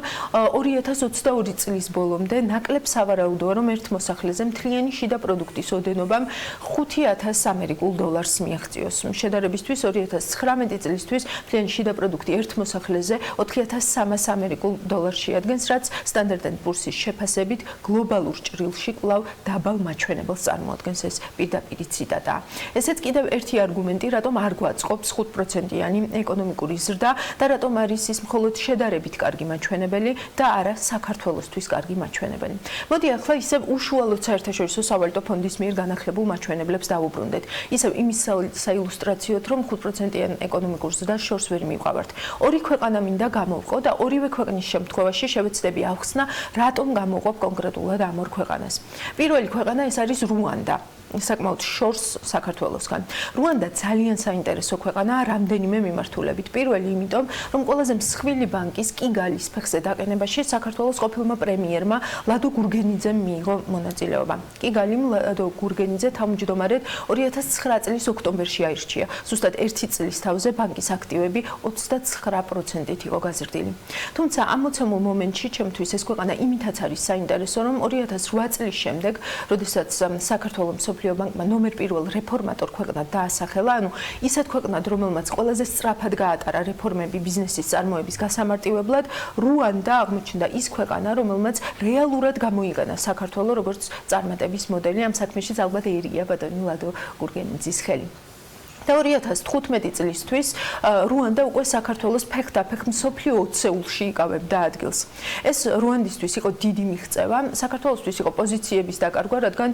Speaker 8: 2022 წლის ბოლომდე ნაკლებ სავარაუდოა, რომ ერთ მოსახლეზე მთლიანი შიდა პროდუქტის ოდენობამ 5,000 ამერიკულ დოლარს მიაღწიოს. შედარებისთვის 2019 წლისთვის მთლიანი შიდა პროდუქტი ერთ მოსახლეზე 4,300 ამერიკულ დოლარს შეადგენს, რაც Standard & Poor's-ის შეფასებით გლობალურ ჭრილში კვლავ დაბალ მაჩვენებელს წარმოადგენს. ეს პირდაპირი ციტატაა. ესეც კიდევ ერთი არგუმენტი, რატომ არ გვაწყობს 5%-იანი ეკონომიკური ზრდა და რატომ არის ის მხოლოდ შედარებით კარგი მაჩვენებელი და არა საქართველოსთვის კარგი მაჩვენებელი. მოდი ახლა ისევ უშუალოდ საერთაშორისო სავალუტო ფონდის მიერ განახლებულ მაჩვენებლებს დავუბრუნდეთ. ისევ იმის საილუსტრაციოდ, რომ 5%-იან ეკონომიკურ ზრდას შორს ვერ მივყავართ. ორი ქვეყანა მინდა გამოვყო და ორივე ქვეყნის შემთხვევაში შევეცდები ახსნა, რატომ გამოვყობ კონკრეტულად ამ ორ ქვეყანას. პირველი ქვეყანა ეს არის რუანდა. საკმაოდ შორს საქართველოსგან. რუანდა ძალიან საინტერესო ქვეყანაა რამდენიმე მიმართულებით. პირველი, იმიტომ, რომ ყველაზე მსხვილი ბანკის კიგალის ფეხზე დაყენებაში საქართველოს ყოფილმა პრემიერმა ლადო გურგენიძემ მიიღო მონაწილეობა. კიგალიმ ლადო გურგენიძე თავმჯდომარედ 2009 წლის ოქტომბერში აირჩია. ზუსტად 1 წლის თავზე ბანკის აქტივები 29%-ით იყო გაზრდილი. თუმცა ამ მოცემულ მომენტში ჩემთვის ეს ქვეყანა იმითაც არის საინტერესო, რომ 2008 წლის შემდეგ, როდესაც საქართველოს ბანკმა ნომერ პირველ რეფორმატორ ქვეყნად დაასახელა, ანუ ისეთ ქვეყნად, რომელმაც ყველაზე სწრაფად გაატარა რეფორმები ბიზნესის წარმოების გასამარტივებლად, რუანდა აღმოჩნდა ის ქვეყანა, რომელმაც რეალურად გამოიყენა საქართველოს როგორც წარმატების მოდელი. ამ საქმეშიც ალბათ ერია ბატონი ლადო გურგენიძის ხელი. და 2015 წლისთვის რუანდა უკვე საქართველოს ფეხდაფეხ მსოფლიო 20-ში იკავებდა ადგილს. ეს რუანდისთვის იყო დიდი მიღწევა, საქართველოსთვის იყო პოზიციების დაკარგვა, რადგან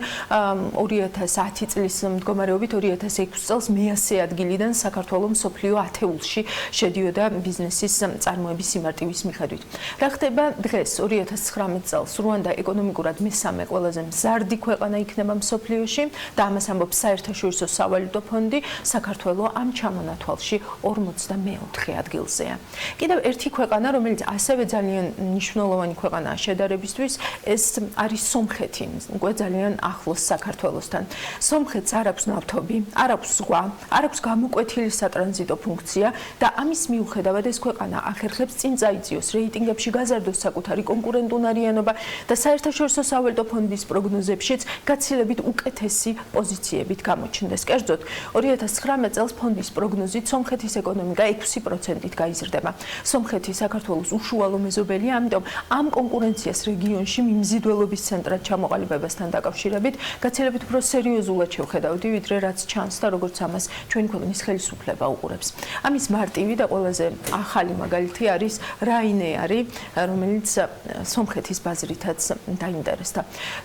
Speaker 8: 2010 წლის მდგომარეობით 2006 წელს მე-100 ადგილიდან საქართველოს მსოფლიო 10-ში შედიოდა ბიზნესის წარმოების სიმარტივის მიხედვით. რა ხდება დღეს 2019 წელს რუანდა ეკონომიკურად მესამე ყველაზე მზარდი ქვეყანა იქნება მსოფლიოში და ამას ამბობს საერთაშორისო სავალუტო ფონდი. საქართველო ამ ჩამონათვალში 44 ადგილზეა. კიდევ ერთი ქვეყანა, რომელიც ასევე ძალიან მნიშვნელოვანი ქვეყანაა შედარებისთვის, ეს არის სომხეთი, უკვე ძალიან ახლოს საქართველოსთან. სომხეთს არ აქვს ნავთობი, არ აქვს ზღვა, არ აქვს გამოკვეთილი სატრანზიტო ფუნქცია და ამის მიუხედავად ეს ქვეყანა ახერხებს წინ წაიწიოს რეიტინგებში, გაზარდოს საკუთარი კონკურენტუნარიანობა და საერთაშორისო სავალუტო ფონდის პროგნოზებშიც გაცილებით უკეთესი პოზიციებით გამოჩნდეს. კერძოდ, 2019 წელს ფონდის პროგნოზით სომხეთის ეკონომიკა 6%-ით გაიზრდება. სომხეთი საქართველოს უშუალო მეზობელია, ამიტომ ამ კონკურენციას რეგიონში მიმზიდველობის ცენტრად ჩამოყალიბებასთან დაკავშირებით გაცილებით უფრო სერიოზულად შევხედავდი, ვიდრე რაც ჩანს და როგორც ამას ჩვენი ქვეყნის ხელისუფლება უყურებს. ამის მარტივი და ყველაზე ახალი მაგალითი არის რაინეარი, რომელიც სომხეთის ბაზრითაც დაინტერესდა.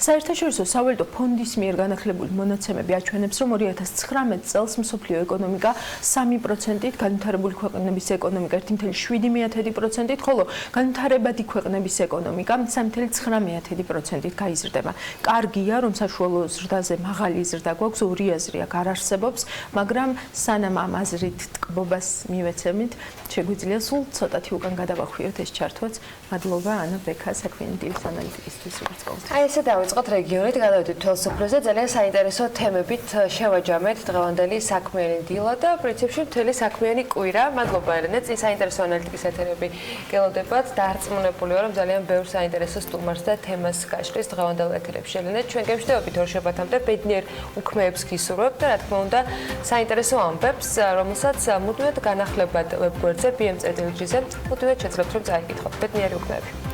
Speaker 8: საერთაშორისო სავალუტო ფონდის მიერ განახლებული მონაცემები აჩვენებს, რომ 2019 წელს მსოფლიო ეკონომიკა 3%-ით, განვითარებული ქვეყნების ეკონომიკა 1.7%-ით, ხოლო განვითარებადი ქვეყნების ეკონომიკა 3.9%-ით გაიზრდება. კარგია, რომ საშუალო ზრდაზე მაღალი ზრდა გვაქვს, ორი აზრი აქ არ არსებობს, მაგრამ სანამ ამ აზრით ტკბობას მივეცემით, შეგვიძლია სულ ცოტათი უკან გადავახვიოთ ეს ჩართვაც. მადლობა ანა ბექა საქმიანი დილის ანალიტიკისთვის, როგორც ყოველთვის.
Speaker 6: აი ესე დავიწყოთ რეგიონით, გადავიდეთ თვალსაჩინოზე, ძალიან საინტერესო თემებით შევაჯამეთ დღევანდელი საქმიანი დილა და პრინციპში მთელი საქმიანი კვირა. მადლობა ელენე, წინ საინტერესო ანალიტიკის ეთერები გელოდებათ. დაარწმუნებული ვარ, რომ ძალიან ბევრ საინტერესო სტუმარს და თემას გაშლის დღევანდელ ეთერებში. ელენე, ჩვენ გემშვიდობებით ორ შაბათამდე ბედნიერ უქმეებს გისურვებთ და რა თქმა უნდა, საინტერესო ამბებს, რომელსაც მუდმივად განახლებად ვებგვერდზე BM-ზე მუდმივად შეძლებთ, რომ წაიკითხოთ. ბედნიერი უქმეები.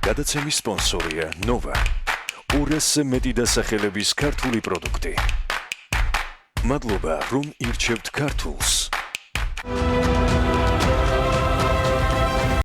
Speaker 1: გადაცემის სპონსორია ნოვა. 200-ზე მეტი დასახელების ქართული პროდუქტი. მადლობა, რომ ირჩევთ ქართულს.